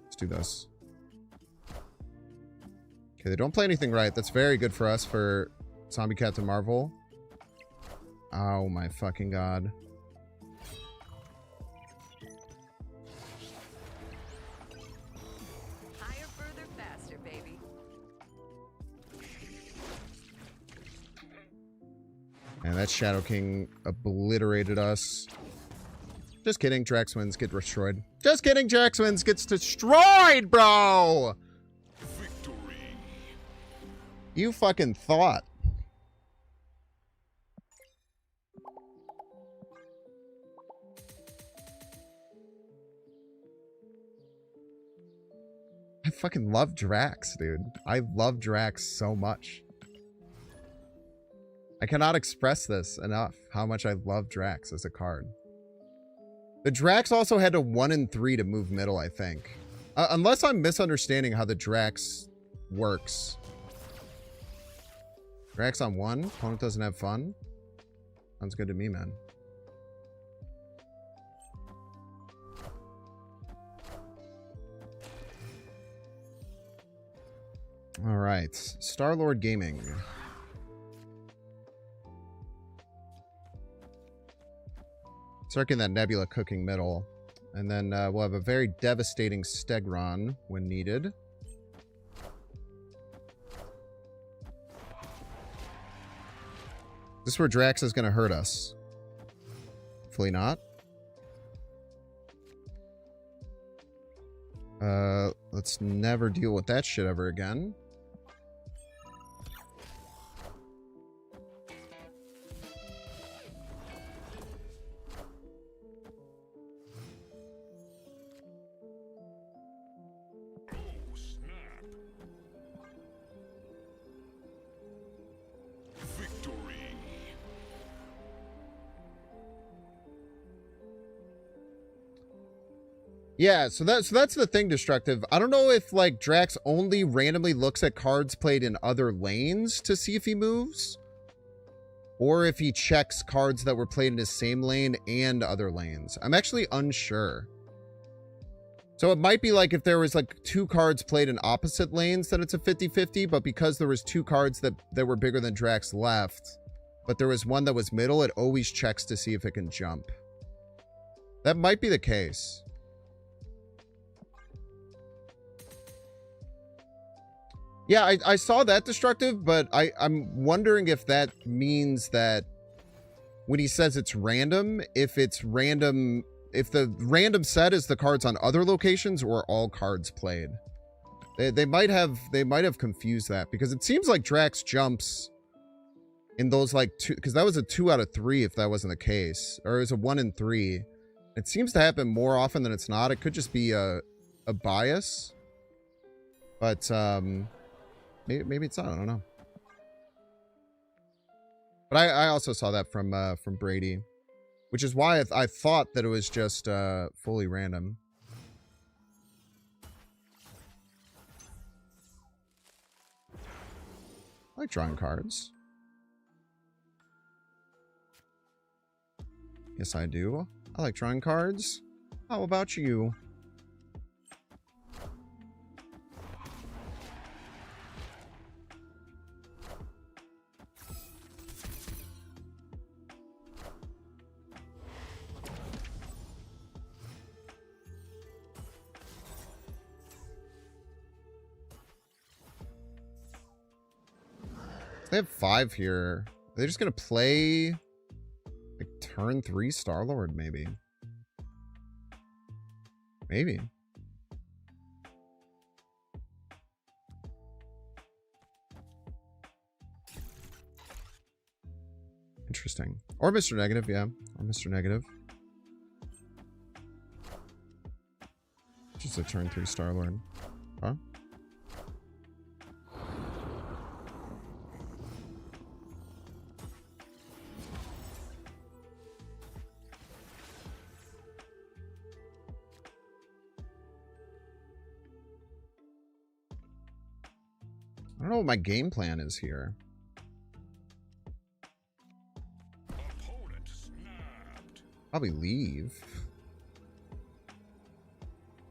Let's do this. Okay, they don't play anything right. That's very good for us for Zombie Captain Marvel. Oh my fucking god. And that Shadow King obliterated us. Just kidding, Drax wins, get destroyed. Just kidding, Drax wins, gets destroyed, bro! Victory. You fucking thought. I fucking love Drax, dude. I love Drax so much. I cannot express this enough, how much I love Drax as a card. The Drax also had a 1 and 3 to move middle, I think. Unless I'm misunderstanding how the Drax works. Drax on 1. Opponent doesn't have fun. Sounds good to me, man. All right. Star-Lord Gaming. Circling that Nebula cooking middle. And then we'll have a very devastating Stegron when needed. This is where Drax is going to hurt us. Hopefully not. Let's never deal with that shit ever again. Yeah, so that's the thing, Destructive. I don't know if, like, Drax only randomly looks at cards played in other lanes to see if he moves, or if he checks cards that were played in his same lane and other lanes. I'm actually unsure. So it might be like if there was, like, 2 cards played in opposite lanes, then it's a 50-50, but because there was 2 cards that were bigger than Drax left, but there was one that was middle, it always checks to see if it can jump. That might be the case. Yeah, I saw that, Destructive, but I'm wondering if that means that when he says it's random, if it's random, if the random set is the cards on other locations or all cards played. They might have confused that, because it seems like Drax jumps in those, like, 2, because that was a 2 out of 3 if that wasn't the case, or it was a 1 in 3. It seems to happen more often than it's not. It could just be a bias, but maybe it's not. I don't know. But I also saw that from Brady, which is why I thought that it was just fully random. I like drawing cards. Yes, I do. I like drawing cards. How about you? They have 5 here. Are they just gonna play like turn 3 Star-Lord, maybe? Maybe. Interesting. Or Mr. Negative, yeah. Or Mr. Negative. Just a turn 3 Star-Lord. Huh? I don't know what my game plan is here. Probably leave.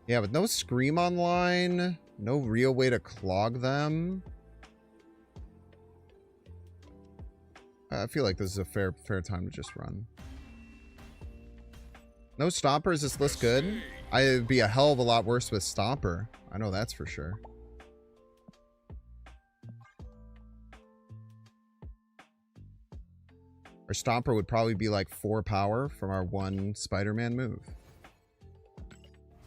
Yeah, with no Scream online, no real way to clog them. I feel like this is a fair time to just run. No Stomper, is this list good? I'd be a hell of a lot worse with Stomper. I know that's for sure. Our Stomper would probably be like 4 power from our 1 Spider-Man move.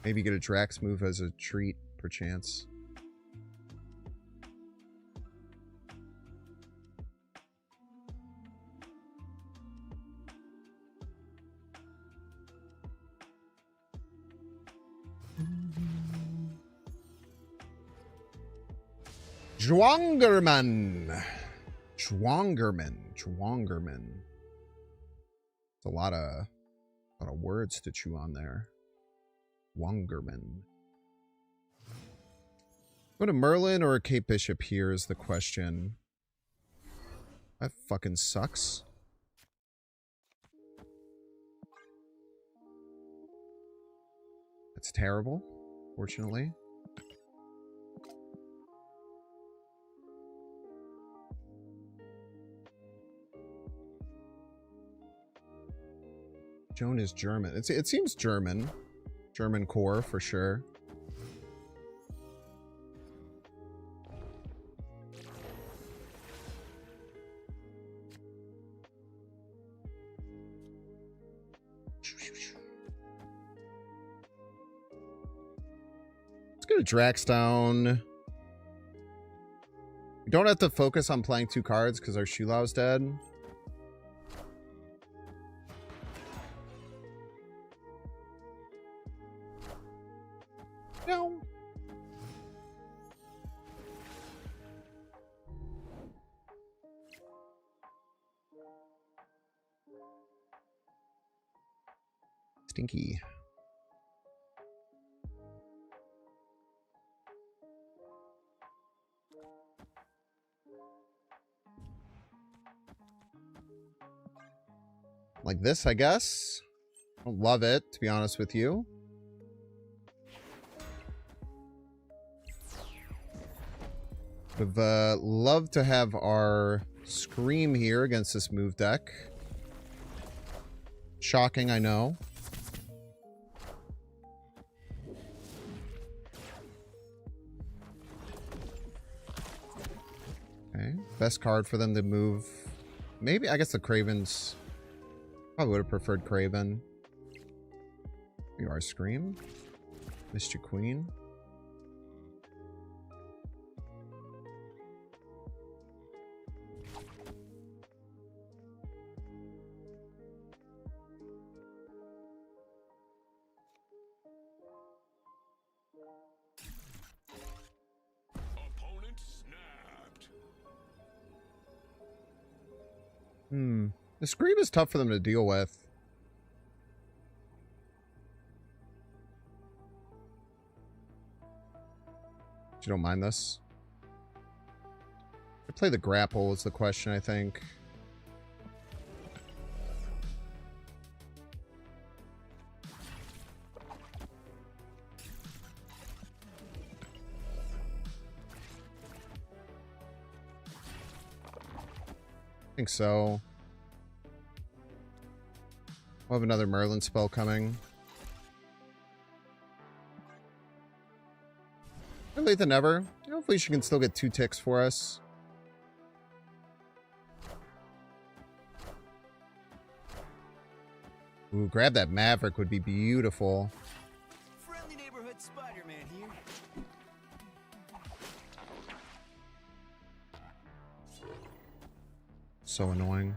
Maybe get a Drax move as a treat, perchance. Jwangerman. It's a lot of words to chew on there. Wongerman. Go to Merlin or Cape Bishop here is the question. That fucking sucks. That's terrible, fortunately. Joan is German. It seems German. German core for sure. Let's go to Draxdown. We don't have to focus on playing 2 cards because our Shulau's dead. No. Stinky. Like this, I guess. I don't love it, to be honest with you. Would have loved to have our Scream here against this move deck. Shocking, I know. Okay, best card for them to move. Maybe, I guess the Craven's... Probably would have preferred Craven. You are Scream. Missed you, Queen. Opponent snapped. The Scream is tough for them to deal with. You don't mind this? I play the grapple is the question, I think. I think so. We'll have another Merlin spell coming. Better late than never. Hopefully she can still get 2 ticks for us. Ooh, grab that Maverick would be beautiful. Friendly neighborhood Spider-Man here. So annoying.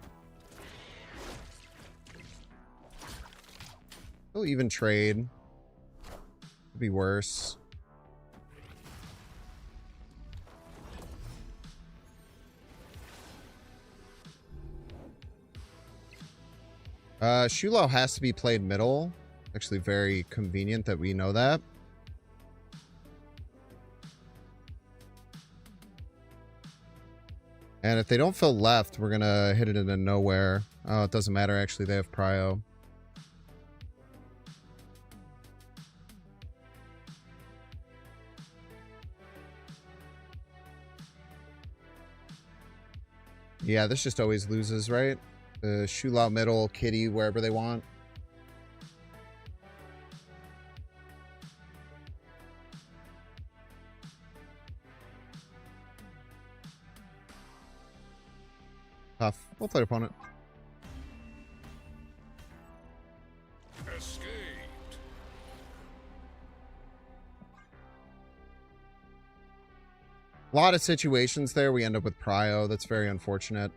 We'll even trade. Could be worse. Shulau has to be played middle. Actually very convenient that we know that. And if they don't fill left, we're gonna hit it into nowhere. Oh, it doesn't matter actually, they have prio. Yeah, this just always loses, right? The Shulau middle, Kitty, wherever they want. Tough. We'll play opponent. Escaped. A lot of situations there we end up with prio. That's very unfortunate.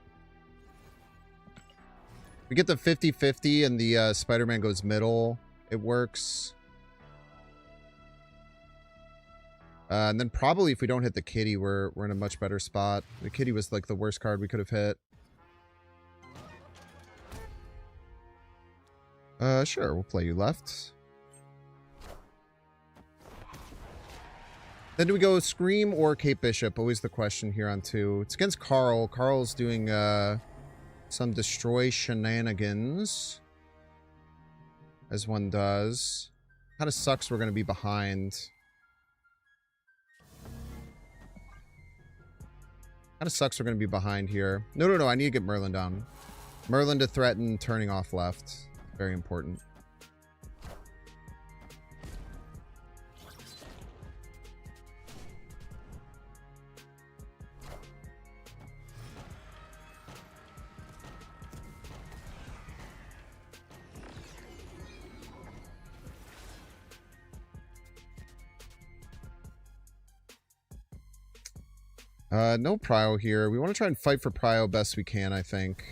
We get the 50-50 and the Spider-Man goes middle. It works. And then probably if we don't hit the Kitty, we're in a much better spot. The Kitty was like the worst card we could have hit. Sure, we'll play you left. Then do we go Scream or Cape Bishop? Always the question here on 2. It's against Carl. Carl's doing some destroy shenanigans. As one does. Kind of sucks we're going to be behind. Kind of sucks we're going to be behind here. No. I need to get Merlin down. Merlin to threaten turning off left. Very important. No prio here. We want to try and fight for prio best we can, I think.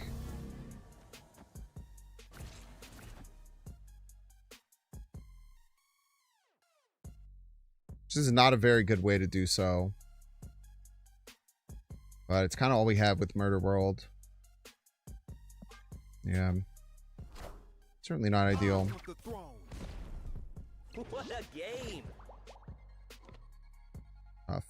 This is not a very good way to do so. But it's kind of all we have with Murder World. Yeah. Certainly not ideal. What a game! Tough.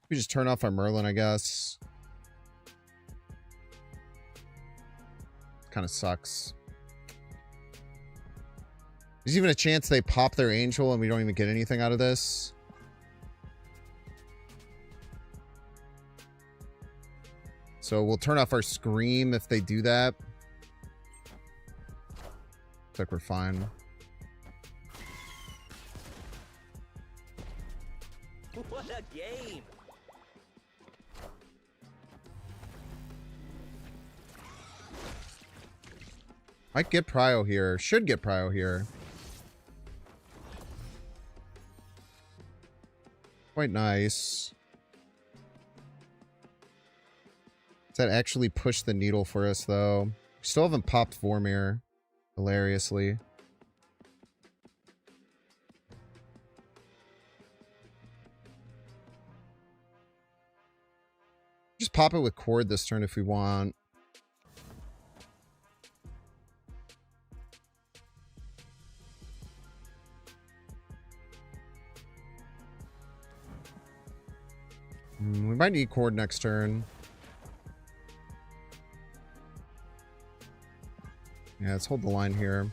We just turn off our Merlin, I guess. Kind of sucks. There's even a chance they pop their Angel and we don't even get anything out of this. So we'll turn off our Scream if they do that. Looks like we're fine. What a game! Might get prio here. Should get prio here. Quite nice. Does that actually push the needle for us, though? We still haven't popped Vormir. Hilariously. Just pop it with Cord this turn if we want. We might need Cord next turn. Yeah, let's hold the line here.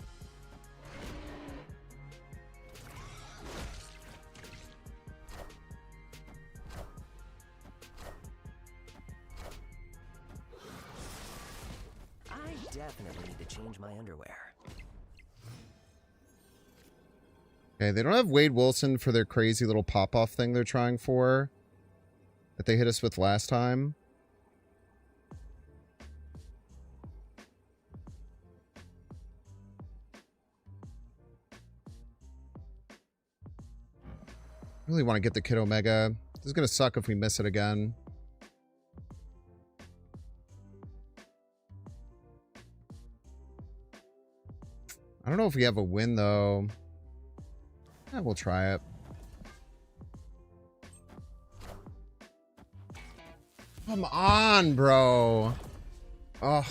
I definitely need to change my underwear. Okay, they don't have Wade Wilson for their crazy little pop-off thing they're trying for. That they hit us with last time. Really want to get the Kid Omega. This is going to suck if we miss it again. I don't know if we have a win, though. Yeah, we'll try it. Come on, bro. Ugh.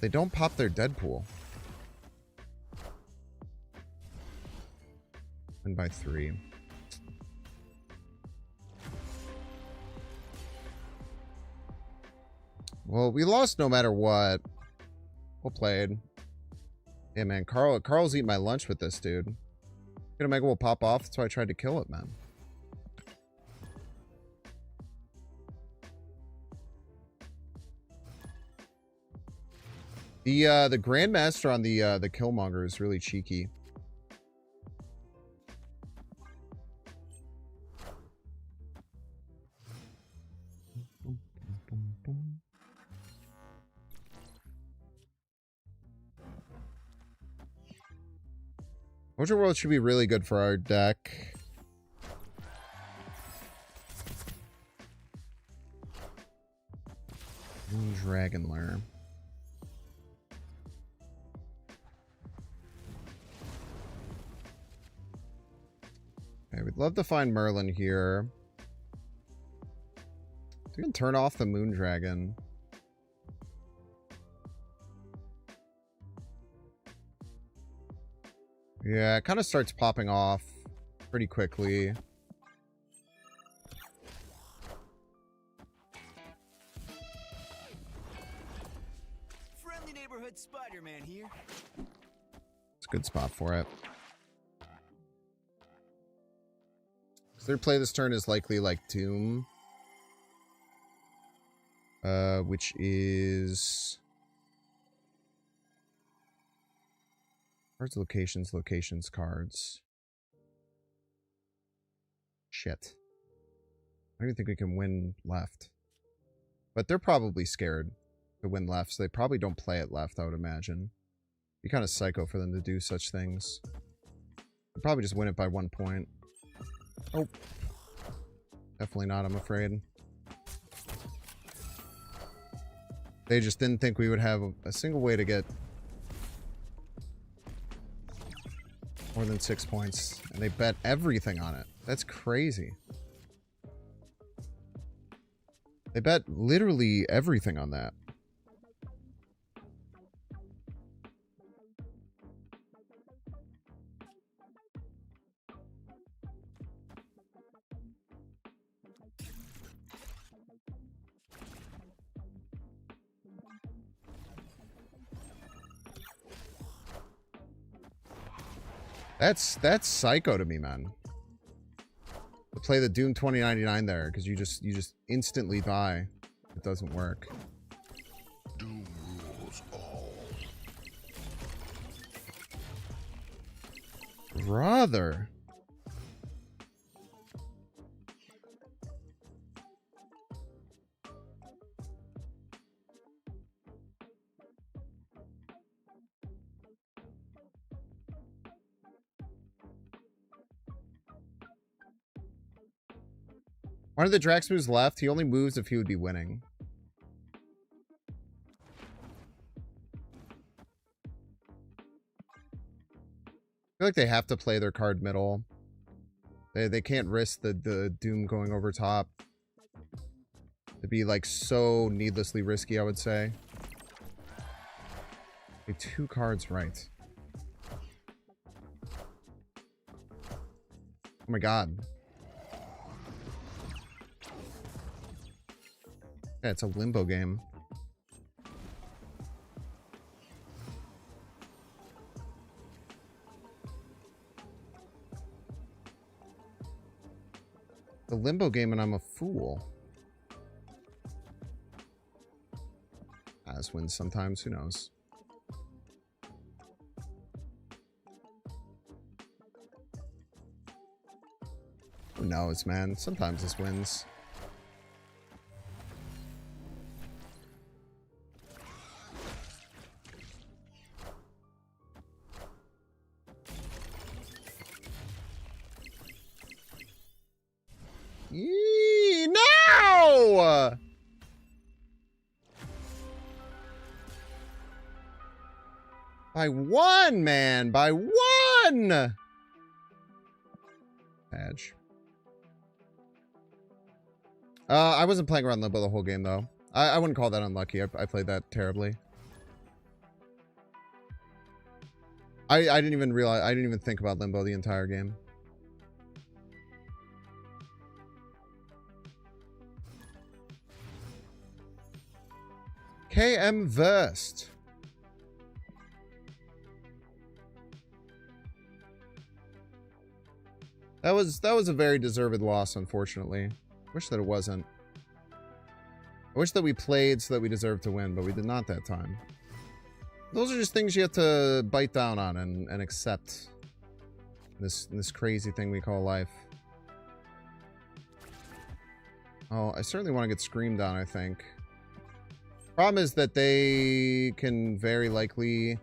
They don't pop their Deadpool. And by 3. Well, we lost no matter what. Well played. Yeah, man. Carl's eating my lunch with this, dude. Kid Omega will pop off. That's why I tried to kill it, man. The Grandmaster on the Killmonger is really cheeky. Mojo World should be really good for our deck. Dragon Lair. Okay, we'd love to find Merlin here. We can turn off the Moon Dragon. Yeah, it kind of starts popping off pretty quickly. Friendly neighborhood Spider-Man here. It's a good spot for it. So their play this turn is likely like Doom. Which is... Cards, locations, cards. Shit. I don't even think we can win left. But they're probably scared to win left, so they probably don't play it left, I would imagine. Be kind of psycho for them to do such things. They'll probably just win it by 1 point. Oh. Definitely not, I'm afraid. They just didn't think we would have a single way to get more than 6 points. And they bet everything on it. That's crazy. They bet literally everything on that. That's psycho to me, man. To play the Doom 2099 there, because you just instantly die. It doesn't work. Doom rules all. Brother. One of the Drax moves left. He only moves if he would be winning. I feel like they have to play their card middle. They can't risk the Doom going over top. It'd be like so needlessly risky, I would say. Okay, 2 cards right. Oh my god. Yeah, it's a limbo game. The limbo game and I'm a fool. As wins sometimes, who knows? Who knows, man? Sometimes this wins. No! By 1, man! By 1! Badge. I wasn't playing around Limbo the whole game, though. I wouldn't call that unlucky. I played that terribly. I didn't even realize... I didn't even think about Limbo the entire game. KM Versed. That was a very deserved loss, unfortunately. Wish that it wasn't. I wish that we played so that we deserved to win, but we did not that time. Those are just things you have to bite down on and accept. This crazy thing we call life. Oh, I certainly want to get screamed on, I think. Problem is that they can very likely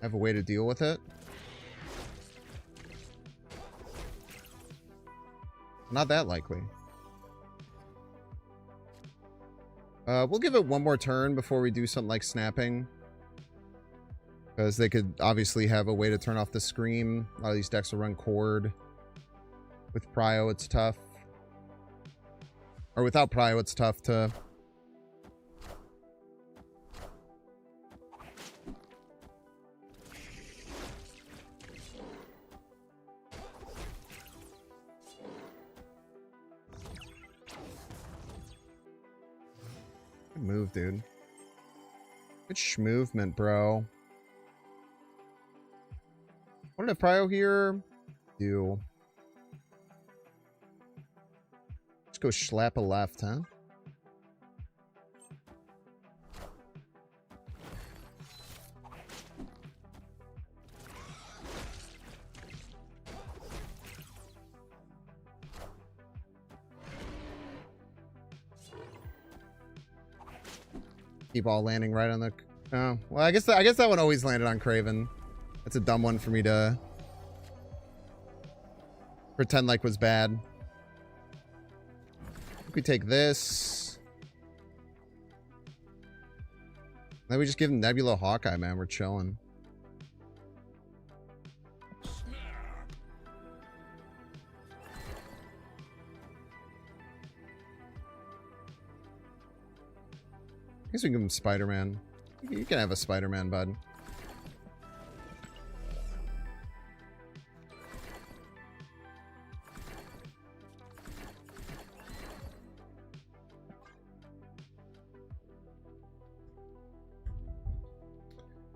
have a way to deal with it. Not that likely. We'll give it one more turn before we do something like snapping. Because they could obviously have a way to turn off the scream. A lot of these decks will run Cord. With Prio, it's tough. Or without Prio, it's tough to... Good move, dude. Good schmovement, bro. What did Prio here do? Let's go slap a left, huh? Keep all landing right on the... Oh, well, I guess that one always landed on Craven. That's a dumb one for me to pretend like was bad. I think we take this. Then we just give him Nebula Hawkeye, man. We're chilling. I guess we can give him Spider-Man. You can have a Spider-Man, bud.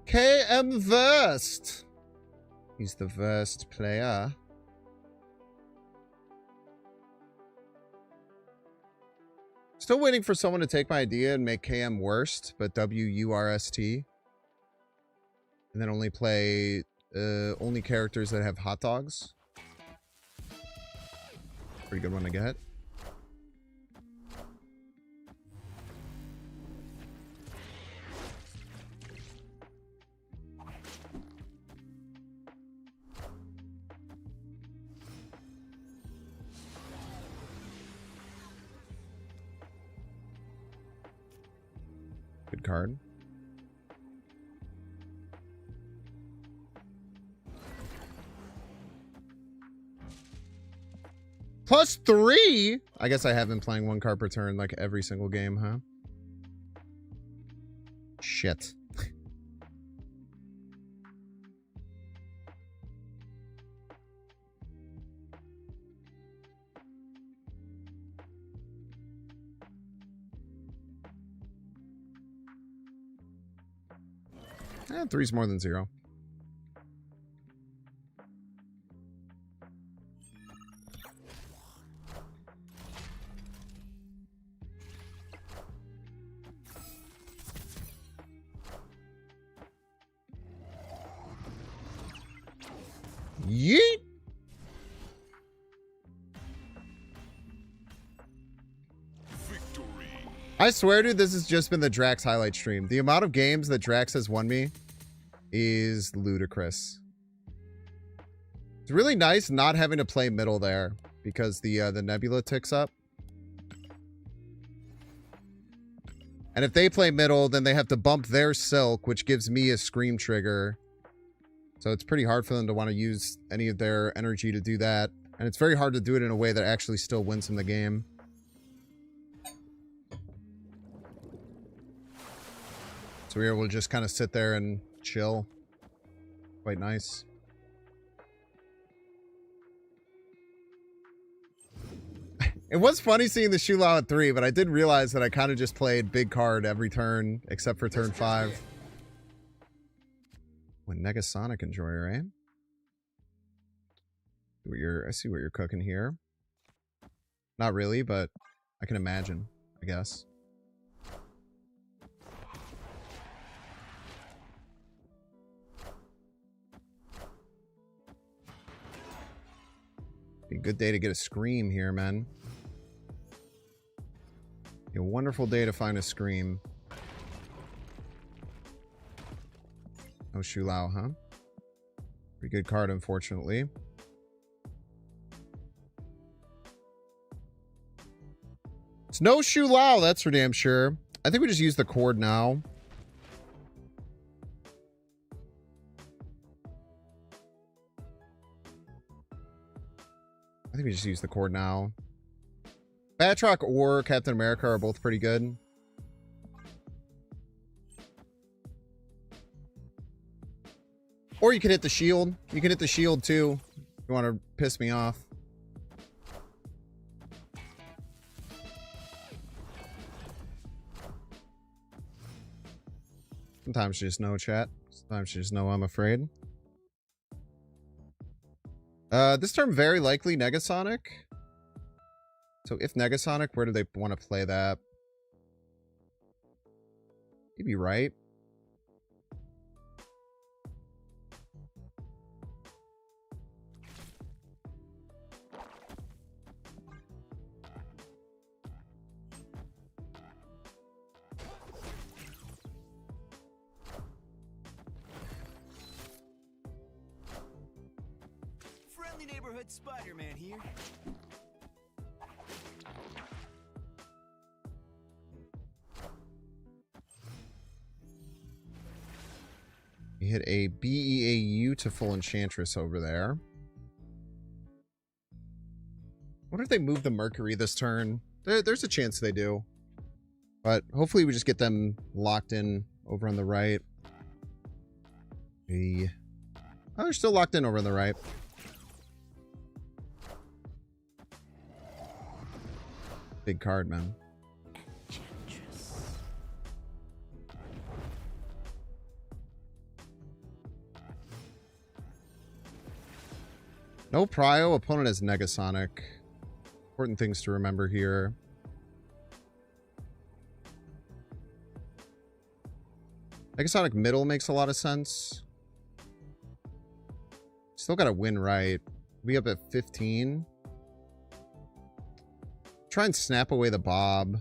KM Verst. He's the Verst player. Still waiting for someone to take my idea and make KM worst, but WURST. And then only play only characters that have hot dogs. Pretty good one to get. Good card. +3? I guess I have been playing one card per turn like every single game, huh? Shit. Three's more than 0. Yeet! I swear, dude, this has just been the Drax highlight stream. The amount of games that Drax has won me is ludicrous. It's really nice not having to play middle there because the Nebula ticks up. And if they play middle, then they have to bump their Silk, which gives me a Scream trigger. So it's pretty hard for them to want to use any of their energy to do that. And it's very hard to do it in a way that actually still wins them the game. So we're able to just kind of sit there and chill. Quite nice. It was funny seeing the Shulao at 3, but I did realize that I kind of just played big card every turn, except for turn 5. What Negasonic Enjoyer, eh? I see what you're cooking here. Not really, but I can imagine, I guess. Be a good day to get a Scream here, man. Be a wonderful day to find a Scream. No Shulao, huh? Pretty good card, unfortunately. It's no Shulao, that's for damn sure. I think we just use the cord now. I think we just use the cord now. Batroc or Captain America are both pretty good. Or you could hit the shield. You can hit the shield too. If you want to piss me off. Sometimes you just know, chat. Sometimes you just know, I'm afraid. This term very likely Negasonic. So if Negasonic, where do they want to play that? You'd be right. Friendly neighborhood Spider-Man here. You hit a BEAU to full Enchantress over there. What if they move the Mercury this turn? There's a chance they do. But hopefully we just get them locked in over on the right. Oh, they're still locked in over on the right. Big card, man. No prio. Opponent has Negasonic. Important things to remember here. Negasonic middle makes a lot of sense. Still got to win right. We up at 15. Try and snap away the Bob.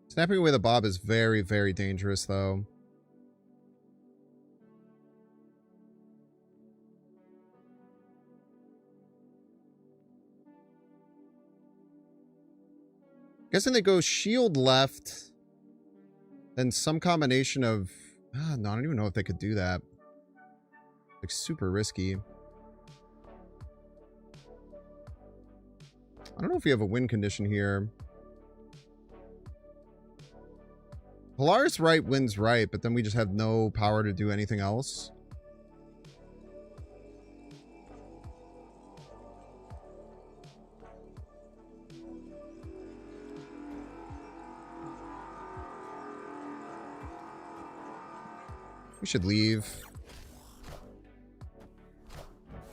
Snapping away the Bob is very, very dangerous, though. Guessing they go shield left. Then some combination of... no, I don't even know if they could do that. Like, super risky. I don't know if we have a win condition here. Polaris right wins right, but then we just have no power to do anything else. We should leave.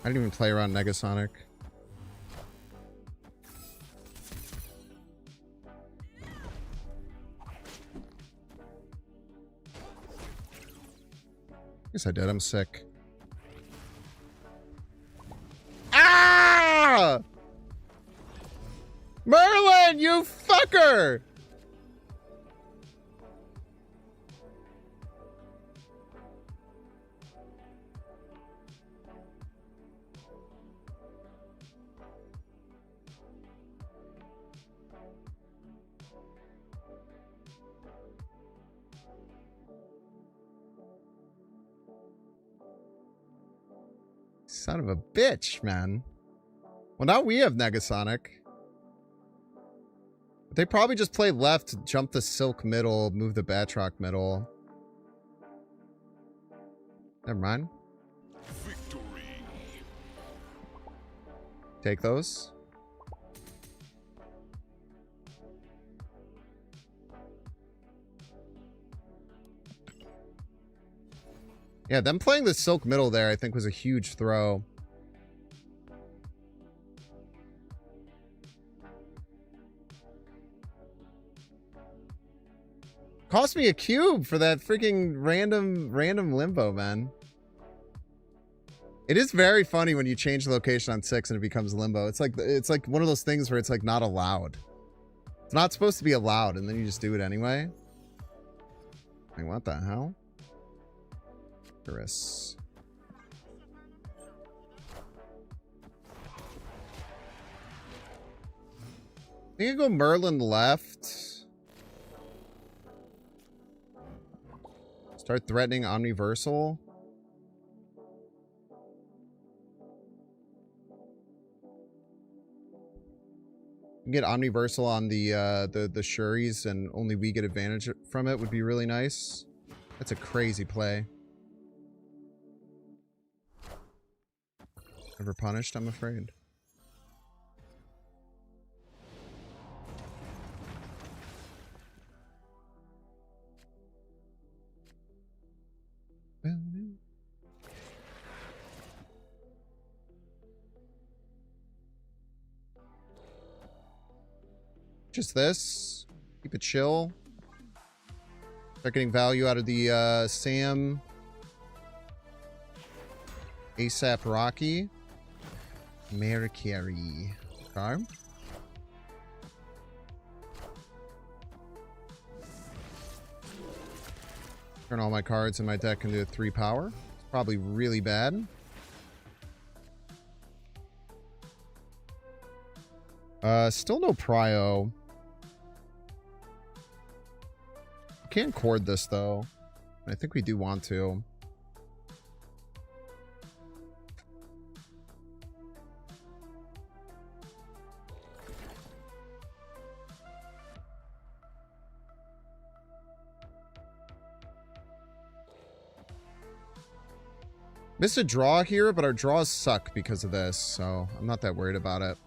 I didn't even play around Negasonic. Yes, I did. I'm sick. Ah! Merlin, you fucker! Son of a bitch, man. Well, now we have Negasonic. But they probably just play left, jump the Silk middle, move the Batroc middle. Never mind. Victory. Take those. Yeah, them playing the Silk middle there, I think, was a huge throw. Cost me a cube for that freaking random limbo, man. It is very funny when you change the location on 6 and it becomes limbo. It's like one of those things where it's like not allowed. It's not supposed to be allowed, and then you just do it anyway. Like, what the hell? Chris. I think I go Merlin left. Start threatening Omniversal. Get Omniversal on the Shuris and only we get advantage from it would be really nice. That's a crazy play. Never punished, I'm afraid. Just this. Keep it chill. Start getting value out of the Sam. ASAP Rocky. Mercury. Okay. Turn all my cards in my deck into 3 power. It's probably really bad. Still no prio. Can't chord this though. I think we do want to. Missed a draw here, but our draws suck because of this, so I'm not that worried about it.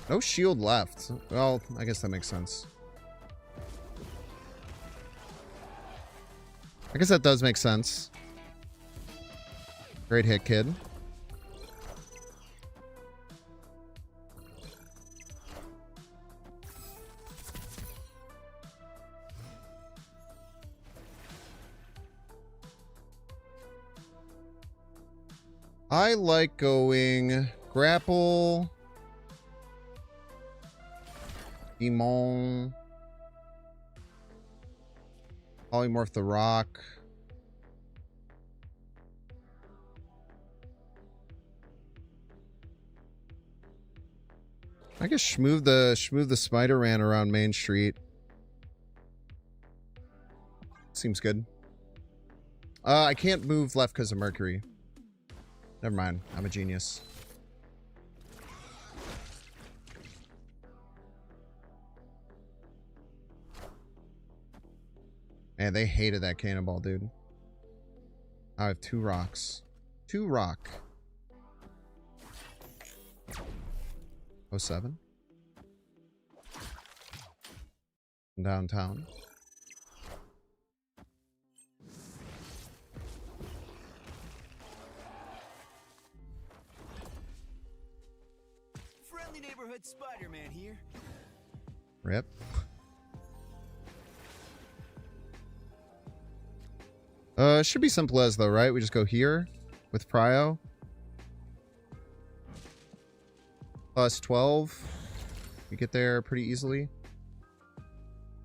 No shield left. Well, I guess that makes sense. I guess that does make sense. Great hit, kid. I like going grapple. Demon. Polymorph the rock. I guess schmoove the Spider-Man around Main Street. Seems good. I can't move left because of Mercury. Never mind. I'm a genius. Man, they hated that cannonball, dude. I have 2 rocks. 2 rock. 07. Downtown. Friendly neighborhood Spider-Man here. Rip. Should be simple as though, right? We just go here with Prio. Plus 12. We get there pretty easily.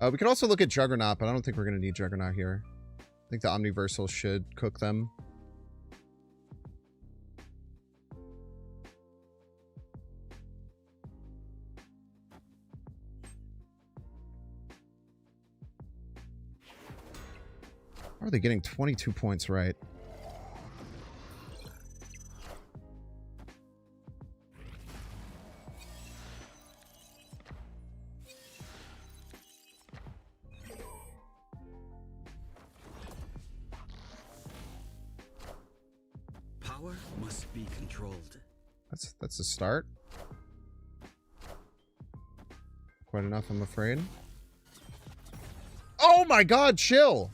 We could also look at Juggernaut, but I don't think we're going to need Juggernaut here. I think the Omniversal should cook them. How are they getting 22 points right? Power must be controlled. That's a start. Quite enough, I'm afraid. Oh my god, chill!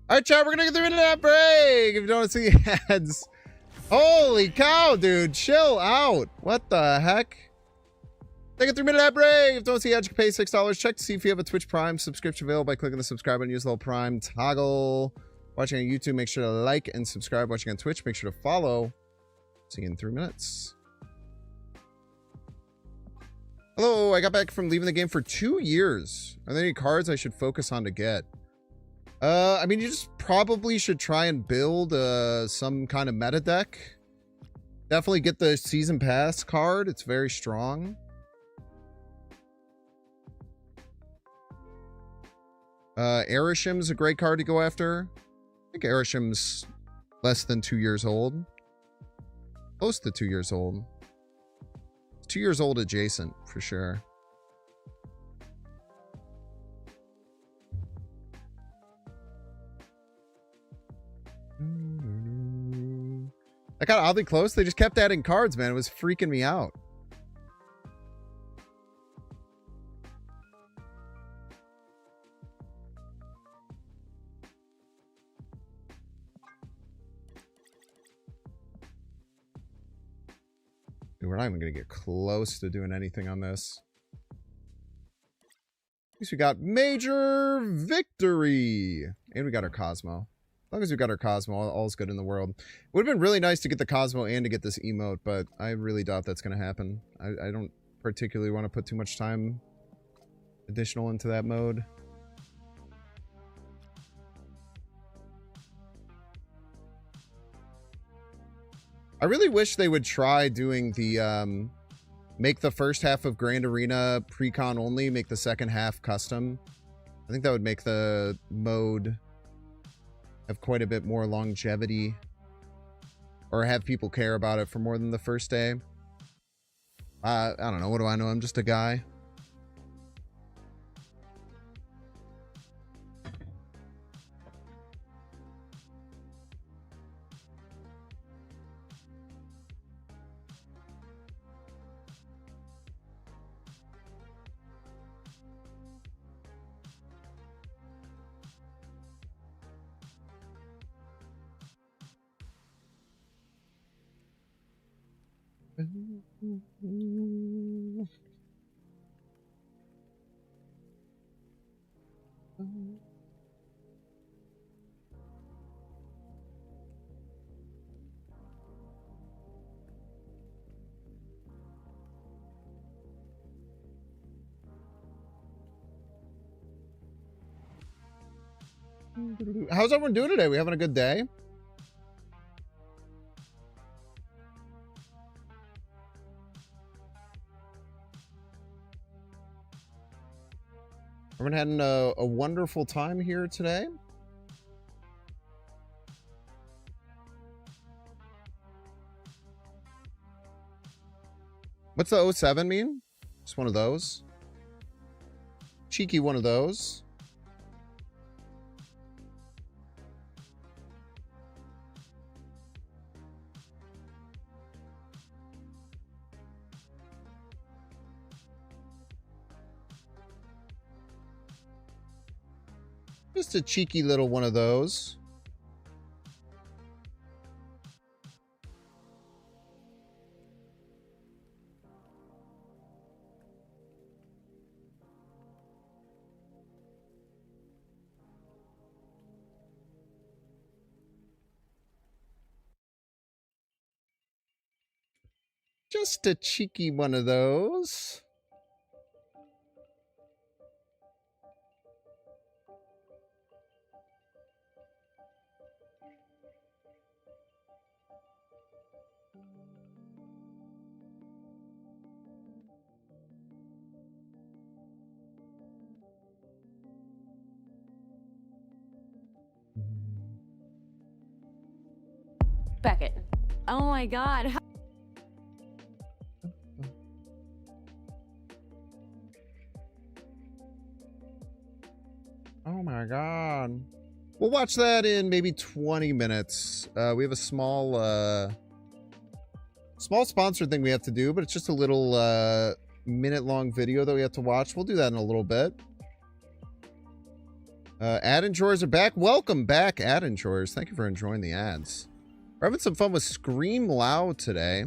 Alright, chat, we're gonna get through into that break! If you don't see ads. Holy cow, dude, chill out. What the heck? Take a 3-minute ad break. If you don't see ads, you can pay $6. Check to see if you have a Twitch Prime subscription available by clicking the subscribe button. Use the little Prime toggle. Watching on YouTube, make sure to like and subscribe. Watching on Twitch, make sure to follow. See you in 3 minutes. Hello, I got back from leaving the game for 2 years. Are there any cards I should focus on to get? I mean, you just probably should try and build some kind of meta deck. Definitely get the Season Pass card. It's very strong. Arishim's a great card to go after. I think Arishim's less than 2 years old. Close to 2 years old. 2 years old adjacent, for sure. I got oddly close. They just kept adding cards, man. It was freaking me out. Dude, we're not even going to get close to doing anything on this. At least we got major victory. And we got our Cosmo. As long as we got our Cosmo, all's good in the world. It would have been really nice to get the Cosmo and to get this emote, but I really doubt that's going to happen. I don't particularly want to put too much time additional into that mode. I really wish they would try doing the, make the first half of Grand Arena pre-con only, make the second half custom. I think that would make the mode have quite a bit more longevity, or have people care about it for more than the first day. I don't know. What do I know? I'm just a guy. How's everyone doing today? We having a good day? Everyone having a wonderful time here today? What's the 07 mean? Just one of those. Cheeky one of those. Just a cheeky little one of those. Just a cheeky one of those. Beckett. Oh my god. Oh my god. We'll watch that in maybe 20 minutes. We have a small sponsored thing we have to do, but it's just a little minute-long video that we have to watch. We'll do that in a little bit. Ad enjoyers are back. Welcome back, ad enjoyers. Thank you for enjoying the ads. We're having some fun with Scream Loud today.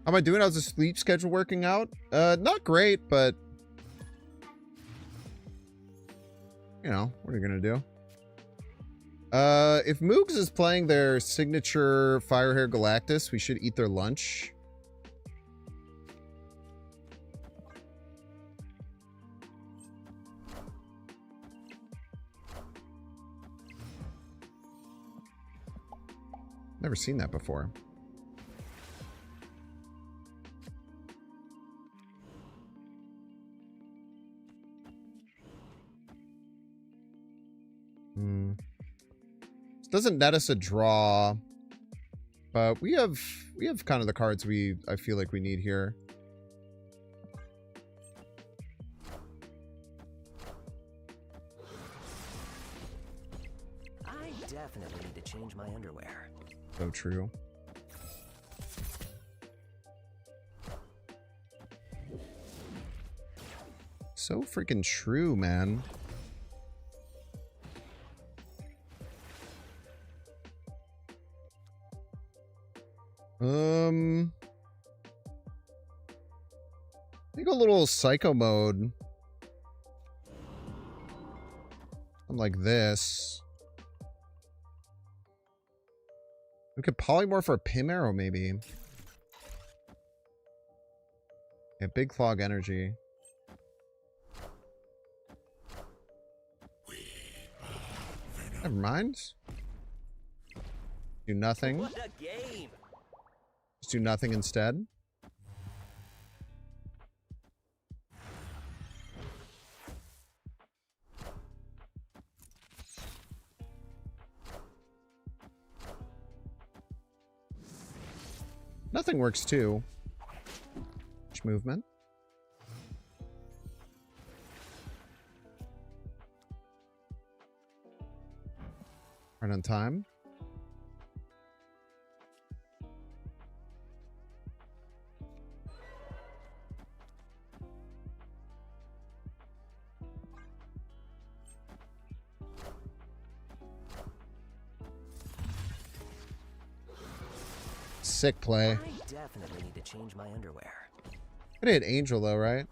How am I doing? How's the sleep schedule working out? Not great, but you know, what are you gonna do? If Moogs is playing their signature Firehair Galactus, we should eat their lunch. Never seen that before. This doesn't net us a draw, but we have kind of the cards I feel like we need here. I definitely need to change my underwear. So true. So freaking true, man. I think a little psycho mode. Something like this. We could polymorph our Pim Arrow, maybe. Yeah, big clog energy. Never mind. Do nothing. What a game! Just do nothing instead. Nothing works too. Much movement. Right on time. Sick play. I definitely need to change my underwear. Could hit Angel though, right?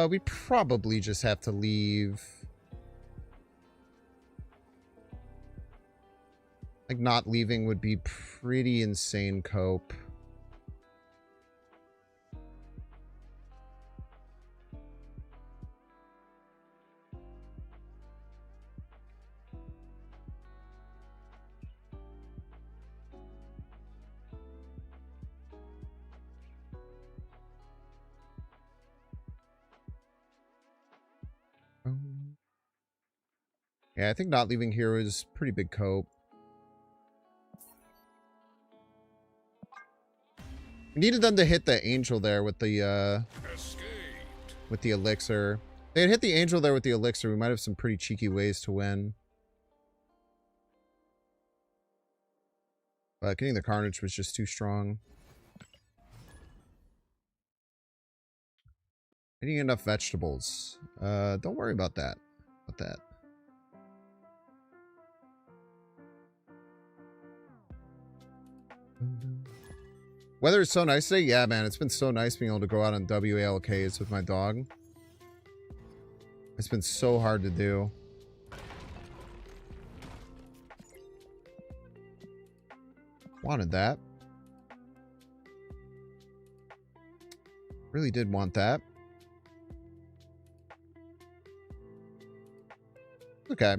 We probably just have to leave. Like, not leaving would be pretty insane cope. Yeah, I think not leaving here is pretty big cope. We needed them to hit the angel there with the elixir. If they had hit the angel there with the elixir, we might have some pretty cheeky ways to win. But getting the carnage was just too strong. Eating enough vegetables. Don't worry about that. Weather is so nice today. Yeah, man, it's been so nice being able to go out on WALKs with my dog. It's been so hard to do. Wanted that. Really did want that. Okay,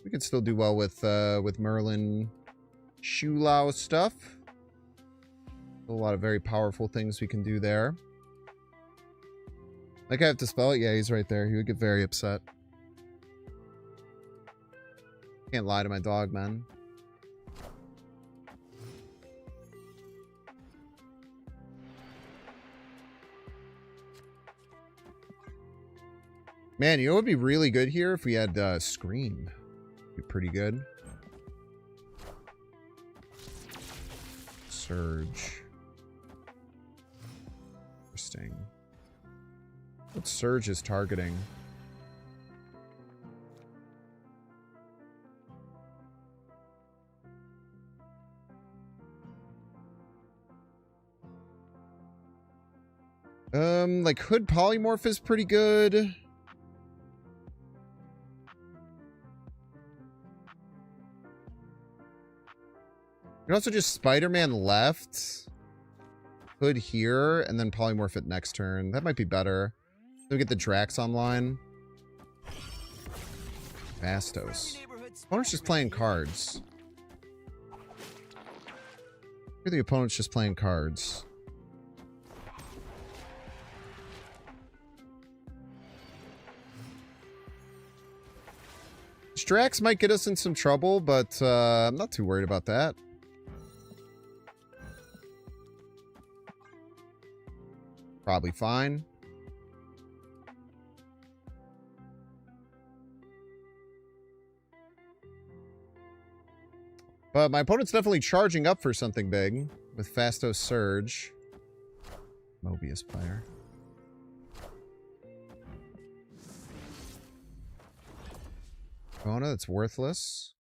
we can still do well with Merlin Shulao stuff. A lot of very powerful things we can do there. Like, I have to spell it? Yeah, he's right there. He would get very upset. Can't lie to my dog, man. Man, you know what would be really good here if we had Scream. Be pretty good. Surge. Interesting. What Surge is targeting? Like Hood Polymorph is pretty good. You can also just Spider-Man left. Hood here, and then polymorph it next turn. That might be better. So we get the Drax online. Vastos. Opponent's just playing cards. Here the opponent's just playing cards. Drax might get us in some trouble, but I'm not too worried about that. Probably fine. But my opponent's definitely charging up for something big with Fastos Surge. Mobius player. Bona, that's worthless.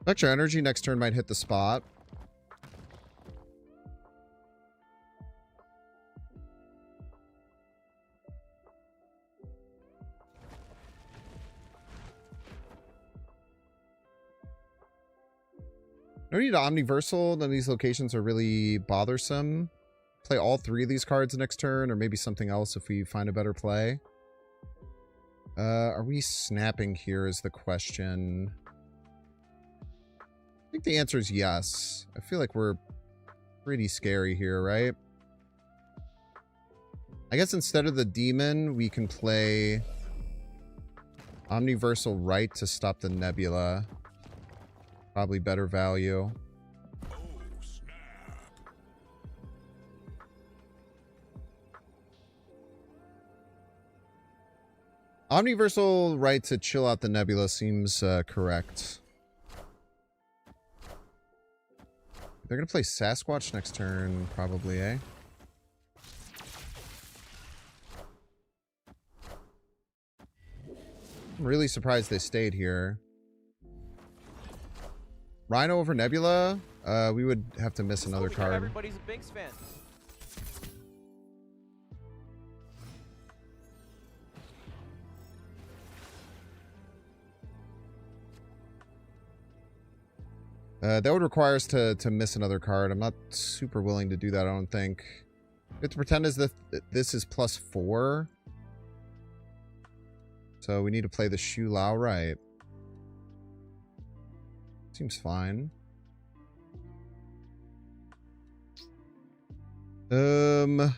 Extra energy next turn might hit the spot. No need to Omniversal. None of these locations are really bothersome. Play all three of these cards next turn, or maybe something else if we find a better play. Are we snapping here is the question. I think the answer is yes. I feel like we're pretty scary here, right? I guess instead of the demon, we can play Omniversal Right to stop the Nebula. Probably better value. Omniversal Right to chill out the Nebula seems correct. They're going to play Sasquatch next turn, probably, eh? I'm really surprised they stayed here. Rhino over Nebula? We would have to miss another card. Everybody's a Binks fan. That would require us to miss another card. I'm not super willing to do that, I don't think. We have to pretend as if this is +4. So we need to play the Shu Lao right. Seems fine. Could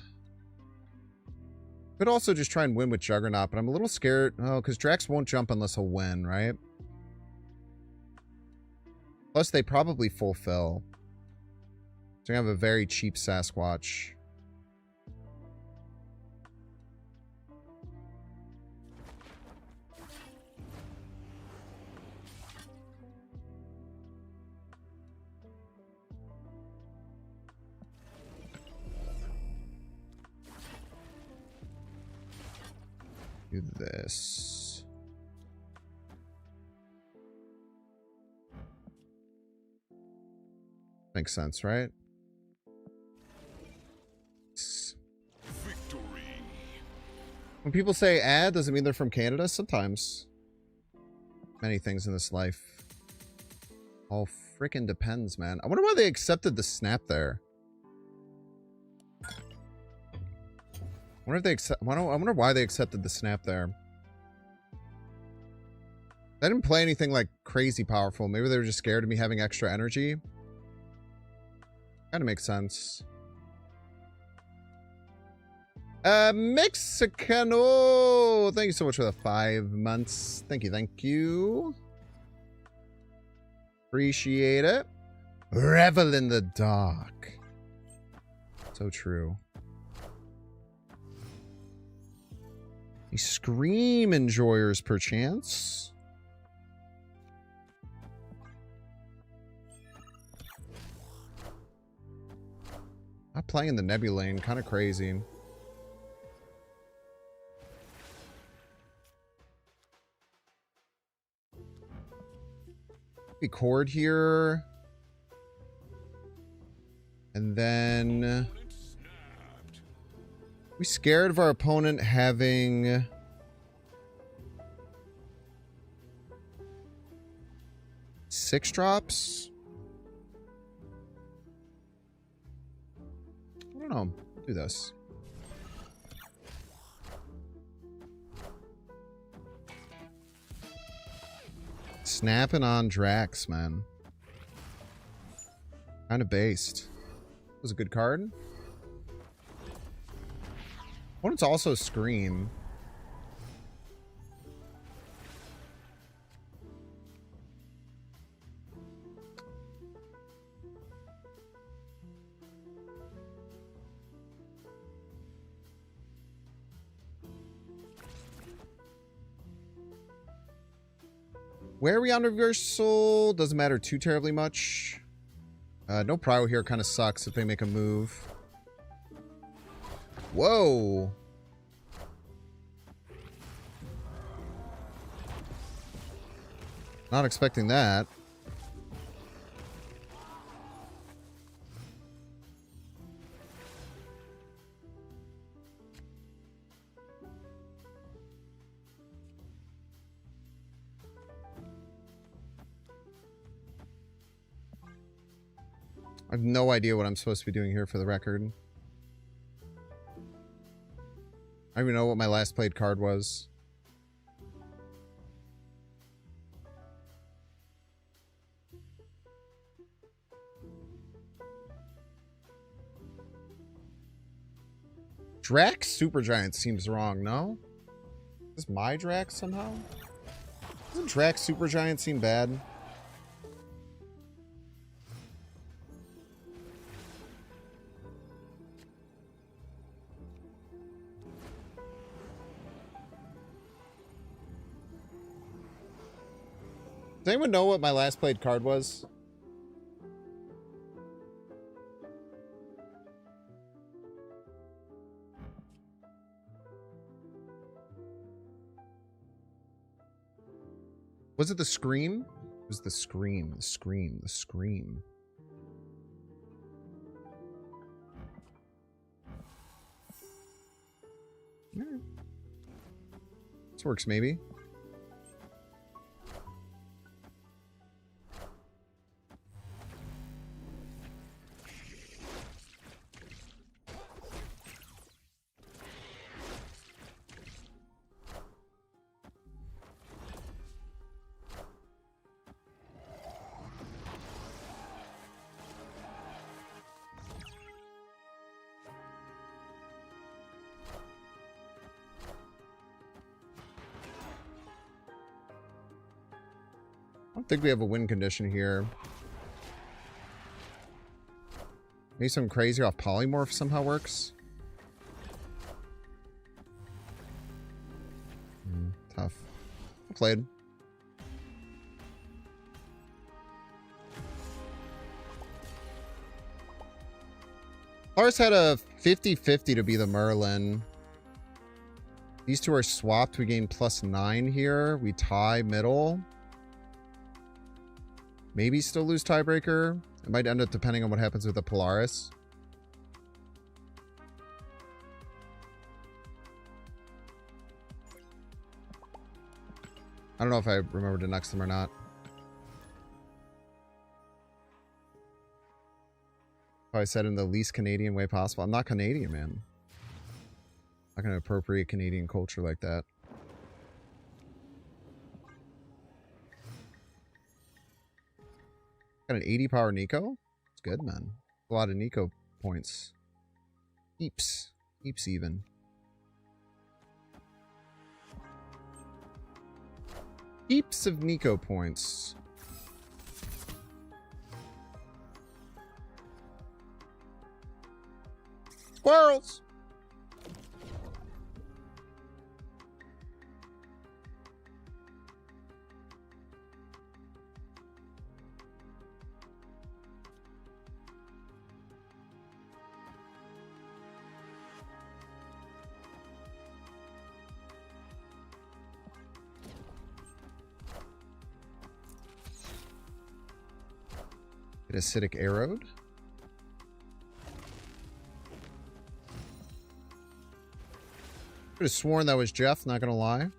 also just try and win with Juggernaut, but I'm a little scared. Oh, because Drax won't jump unless he'll win, right? Plus, they probably fulfill. So we have a very cheap Sasquatch. Do this. Makes sense, right? Victory. When people say ad, does it mean they're from Canada? Sometimes. Many things in this life. All freaking depends, man. I wonder why they accepted the snap there. I wonder why they accepted the snap there. They didn't play anything like crazy powerful. Maybe they were just scared of me having extra energy. Kind of makes sense. Mexicano! Thank you so much for the 5 months. Thank you, thank you. Appreciate it. Revel in the dark. So true. A Scream enjoyers, perchance. Not playing the Nebula lane, kind of crazy. Kind of crazy. We cord here. And then we scared of our opponent having six drops. I don't know. Do this. Snapping on Drax, man. Kind of based. Was a good card. Opponent's also Scream. Where are we on reversal? Doesn't matter too terribly much. No prio here kind of sucks if they make a move. Whoa. Not expecting that. I have no idea what I'm supposed to be doing here for the record. I don't even know what my last played card was. Drax Supergiant seems wrong, no? Is this my Drax somehow? Doesn't Drax Supergiant seem bad? Does anyone know what my last played card was? Was it the Scream? It was the Scream, the Scream, the Scream. This works maybe. I don't think we have a win condition here. Maybe some crazy off polymorph somehow works. Tough. Well played. Lars had a 50-50 to be the Merlin. These two are swapped. We gain +9 here. We tie middle. Maybe still lose tiebreaker. It might end up depending on what happens with the Polaris. I don't know if I remember to next them or not. I said in the least Canadian way possible. I'm not Canadian, man. I'm not going to appropriate Canadian culture like that. Got an 80 power Nico? It's good, man. A lot of Nico points. Heaps. Heaps even. Heaps of Nico points. Squirrels! Get acidic arrowed. Could have sworn that was Jeff, not gonna lie.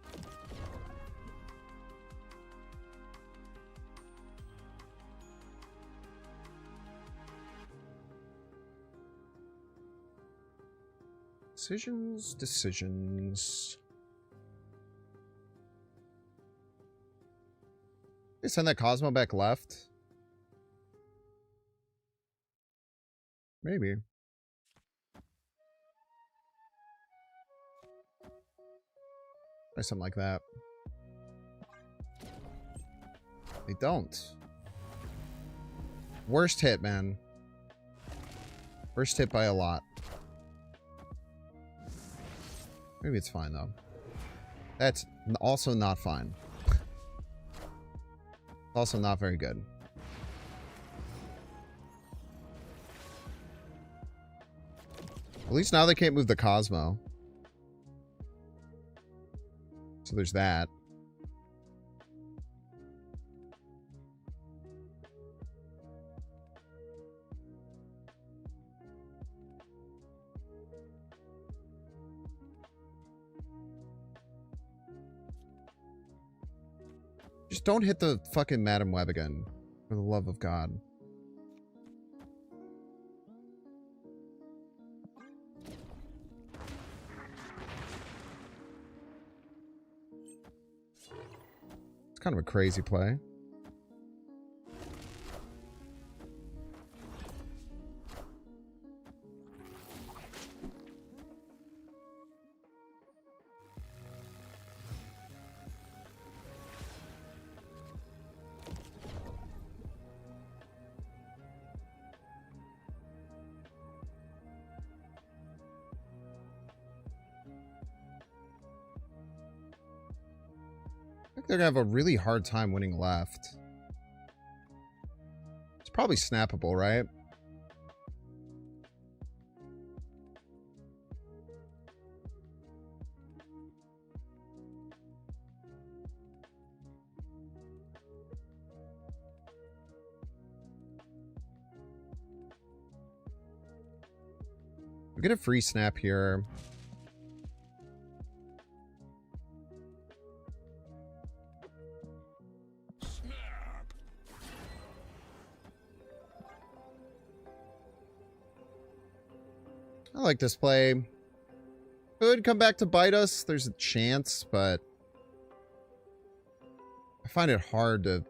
Decisions. They send that Cosmo back left? Maybe. Or something like that. They don't. Worst hit, man. Worst hit by a lot. Maybe it's fine, though. That's also not fine. Also not very good. At least now they can't move the Cosmo. So there's that. Just don't hit the fucking Madam Web again. For the love of God. It's kind of a crazy play. They're gonna have a really hard time winning left. It's probably snappable, right? We get a free snap here. I like this play. Could come back to bite us. There's a chance, but I find it hard to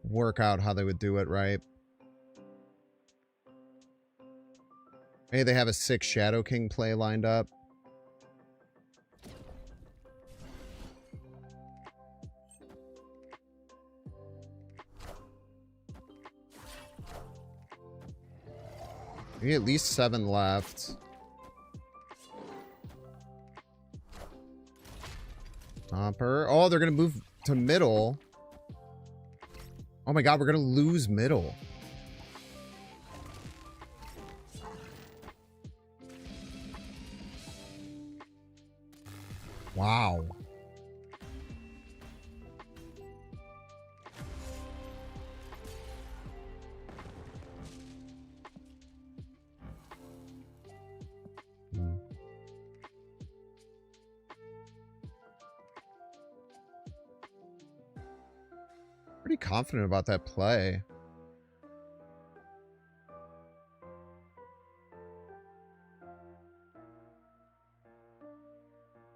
work out how they would do it, right? Maybe they have a 6 Shadow King play lined up. Maybe at least 7 left. Stomper. Oh, they're going to move to middle. Oh my god, we're going to lose middle. Wow. Pretty confident about that play.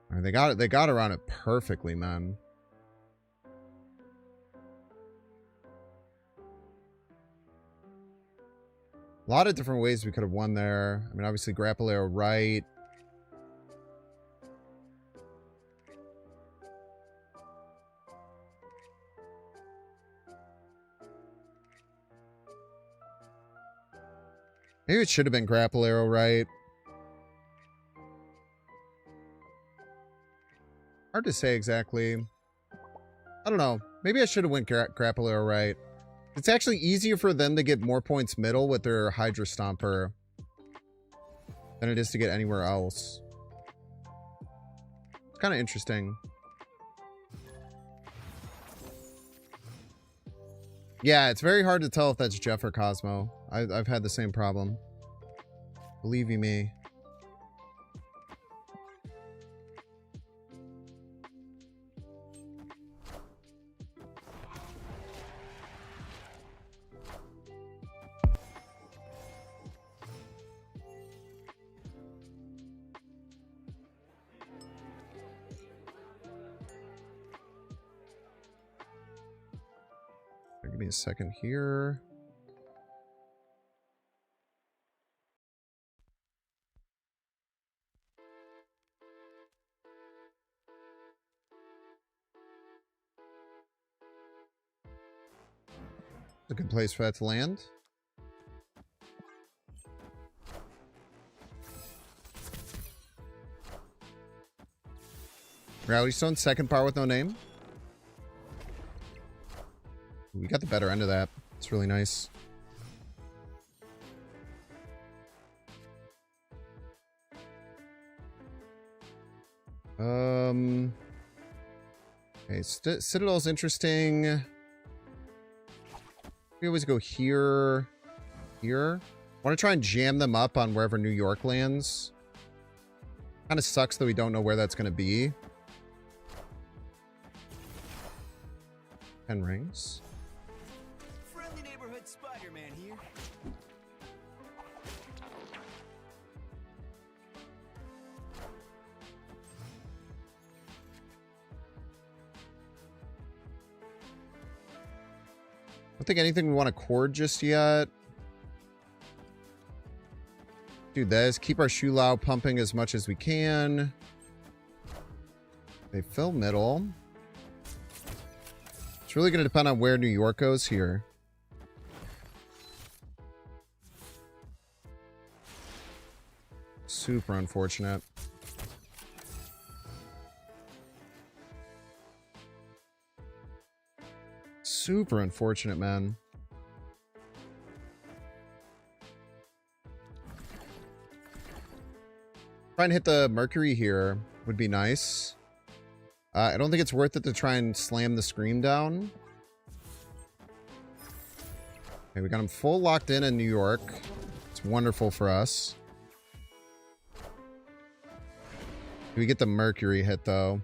All right, they got around it perfectly, man. A lot of different ways we could have won there. I mean, obviously grapple arrow right. Maybe it should have been grapple arrow right. Hard to say exactly. I don't know. Maybe I should have went grapple arrow right. It's actually easier for them to get more points middle with their Hydra Stomper than it is to get anywhere else. It's kind of interesting. Yeah, it's very hard to tell if that's Jeff or Cosmo. I've had the same problem. Believe you me. Give me a second here. It's a good place for that to land. Rally Stone, second power with no name. We got the better end of that. It's really nice. Okay, Citadel's interesting. We always go here. Here. Want to try and jam them up on wherever New York lands. Kind of sucks that we don't know where that's going to be. 10 rings. Friendly neighborhood Spider-Man here. I don't think anything we want to cord just yet. Do this. Keep our Shu Lao pumping as much as we can. They fill middle. It's really going to depend on where New York goes here. Super unfortunate. Super unfortunate, man. Try and hit the Mercury here would be nice. I don't think it's worth it to try and slam the Scream down. Okay, we got him full locked in New York. It's wonderful for us. Do we get the Mercury hit, though?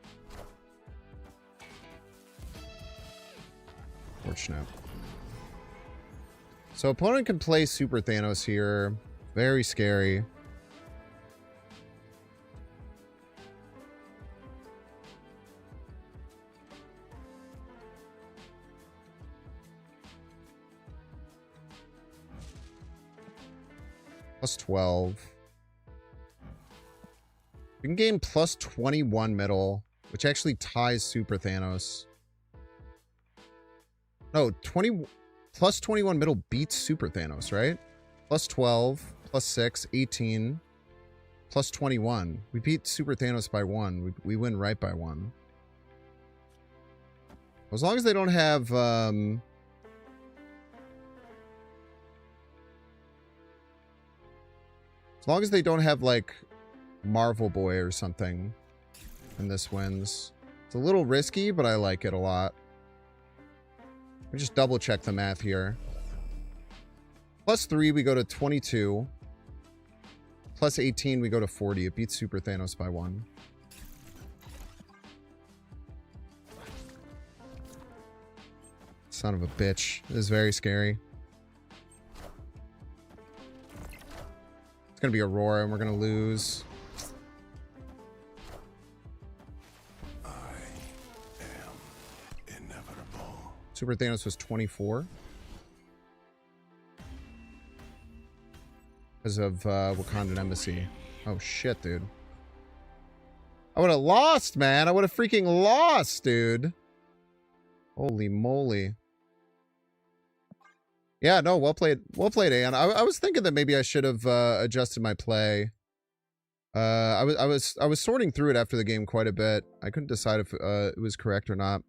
Fortunate. So opponent can play Super Thanos here. Very scary. Plus 12. We can gain plus 21 middle, which actually ties Super Thanos. No, 20 plus 21 middle beats Super Thanos, right? Plus 12, plus 6, 18, plus 21. We beat Super Thanos by 1. We win right by 1. As long as they don't have as long as they don't have like Marvel Boy or something, and this wins. It's a little risky, but I like it a lot. Let me just double check the math here. Plus 3, we go to 22. Plus 18, we go to 40. It beats Super Thanos by 1. Son of a bitch. This is very scary. It's going to be Aurora, and we're going to lose. Super Thanos was 24. Because of Wakandan Embassy. Oh, shit, dude. I would have lost, man. I would have freaking lost, dude. Holy moly. Yeah, no, well played. Well played, Ann. I was thinking that maybe I should have adjusted my play. I was sorting through it after the game quite a bit. I couldn't decide if it was correct or not.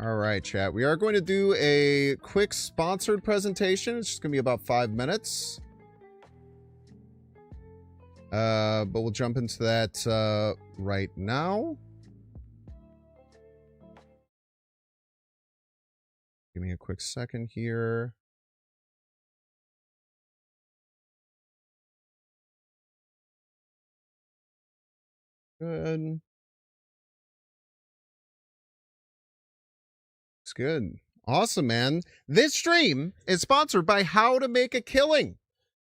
All right, chat. We are going to do a quick sponsored presentation. It's just going to be about 5 minutes. But we'll jump into that right now. Give me a quick second here. Good. Looks good. Awesome, man. This stream is sponsored by How to Make a Killing.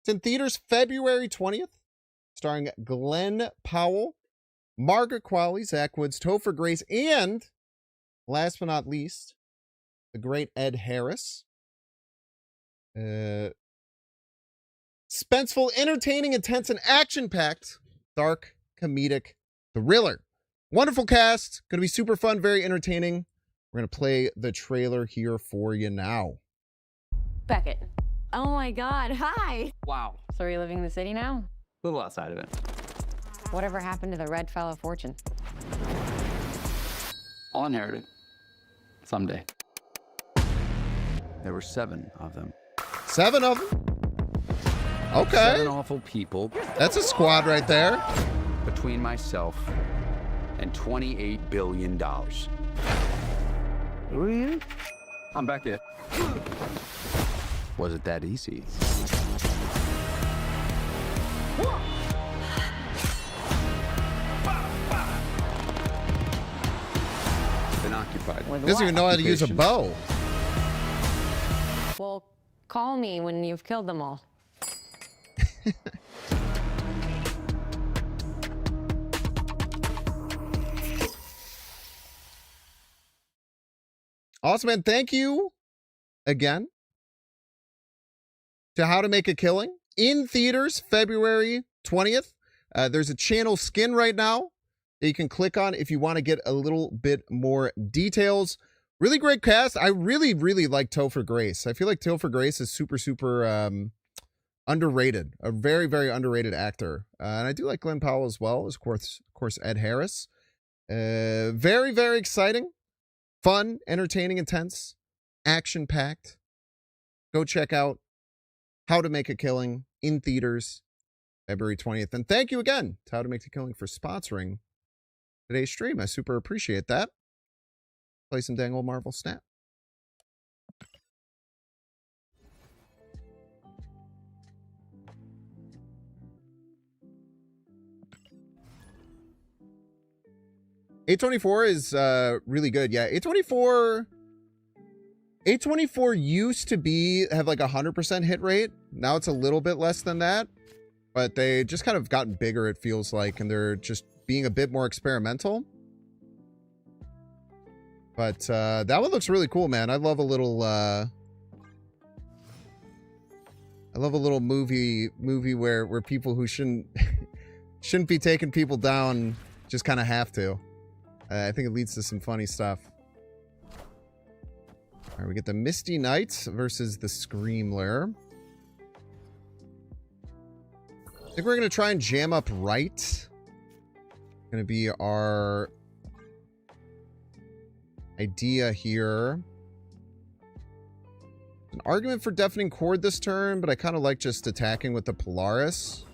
It's in theaters February 20th, starring Glenn Powell, Margaret Qualley, Zach Woods, Topher Grace, and last but not least, the great Ed Harris. Suspenseful, entertaining, intense, and action-packed, dark, comedic thriller. Wonderful cast. Going to be super fun, very entertaining. We're going to play the trailer here for you now. Beckett. Oh my god, hi! Wow. So are you living in the city now? A little outside of it. Whatever happened to the Red Fellow Fortune? I'll inherit it. Someday. There were 7 of them. 7 of them? Okay. 7 awful people. That's a squad right there. Between myself and $28 billion. Who are you? I'm Beckett. Was it that easy? Been occupied. With Doesn't even know how to use a bow. Well, call me when you've killed them all. Awesome, man. Thank you again to How to Make a Killing in theaters February 20th. There's a channel skin right now that you can click on if you want to get a little bit more details. Really great cast. I really, really like Topher Grace. I feel like Topher Grace is super, super underrated. A very, very underrated actor. And I do like Glenn Powell as well, as of course Ed Harris. Very, very exciting. Fun, entertaining, intense, action-packed. Go check out How to Make a Killing in theaters February 20th. And thank you again to How to Make a Killing for sponsoring today's stream. I super appreciate that. Play some dang old Marvel Snap. A24 is really good. Yeah, A24 used to have like 100% hit rate. Now it's a little bit less than that, but they just kind of gotten bigger, it feels like, and they're just being a bit more experimental. But that one looks really cool, man. I love a little movie where people who shouldn't be taking people down just kind of have to. I think it leads to some funny stuff. All right, we get the Misty Knight versus the Screamler. I think we're going to try and jam up right. Going to be our idea here. An argument for Deafening Chord this turn, but I kind of like just attacking with the Polaris.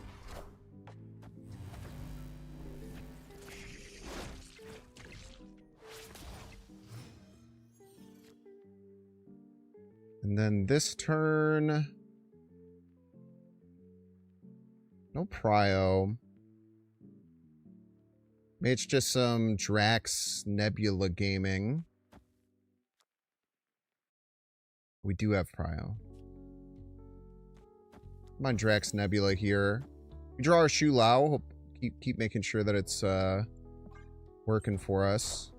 And then this turn, no Prio. Maybe it's just some Drax Nebula gaming. We do have Prio. Come on, Drax Nebula here. We draw our Shu Lao. Keep making sure that it's working for us.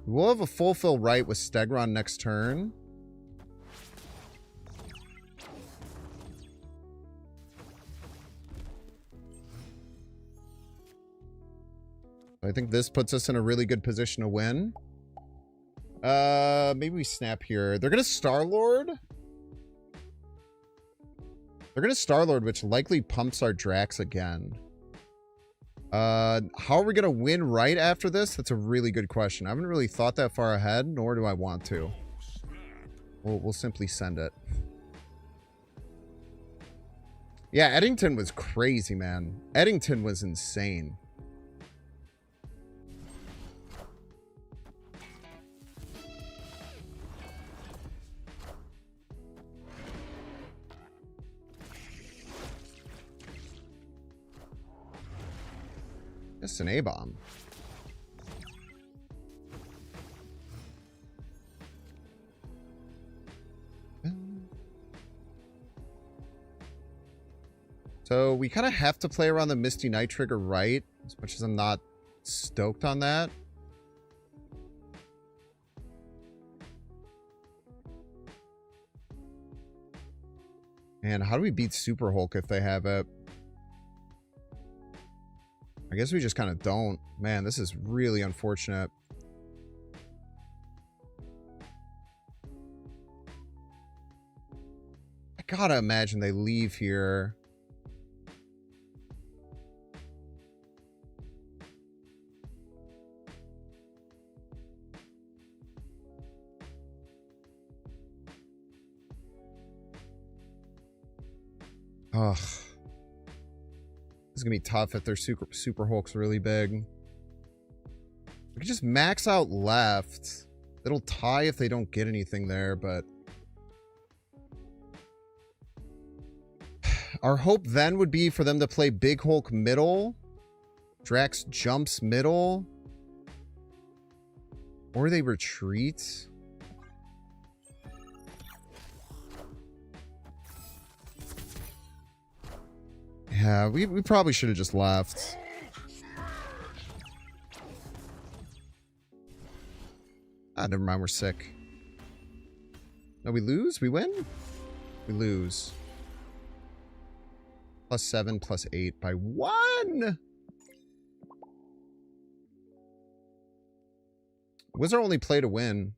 We'll have a Fulfill Right with Stegron next turn. I think this puts us in a really good position to win. Maybe we snap here. They're gonna Star-Lord. They're gonna Star-Lord, which likely pumps our Drax again. How are we gonna win right after this? That's a really good question. I haven't really thought that far ahead, nor do I want to. We'll simply send it. Yeah, Eddington was crazy, man. Eddington was insane. Just an A-bomb. So we kind of have to play around the Misty Knight trigger right, as much as I'm not stoked on that. And how do we beat Super Hulk if they have it? I guess we just kind of don't. Man, this is really unfortunate. I gotta imagine they leave here. Ugh. This is gonna be tough if their Super Hulk's really big. We could just max out left. It'll tie if they don't get anything there, but our hope then would be for them to play Big Hulk middle. Drax jumps middle. Or they retreat. Yeah, we probably should have just left. Ah, never mind, we're sick. No, we lose? We win? We lose. +7, +8 by 1! Was our only play to win?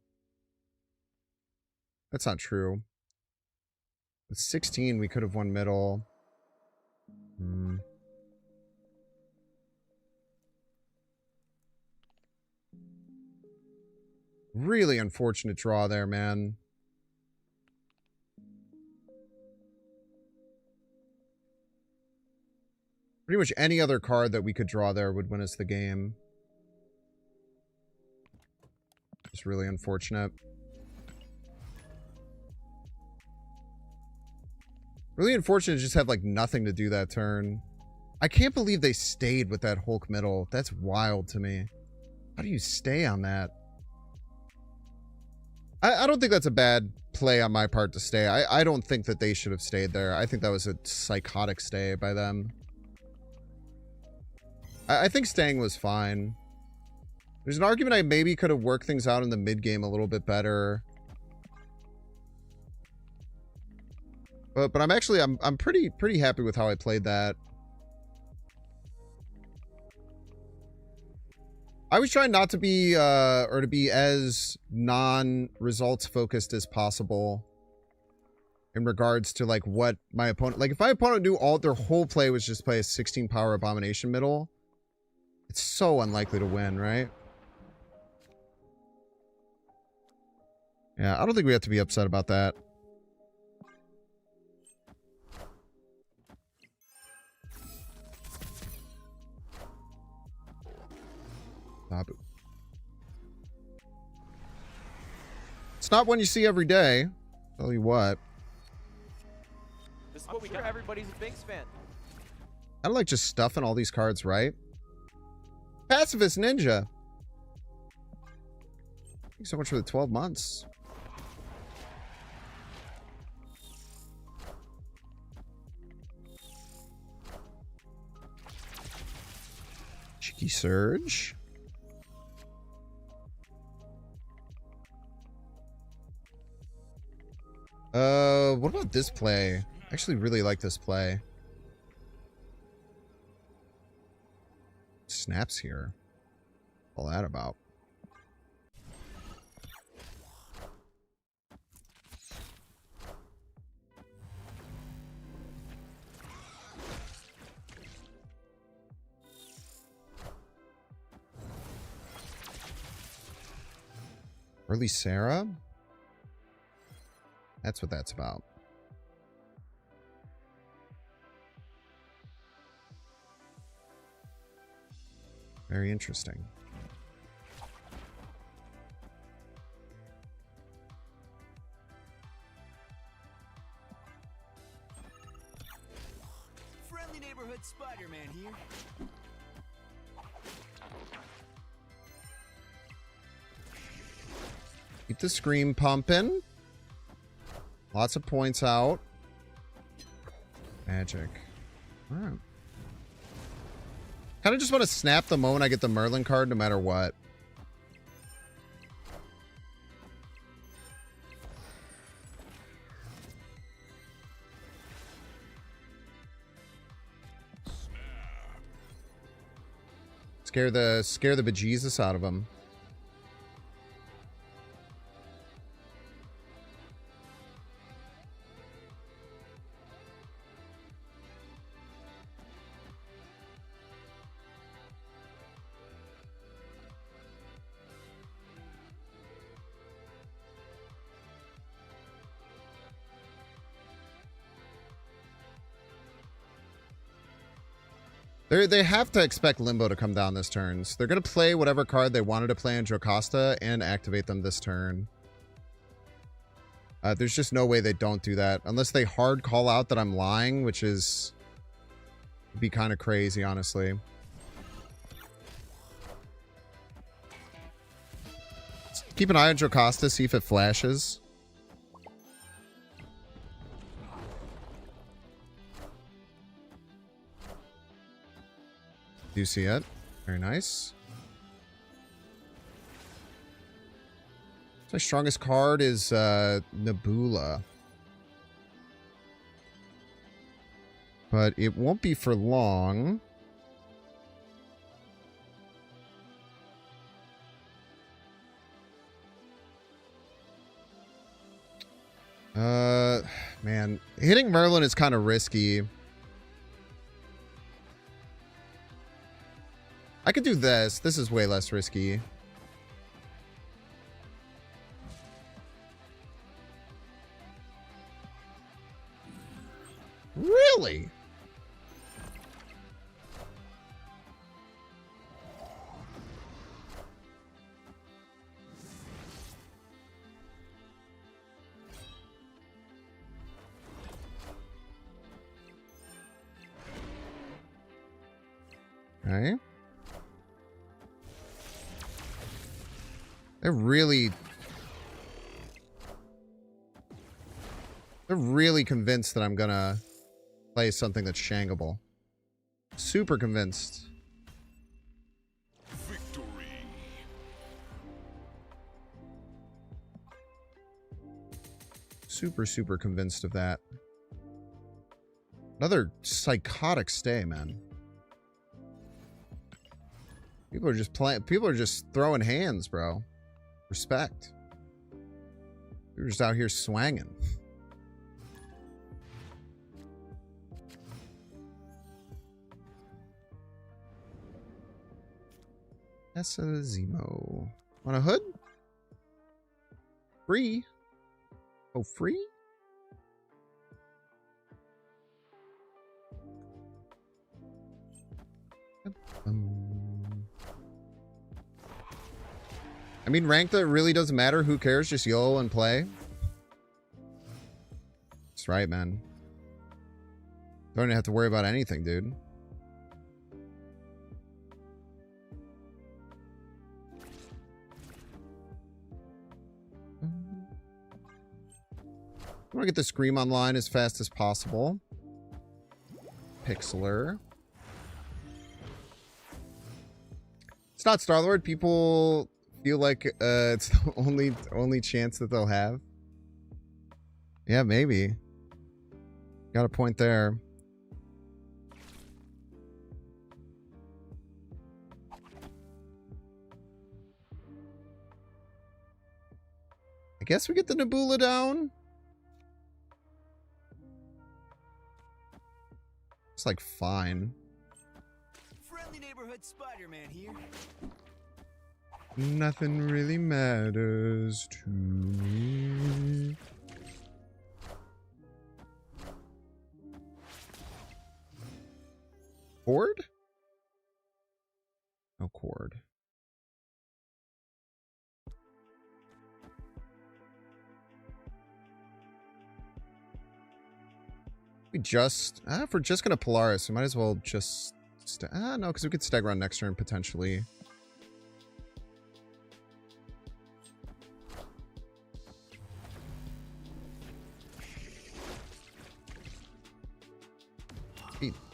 That's not true. With 16, we could have won middle. Really unfortunate draw there, man. Pretty much any other card that we could draw there would win us the game. It's really unfortunate. Really unfortunate to just have, like, nothing to do that turn. I can't believe they stayed with that Hulk middle. That's wild to me. How do you stay on that? I don't think that's a bad play on my part to stay. I don't think that they should have stayed there. I think that was a psychotic stay by them. I think staying was fine. There's an argument I maybe could have worked things out in the mid game a little bit better. But I'm actually I'm pretty happy with how I played that. I was trying not to be or to be as non-results focused as possible in regards to, like, what my opponent, like, if my opponent knew all their whole play was just play a 16 power abomination middle, it's so unlikely to win, right? Yeah, I don't think we have to be upset about that. Babu. It's not one you see every day. Tell you what. This is what we got. Everybody's a Binks fan. I don't like just stuffing all these cards, right? Pacifist Ninja. Thank you so much for the 12 months. Cheeky Surge. What about this play? I actually really like this play. Snaps here. All that about. Early Sarah? That's what that's about. Very interesting. Friendly neighborhood Spider-Man here. Keep the scream pumping. Lots of points out. Magic. Alright. Kind of just want to snap the moment I get the Merlin card no matter what. Scare the bejesus out of him. They have to expect Limbo to come down this turn. So they're going to play whatever card they wanted to play in Jocasta and activate them this turn. There's just no way they don't do that. Unless they hard call out that I'm lying, which is... would be kind of crazy, honestly. Keep an eye on Jocasta, see if it flashes. Do you see it? Very nice. My strongest card is Nebula. But it won't be for long. Man, hitting Merlin is kind of risky. I could do this. This is way less risky. Really? Okay. They're really convinced that I'm gonna play something that's shangable. Super convinced. Victory. Super convinced of that. Another psychotic stay, man. People are just playing. People are just throwing hands, bro. Respect. You're just out here swanging. Essa Zemo. Want a hood? Free? Oh, free? I mean, ranked, it really doesn't matter. Who cares? Just YOLO and play. That's right, man. Don't have to worry about anything, dude. I want to get the Scream online as fast as possible. Pixeler. It's not Star-Lord. People feel like it's the only chance that they'll have. Yeah, maybe. Got a point there. I guess we get the Nebula down. It's like fine. Friendly neighborhood Spider-Man here. Nothing really matters. was to me. Cord? No cord. We just, if we're just gonna Polaris, we might as well just, no, because we could stag run next turn potentially.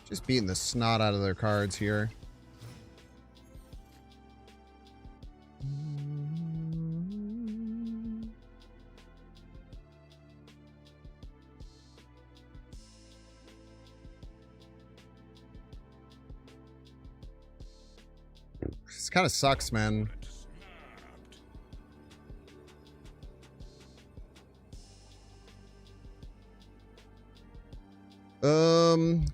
Just beating the snot out of their cards here. This kind of sucks, man.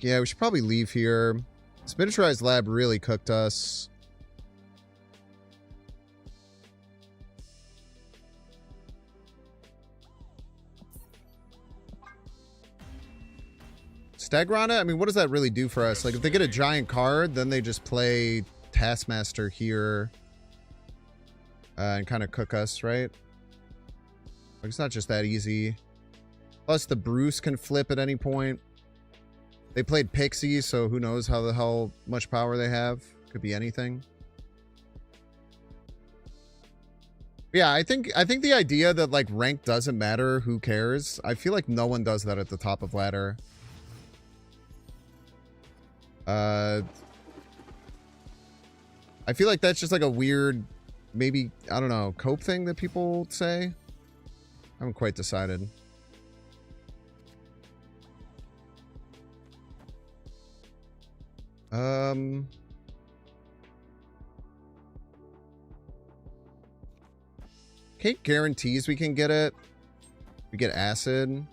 Yeah, we should probably leave here. This miniaturized lab really cooked us. Stagrana? I mean, what does that really do for us? Like, if they get a giant card, then they just play Taskmaster here and kind of cook us, right? Like, it's not just that easy. Plus, the Bruce can flip at any point. They played Pixie, so who knows how the hell much power they have. Could be anything. Yeah, I think the idea that like rank doesn't matter, who cares? I feel like no one does that at the top of ladder. I feel like that's just like a weird, maybe, I don't know, cope thing that people say. I haven't quite decided. Kate guarantees we can get it. We get acid.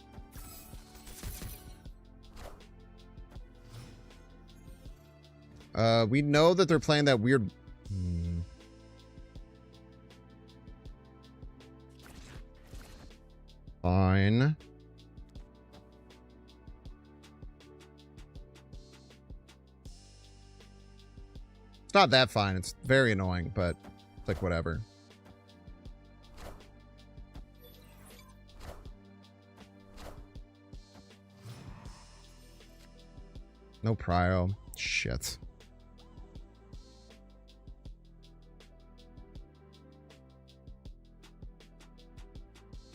We know that they're playing that weird... Fine. It's not that fine. It's very annoying, but it's like whatever. No prio. Shit.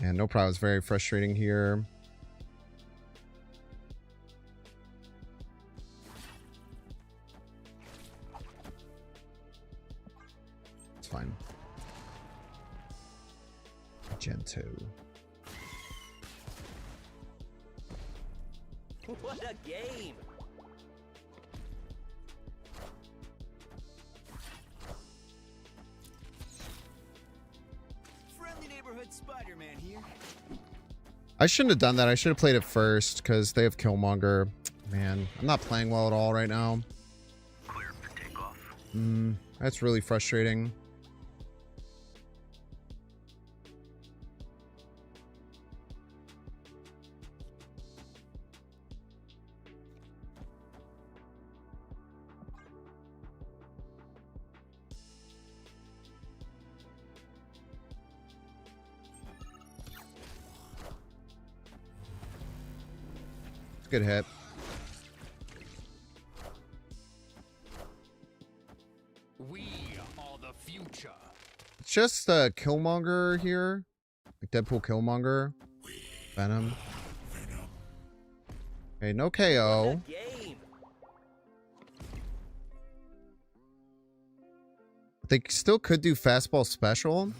And no prio is very frustrating here. It's fine. Gento. What a game! Friendly neighborhood Spider-Man here. I shouldn't have done that. I should have played it first because they have Killmonger. Man, I'm not playing well at all right now. Clear for takeoff. That's really frustrating. Good hit. We are the future. It's just Killmonger here. Like Deadpool Killmonger. Venom. Okay, no KO. Game. They still could do fastball special.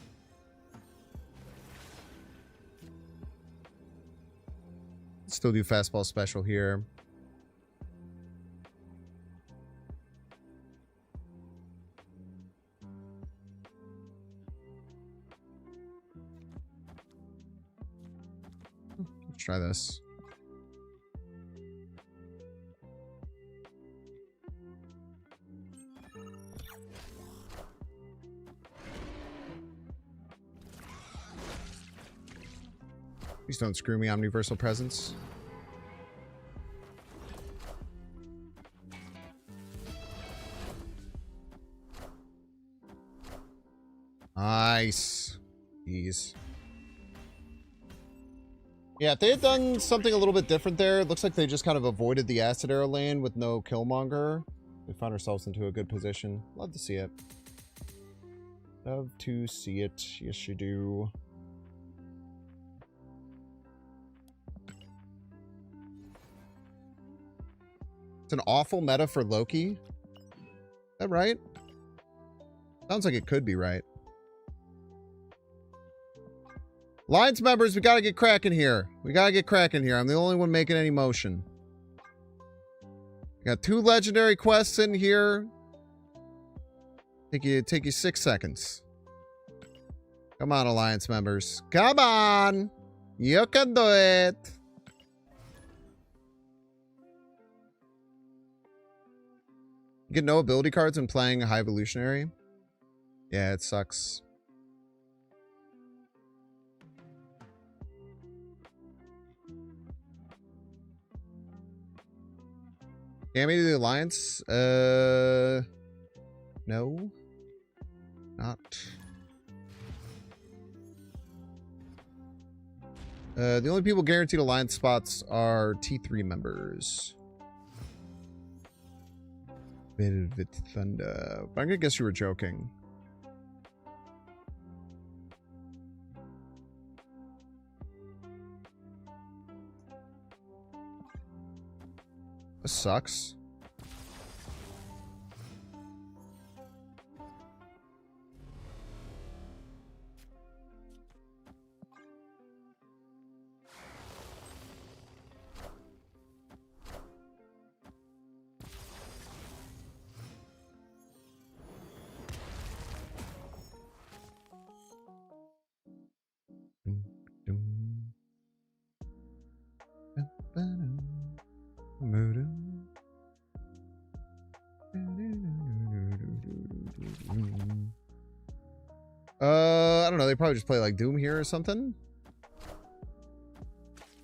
Still do fastball special here. Let's try this. Please don't screw me, Omniversal Presence. Nice. Jeez. Yeah, if they had done something a little bit different there, it looks like they just kind of avoided the acid arrow lane with no Killmonger. We found ourselves into a good position. Love to see it. Love to see it. Yes, you do. It's an awful meta for Loki. Is that right? Sounds like it could be right. Alliance members, we gotta get cracking here. We gotta get cracking here. I'm the only one making any motion. Got 2 legendary quests in here. Take you 6 seconds. Come on, Alliance members. Come on! You can do it! You get no ability cards when playing High Evolutionary? Yeah, it sucks. Cammy to the Alliance? No. Not. The only people guaranteed Alliance spots are T3 members. Velvet Thunder. But I'm gonna guess you were joking. This sucks. I don't know. They probably just play like Doom here or something.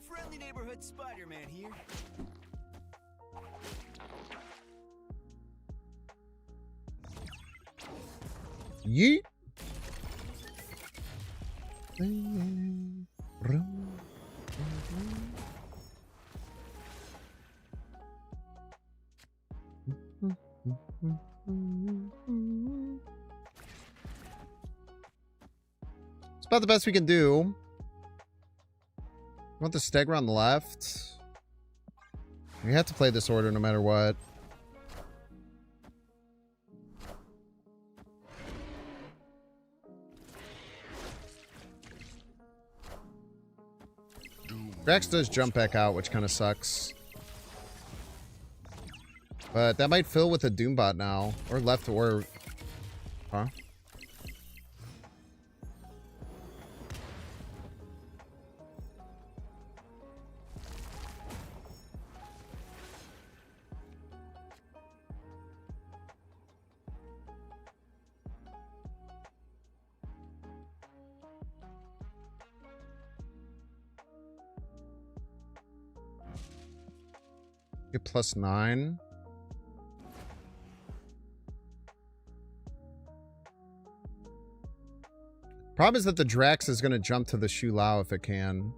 Friendly neighborhood Spider-Man here. Yeet. It's about the best we can do. Want the Stegra on the left? We have to play this order no matter what. Drax does jump back out, which kind of sucks. But that might fill with a Doombot now. Or left or... Huh? Get +9. Problem is that the Drax is going to jump to the Shu Lao if it can.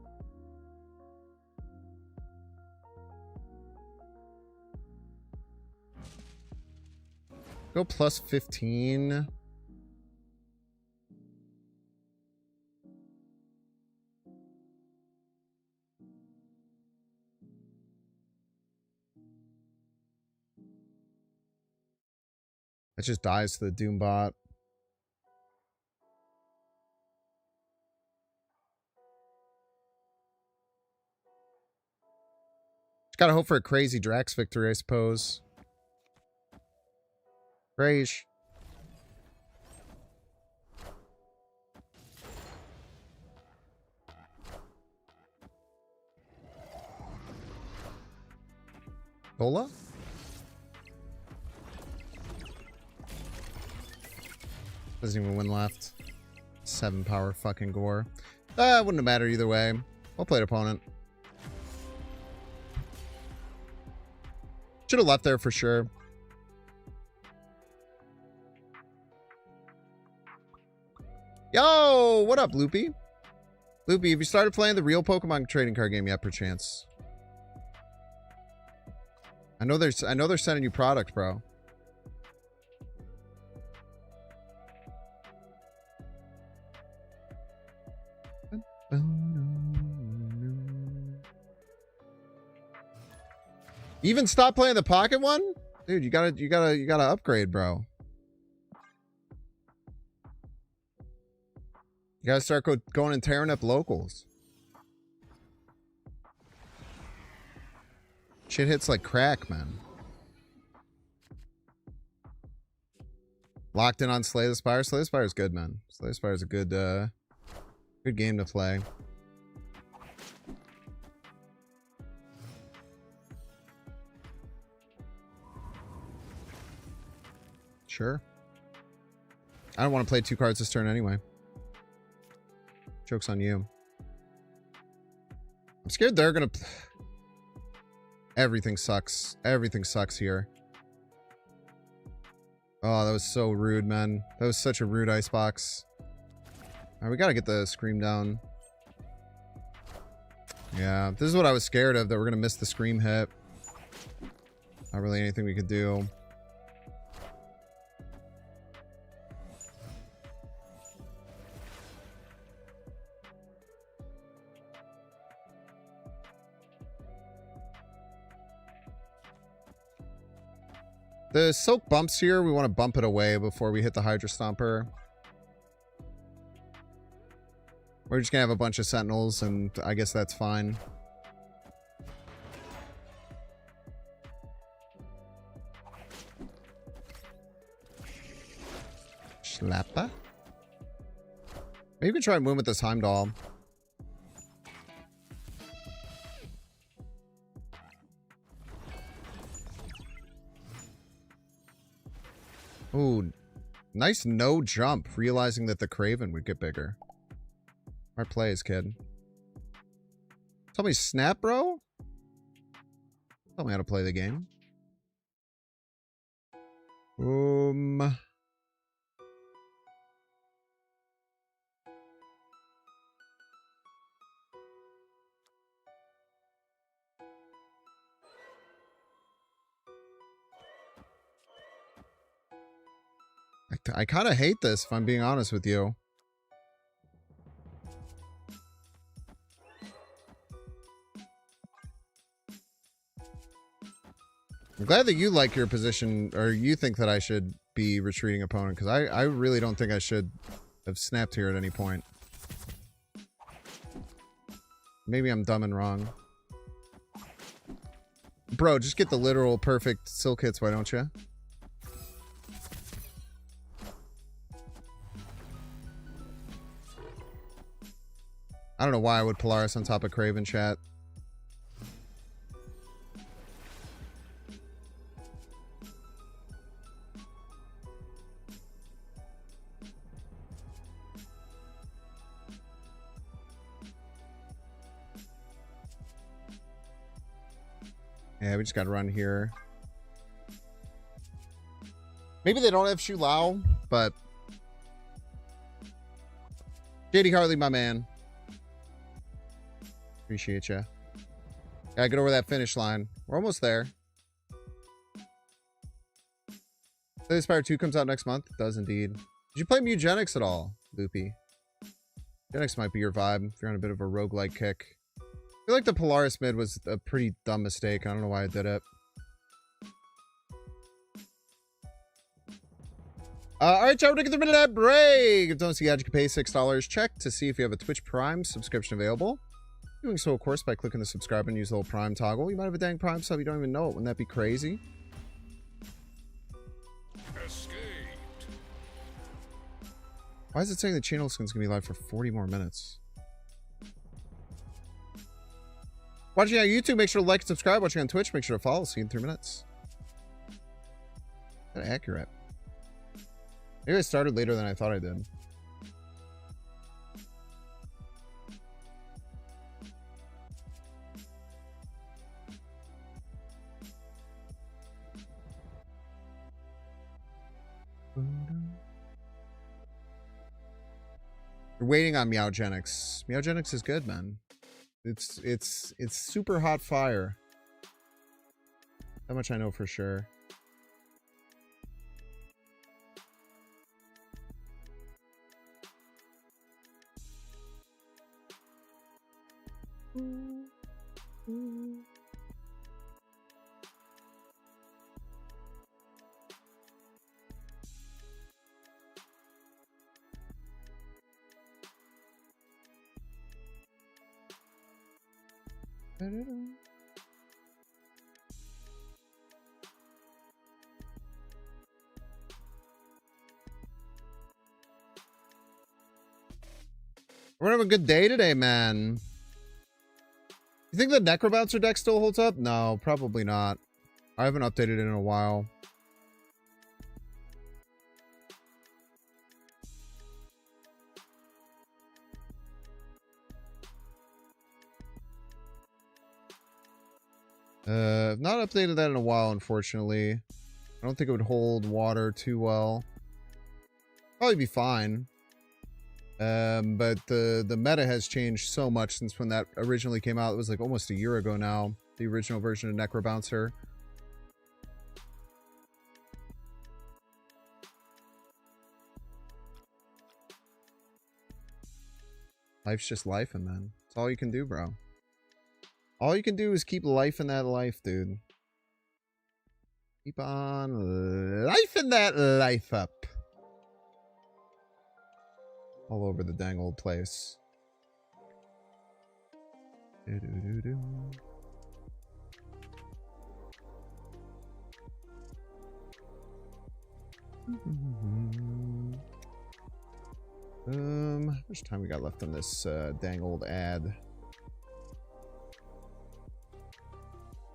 Go +15. It just dies to the Doombot. Just gotta hope for a crazy Drax victory, I suppose. Rage. Bola? Doesn't even win left. 7 power fucking gore. Wouldn't have mattered either way. Well played, opponent. Should have left there for sure. Yo, what up, Loopy? Loopy, have you started playing the real Pokemon trading card game yet, perchance? I know they're sending you product, bro. Even stop playing the pocket one? Dude, you gotta upgrade, bro. You gotta start going and tearing up locals. Shit hits like crack, man. Locked in on Slay the Spire. Slay the Spire is good, man. Slay the Spire is a good game to play. Sure. I don't want to play 2 cards this turn anyway. Joke's on you. I'm scared they're gonna... Everything sucks. Everything sucks here. Oh, that was so rude, man. That was such a rude icebox. Alright, we gotta get the Scream down. Yeah, this is what I was scared of, that we're gonna miss the Scream hit. Not really anything we could do. The Silk bumps here, we want to bump it away before we hit the Hydra Stomper. We're just going to have a bunch of Sentinels, and I guess that's fine. Schlappa. Maybe we can try Moon with this Heimdall. Ooh, nice no jump, realizing that the Craven would get bigger. Smart plays, kid. Tell me snap, bro? Tell me how to play the game. I kind of hate this, if I'm being honest with you. I'm glad that you like your position, or you think that I should be retreating opponent, because I really don't think I should have snapped here at any point. Maybe I'm dumb and wrong. Bro, just get the literal perfect silk hits, why don't you? I don't know why I would Polaris on top of Craven, chat. Yeah, we just gotta run here. Maybe they don't have Shu Lao, but... JD Harley, my man. Appreciate you. Gotta get over that finish line. We're almost there. The Spire 2 comes out next month. It does indeed. Did you play Mugenics at all, Loopy? Mugenics might be your vibe if you're on a bit of a roguelike kick. I feel like the Polaris mid was a pretty dumb mistake. I don't know why I did it. Alright, chat, we're taking 3 minute ad break. If you don't see that, you can pay $6. Check to see if you have a Twitch Prime subscription available. Doing so, of course, by clicking the subscribe and use the little Prime toggle. You might have a dang Prime sub, you don't even know it. Wouldn't that be crazy? Escaped. Why is it saying the channel skin's gonna be live for 40 more minutes? Watching on YouTube, make sure to like and subscribe. Watching on Twitch, make sure to follow. See you in 3 minutes. Is that accurate? Maybe I started later than I thought I did. waiting on Meowgenics. Meowgenics is good, man. It's super hot fire. That much I know for sure. We're having a good day today, man. You think the Necrobouncer deck still holds up? No, probably not. I haven't updated it in a while. I've not updated that in a while, unfortunately. I don't think it would hold water too well. Probably be fine. But the meta has changed so much since when that originally came out. It was like almost a year ago now. The original version of Necrobouncer. Life's just life, and man. That's all you can do, bro. All you can do is keep life in that life, dude. Keep on life in that life up. All over the dang old place. How much time we got left on this dang old ad?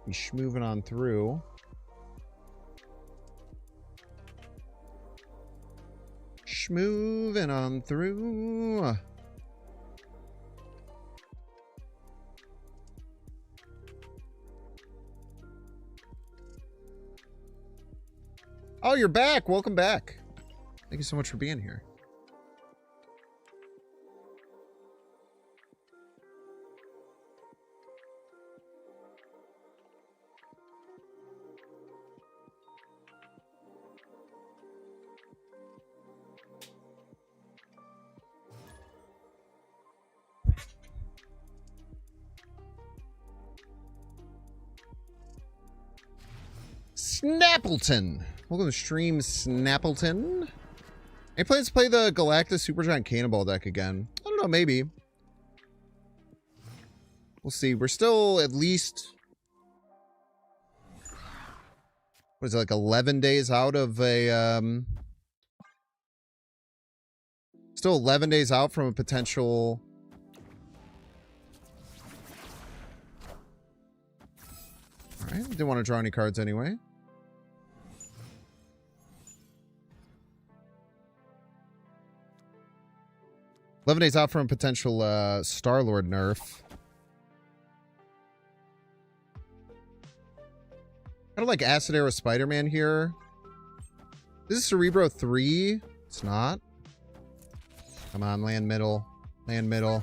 Be moving on through. Moving on through. Oh, you're back. Welcome back. Thank you so much for being here. Snappleton. Welcome to stream, Snappleton. Any plans to play the Galactus Supergiant Cannonball deck again? I don't know, maybe. We'll see. We're still at least... what is it, like 11 days out of a... still 11 days out from a potential... Alright, didn't want to draw any cards anyway. $11 days out from potential Star-Lord nerf. Kind of like Acid Arrow Spider-Man here. This is Cerebro 3. It's not. Come on, land middle. Land middle.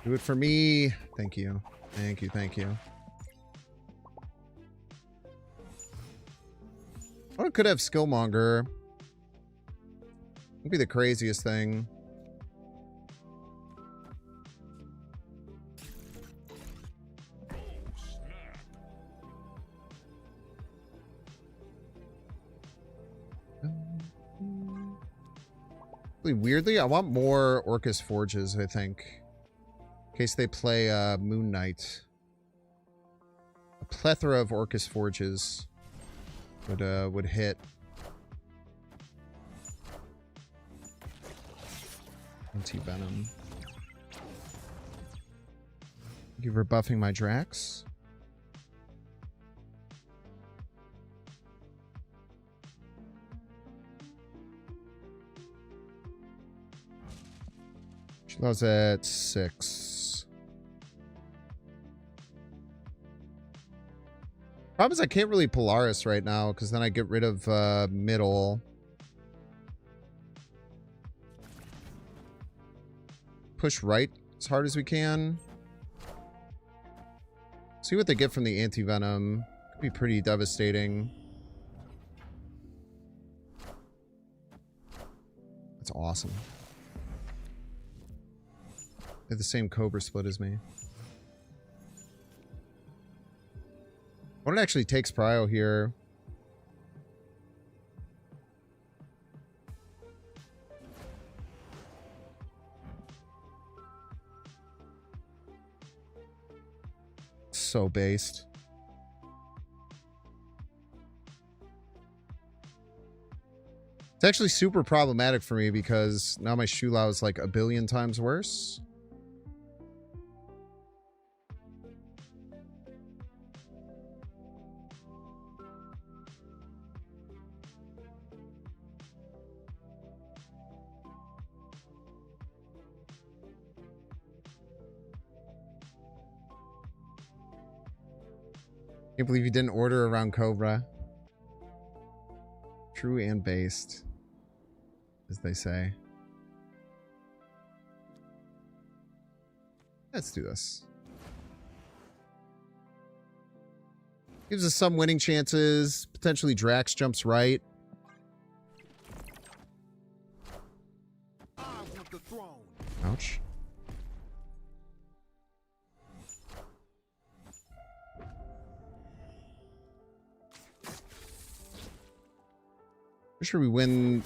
Do it for me. Thank you. Thank you, thank you. Oh, it could have Skillmonger. Would be the craziest thing. Weirdly, I want more Orcus Forges, I think. In case they play Moon Knight. A plethora of Orcus Forges would hit. Anti-Venom. Thank you for buffing my Drax. She loves at 6. Problem is I can't really Polaris right now because then I get rid of middle. push right as hard as we can. See what they get from the anti-venom. Could be pretty devastating. That's awesome. They have the same Cobra split as me. What it actually takes Prio here. So based. It's actually super problematic for me because now my Shulao is like a billion times worse. Can't believe you didn't order around Cobra. True and based, as they say. Let's do this. Gives us some winning chances. Potentially Drax jumps right. Ouch. Pretty sure we win. Do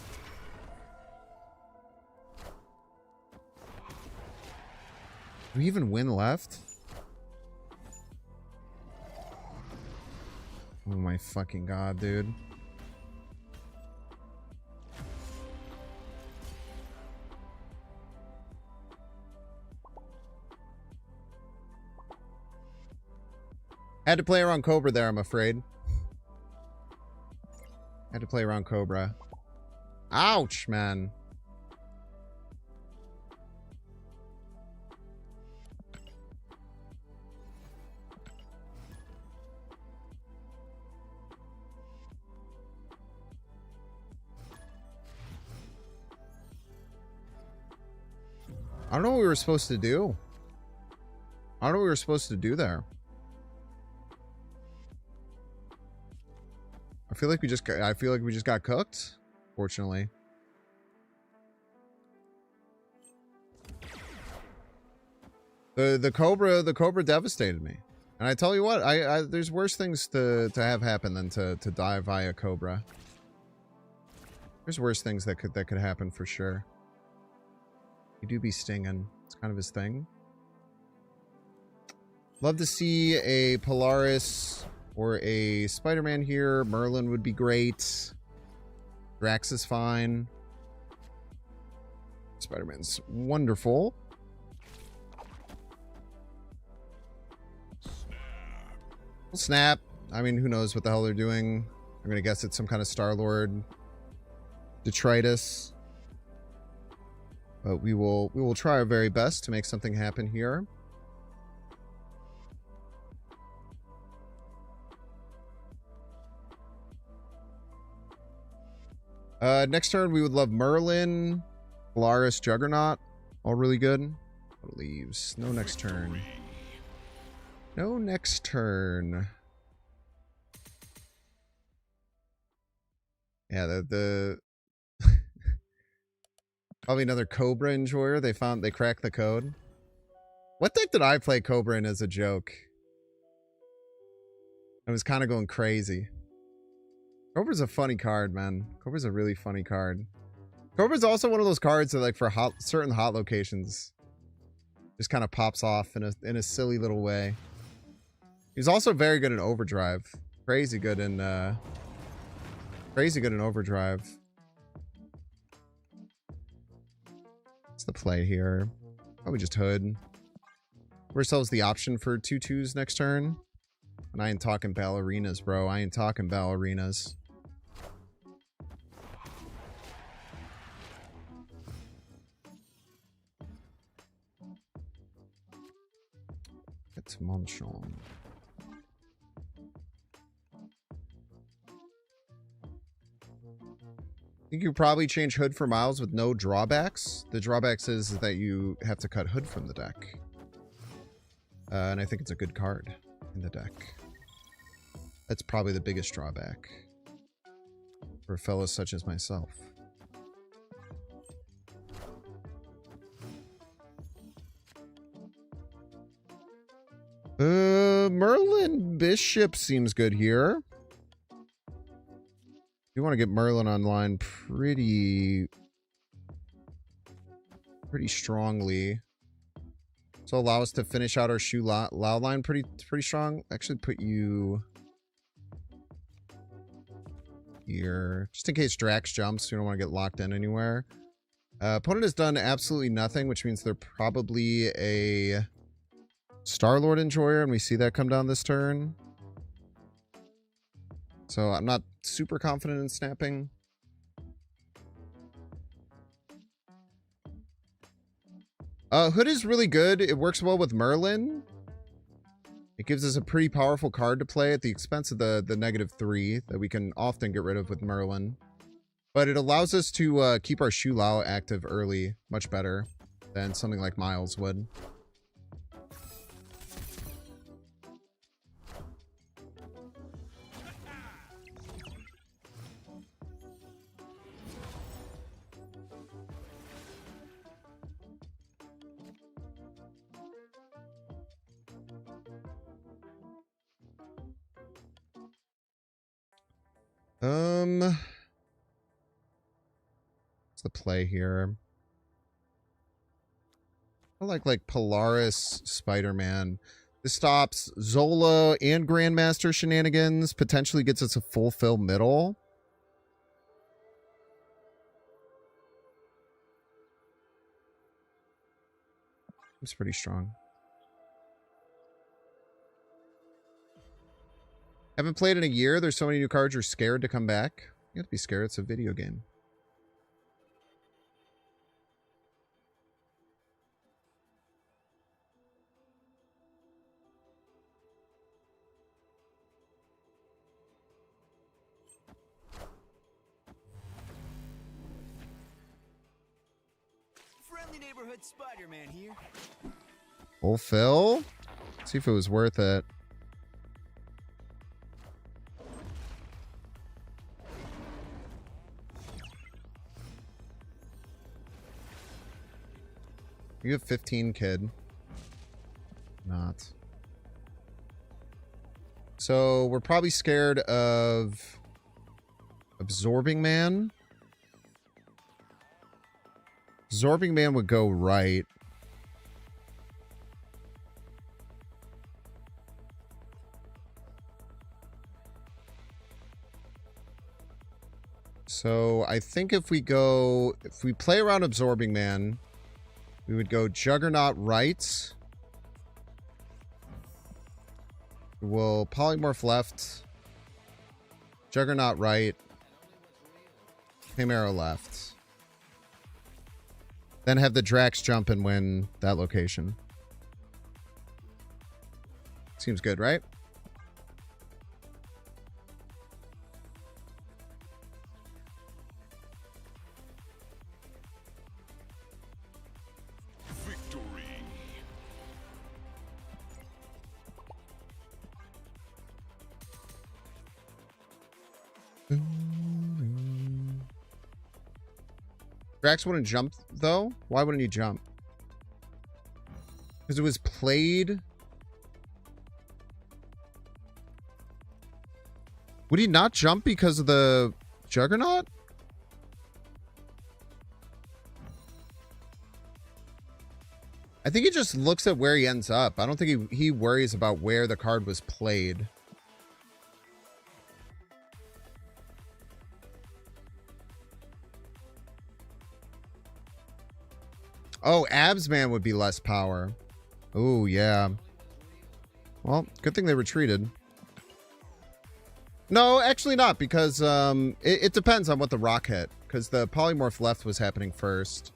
we even win left? Oh my fucking god, dude. Had to play around Cobra there, I'm afraid. Had to play around Cobra. Ouch, man. I don't know what we were supposed to do. I don't know what we were supposed to do there. I feel like we just got cooked, fortunately. The Cobra devastated me. And I tell you what, there's worse things to have happen than to die via Cobra. There's worse things that could happen for sure. He do be stinging. It's kind of his thing. Love to see a Polaris or a Spider-Man here. Merlin would be great. Drax is fine. Spider-Man's wonderful. Snap. I mean, who knows what the hell they're doing. I'm gonna guess it's some kind of Star-Lord detritus. But we will try our very best to make something happen here. Next turn, we would love Merlin, Polaris, Juggernaut. All really good. Leaves. No next turn. No next turn. Yeah, the probably another Cobra enjoyer. They cracked the code. What deck did I play Cobra in as a joke? I was kind of going crazy. Cobra's a funny card, man. Cobra's a really funny card. Cobra's also one of those cards that, like, for certain hot locations, just kind of pops off in a silly little way. He's also very good in Overdrive. Crazy good in Overdrive. What's the play here? Probably just Hood. Give ourselves the option for 2/2s next turn. And I ain't talking ballerinas, bro. I ain't talking ballerinas. It's Monchon. think you probably change Hood for Miles with no drawbacks. The drawbacks is that you have to cut Hood from the deck. And I think it's a good card in the deck. That's probably the biggest drawback for fellows such as myself. Merlin Bishop seems good here. You want to get Merlin online pretty strongly. So allow us to finish out our Shu Lao line pretty strong. Actually put you here. Just in case Drax jumps, you don't want to get locked in anywhere. Opponent has done absolutely nothing, which means they're probably a Star-Lord Enjoyer, and we see that come down this turn. So I'm not super confident in snapping. Hood is really good. It works well with Merlin. It gives us a pretty powerful card to play at the expense of the -3 that we can often get rid of with Merlin. But it allows us to keep our Shu Lao active early much better than something like Miles would. What's the play here? I like Polaris Spider-Man. This stops Zola and Grandmaster shenanigans. Potentially gets us a full fill middle. It's pretty strong. Haven't played in a year. There's so many new cards you're scared to come back. You have to be scared. It's a video game. Friendly neighborhood Spider-Man here. Full fill? See if it was worth it. You have 15, kid. Not. So we're probably scared of Absorbing Man. Absorbing Man would go right. So I think if we play around Absorbing Man, we would go Juggernaut right. We'll Polymorph left. Juggernaut right. Chimera left. Then have the Drax jump and win that location. Seems good, right? Victory. Drax wouldn't jump, though? Why wouldn't he jump? Because it was played. Would he not jump because of the Juggernaut? I think he just looks at where he ends up. I don't think he worries about where the card was played. Oh, Absman would be less power. Oh, yeah. Well, good thing they retreated. No, actually not, because it depends on what the rock hit. Because the polymorph left was happening first.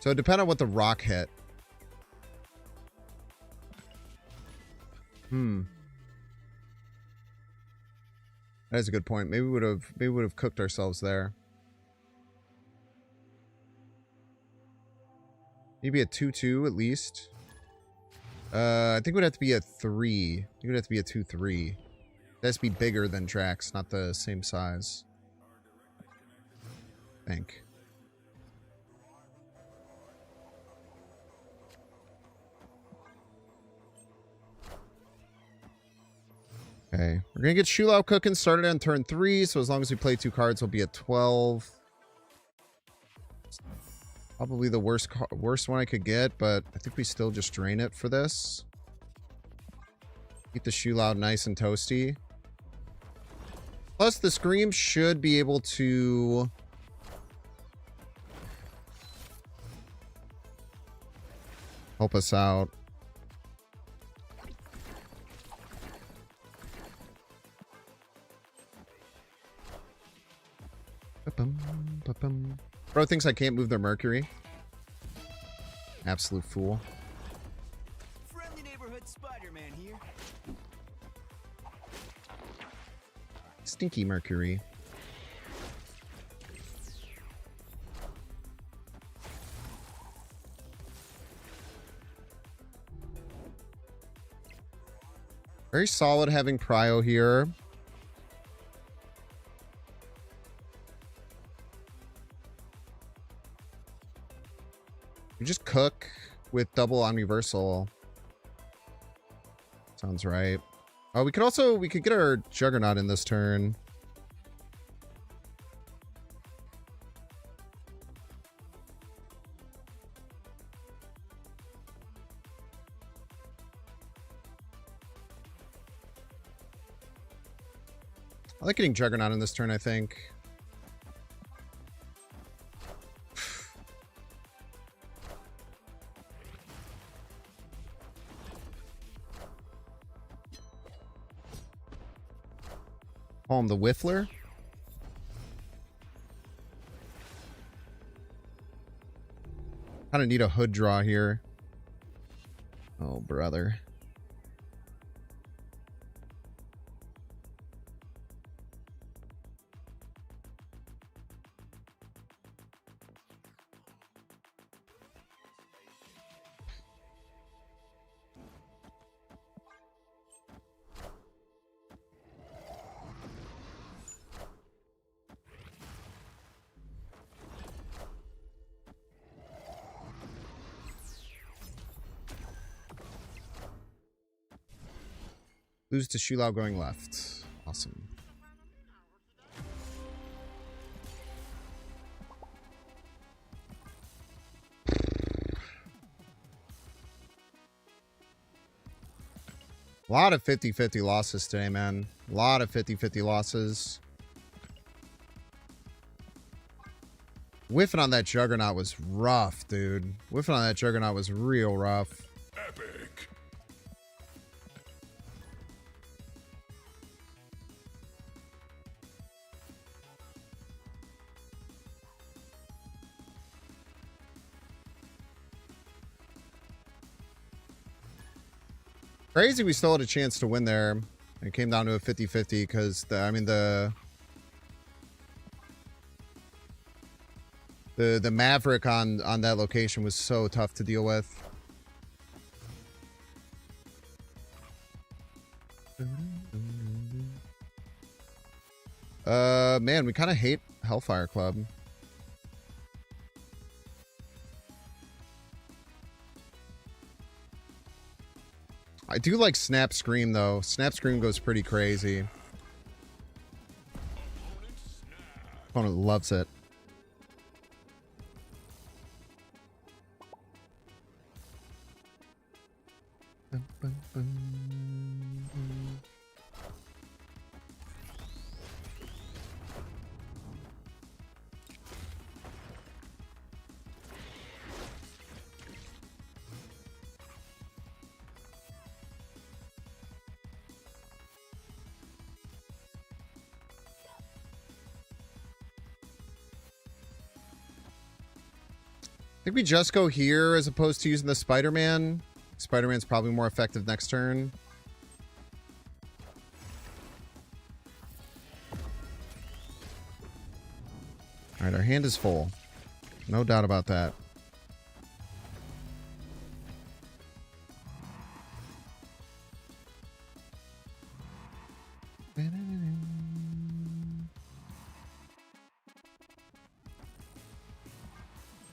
So it depends on what the rock hit. That is a good point. Maybe we would have cooked ourselves there. Maybe a 2-2 at least. I think it would have to be a 3. I think it would have to be a 2-3. It has to be bigger than Drax, not the same size. I think. Okay, we're gonna get Shulao cooking started on turn 3, so as long as we play 2 cards, we'll be at 12. Probably the worst one I could get, but I think we still just drain it for this. Keep the Shulao nice and toasty. Plus, the Scream should be able to help us out. Bro thinks I can't move their Mercury. Absolute fool. Friendly neighborhood Spider-Man here. Stinky Mercury. Very solid having Prio here. We just cook with double Omniversal. Sounds right. Oh, we could get our Juggernaut in this turn. I like getting Juggernaut in this turn, I think. Call him the Whiffler. Kind of need a hood draw here. Oh, brother. Lose to Shulao going left. Awesome. A lot of 50-50 losses today, man. A lot of 50-50 losses. Whiffing on that Juggernaut was rough, dude. Whiffing on that Juggernaut was real rough. Epic. Crazy we still had a chance to win there. It came down to a 50-50 because the Maverick on that location was so tough to deal with. Man, we kind of hate Hellfire Club. I do like Snap Scream, though. Snap Scream goes pretty crazy. Opponent loves it. I think we just go here as opposed to using the Spider-Man. Spider-Man's probably more effective next turn. All right, our hand is full. No doubt about that.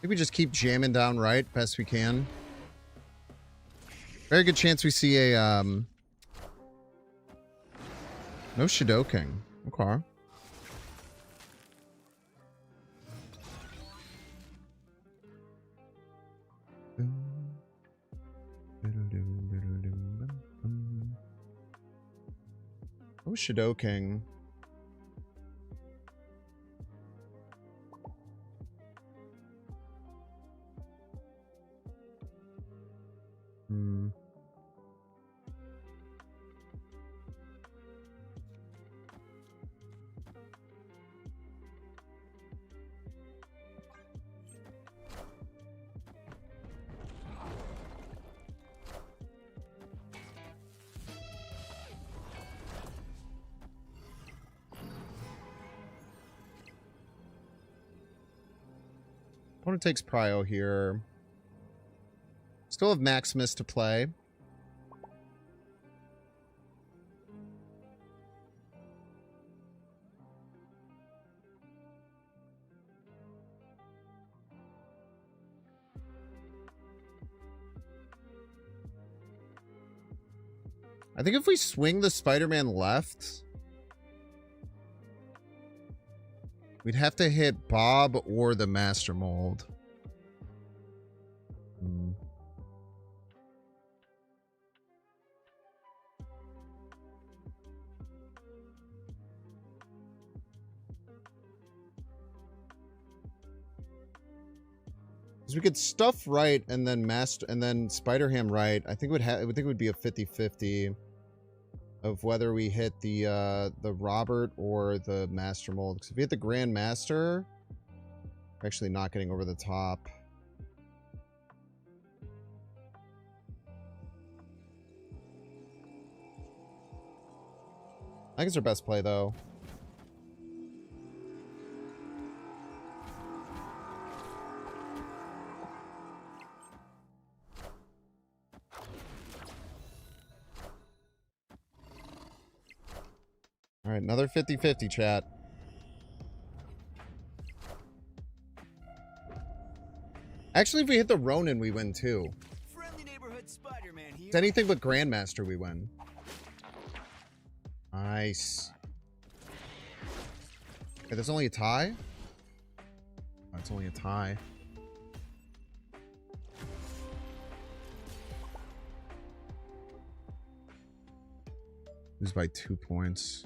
Maybe we just keep jamming down right best we can. Very good chance we see a no Shidoking. Okay. Oh, Shidoking. Hmm. Opponent takes Prio here. Still have Maximus to play. I think if we swing the Spider-Man left, we'd have to hit Bob or the Master Mold. Hmm. Because we could stuff right and then Spider-Ham right. I think it would be a 50-50 of whether we hit the Robert or the Master Mold. Because if we hit the Grand Master, we're actually not getting over the top. I think it's our best play though. All right, another 50-50 chat. Actually, if we hit the Ronin, we win too. Friendly neighborhood Spider-Man here. It's anything but Grandmaster, we win. Nice. Okay, there's only a tie? Oh, it's only a tie. Lose by 2 points.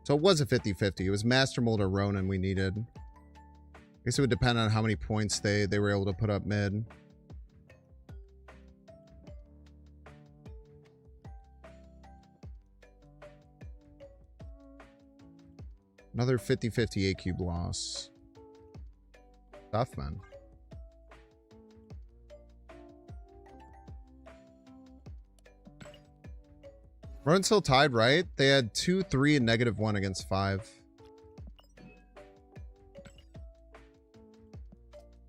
So it was a 50-50. It was Master Mold or Ronin we needed. I guess it would depend on how many points they were able to put up mid. Another 50-50 A-Cube loss. Tough, man. Ronin still tied, right? They had 2, 3, and -1 against 5.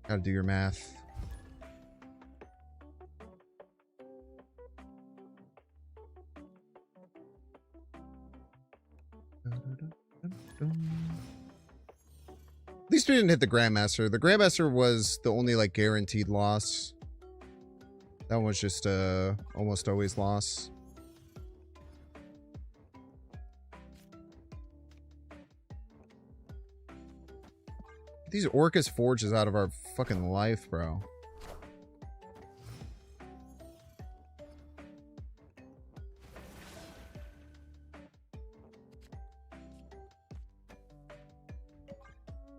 Gotta do your math. At least we didn't hit the Grandmaster. The Grandmaster was the only like guaranteed loss. That one was just almost always loss. These Orcus Forges out of our fucking life, bro.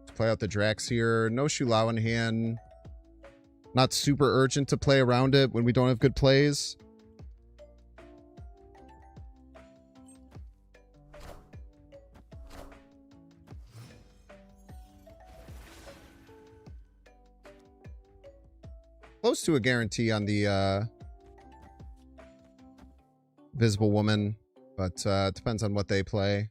Let's play out the Drax here. No Shulao in hand. Not super urgent to play around it when we don't have good plays. Close to a guarantee on the Visible Woman, but it depends on what they play.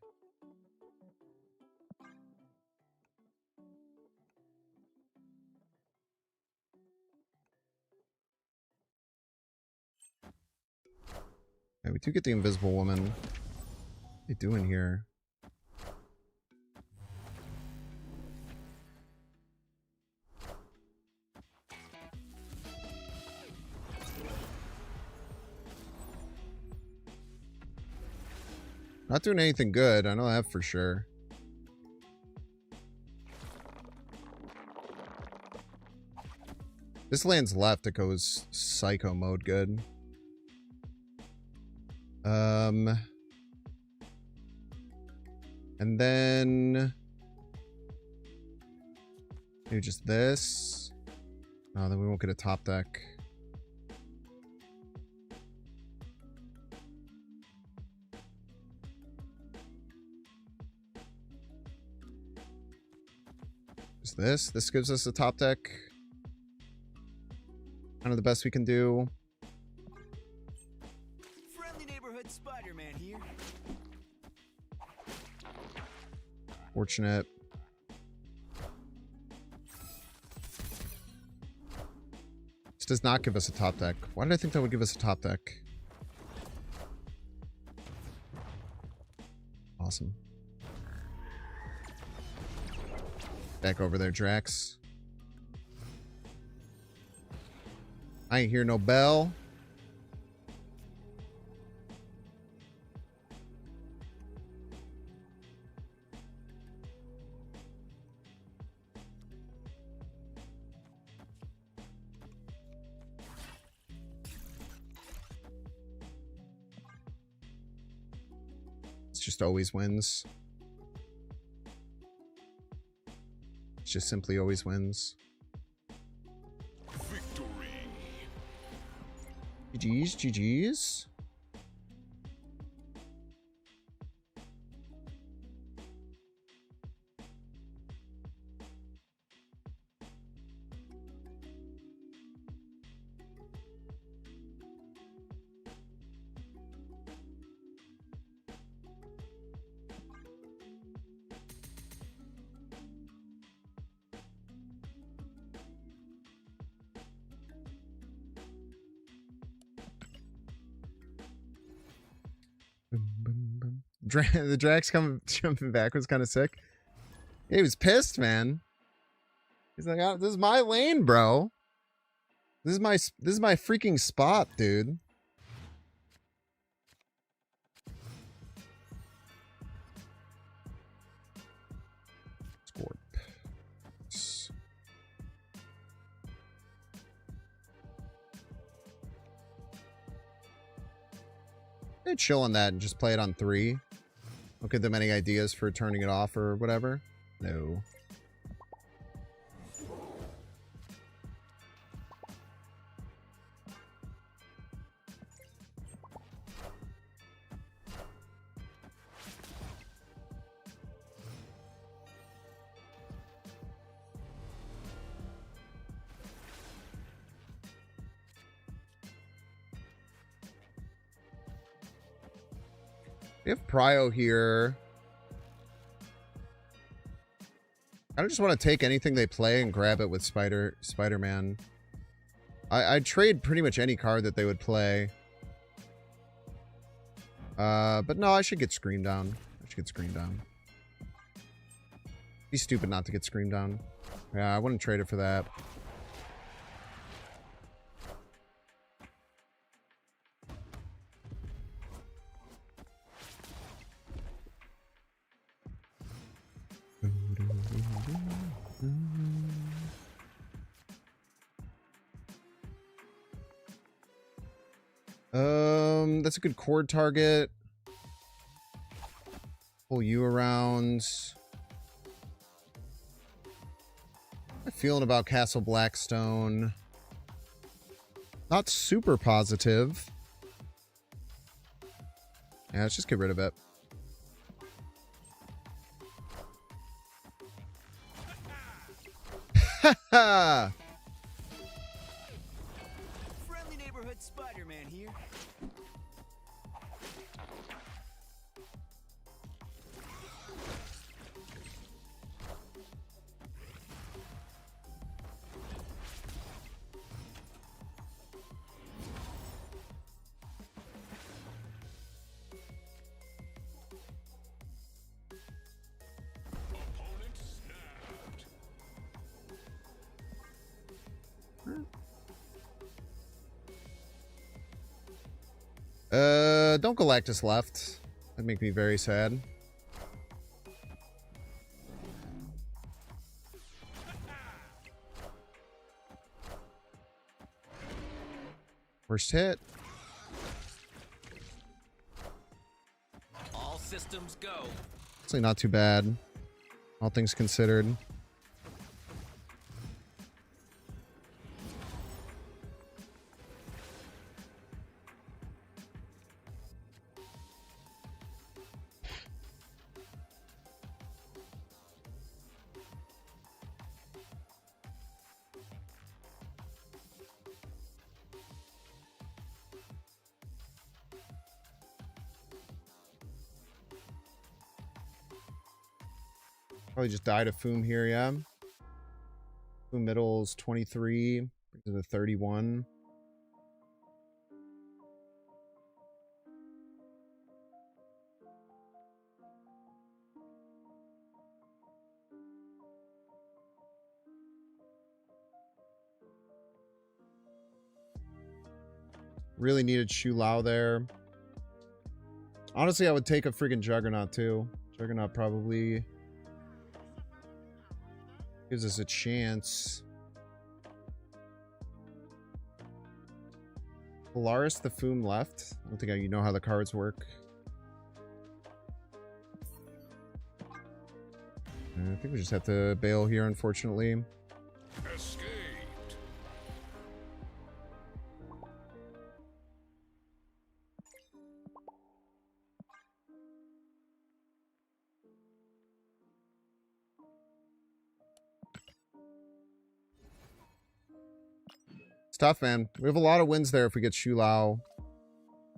Okay, we do get the invisible woman. What are they doing here? Not doing anything good. I know that for sure. This lands left, it goes psycho mode good. And then maybe just this. Oh, then we won't get a top deck. Just this. This gives us a top deck. Kind of the best we can do. Friendly neighborhood Spider-Man here. Fortunate. This does not give us a top deck. Why did I think that would give us a top deck? Awesome. Back over there, Drax. I ain't hear no bell. It's just always wins. It's just simply always wins. GG's, GG's. The Drax jumping back was kind of sick. He was pissed, man. He's like, oh, "This is my lane, bro. This is my freaking spot, dude." Scorp. I'd chill on that and just play it on 3. Don't give them any ideas for turning it off or whatever. No. We have Prio here. I just want to take anything they play and grab it with Spider-Man. I'd trade pretty much any card that they would play. But no, I should get Scream Down. I should get Scream Down. Be stupid not to get Scream Down. Yeah, I wouldn't trade it for that. That's a good cord target. Pull you around. How am I feeling about Castle Blackstone? Not super positive. Yeah, let's just get rid of it. Ha! Friendly neighborhood Spider-Man here. Don't Galactus left. That'd make me very sad. First hit. All systems go. Actually not too bad. All things considered. Probably just died of Foom here, yeah. Foom middle's 23, brings it to 31. Really needed Shu Lao there. Honestly, I would take a freaking Juggernaut too. Juggernaut probably gives us a chance. Polaris the Foom left. I don't think you know how the cards work. I think we just have to bail here, unfortunately. Escaped. It's tough, man. We have a lot of wins there if we get Shu Lao.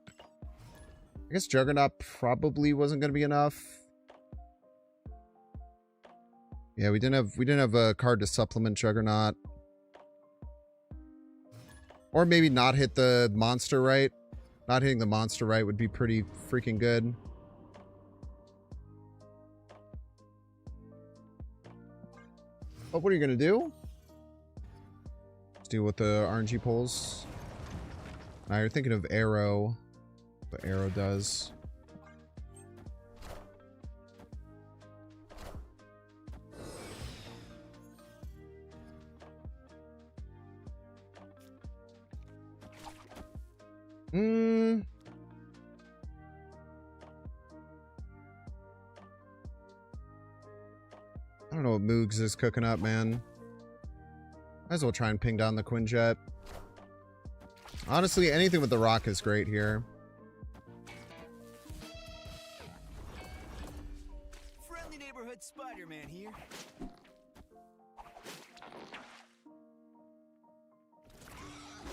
I guess Juggernaut probably wasn't going to be enough. Yeah, we didn't have a card to supplement Juggernaut. Or maybe not hit the monster right. Not hitting the monster right would be pretty freaking good. But what are you going to do? Let's deal with the RNG pulls. Now you're thinking of Arrow. What Arrow does. I don't know what Moogs is cooking up, man. Might as well try and ping down the Quinjet. Honestly, anything with the rock is great here. Friendly neighborhood Spider-Man here.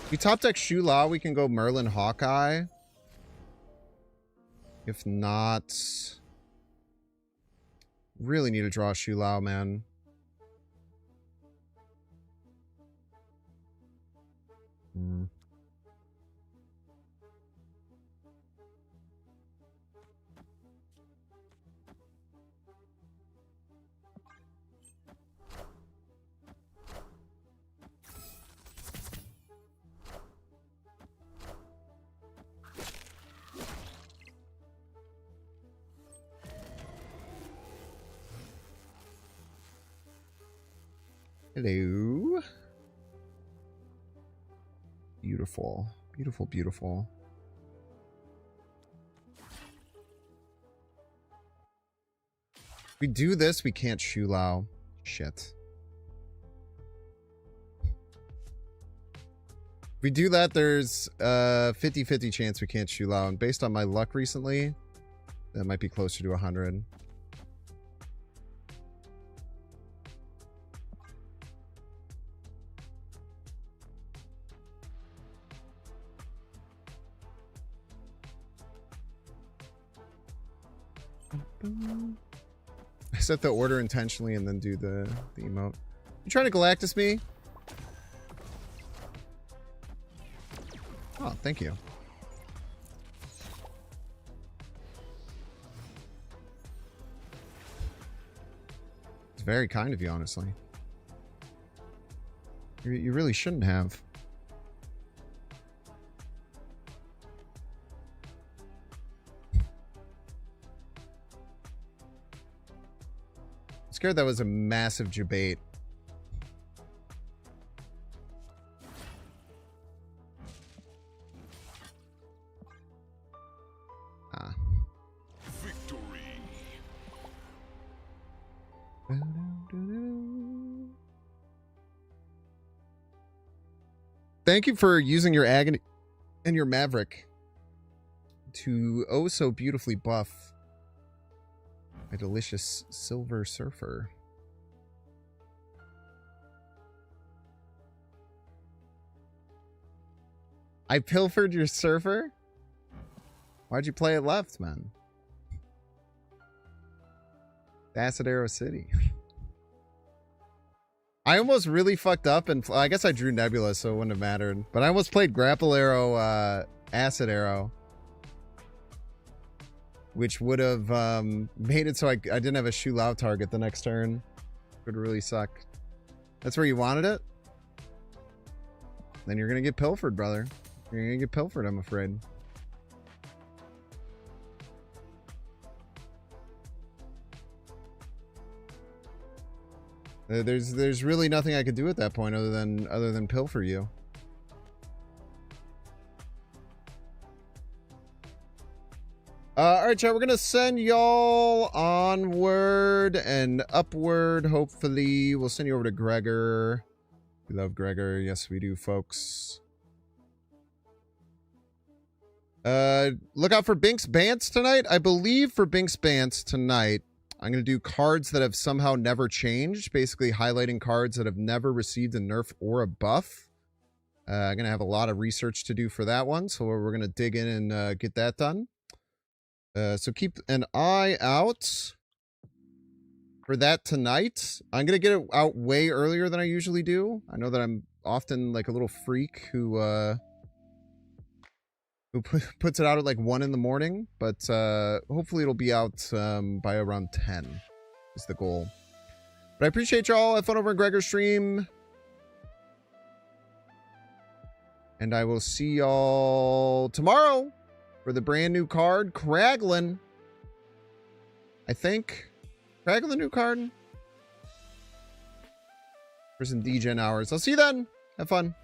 If we top deck Shu Lao, we can go Merlin Hawkeye. If not, really need to draw Shu Lao, man. Hello. Beautiful. Beautiful, beautiful. If we do this, we can't Shu Lao. Shit. If we do that, there's a 50-50 chance we can't Shu Lao. And based on my luck recently, that might be closer to 100. I set the order intentionally and then do the emote. You trying to Galactus me? Oh, thank you. It's very kind of you, honestly. You really shouldn't have. Scared that was a massive debate. Ah. Victory. Thank you for using your agony and your maverick to oh so beautifully buff my delicious silver surfer. I pilfered your surfer? Why'd you play it left, man? Asadero City. I almost really fucked up, and I guess I drew Nebula, so it wouldn't have mattered. But I almost played Grapple Arrow, Acid Arrow, which would have made it so I didn't have a Shu Lao target the next turn. Would really suck. That's where you wanted it? Then you're gonna get pilfered, brother. You're gonna get pilfered, I'm afraid. There's really nothing I could do at that point other than pilfer you. All right, chat. We're gonna send y'all onward and upward. Hopefully, we'll send you over to Gregor. We love Gregor. Yes, we do, folks. Look out for Binks Bants tonight. I believe for Binks Bants tonight, I'm going to do cards that have somehow never changed, basically highlighting cards that have never received a nerf or a buff. I'm going to have a lot of research to do for that one, so we're going to dig in and get that done. So keep an eye out for that tonight. I'm going to get it out way earlier than I usually do. I know that I'm often like a little freak who puts it out at like 1 in the morning, but hopefully it'll be out by around 10 is the goal. But I appreciate y'all. Have fun over in Gregor's stream. And I will see y'all tomorrow for the brand new card, Kraglin. I think. Kraglin new card. For some DGen hours. I'll see you then. Have fun.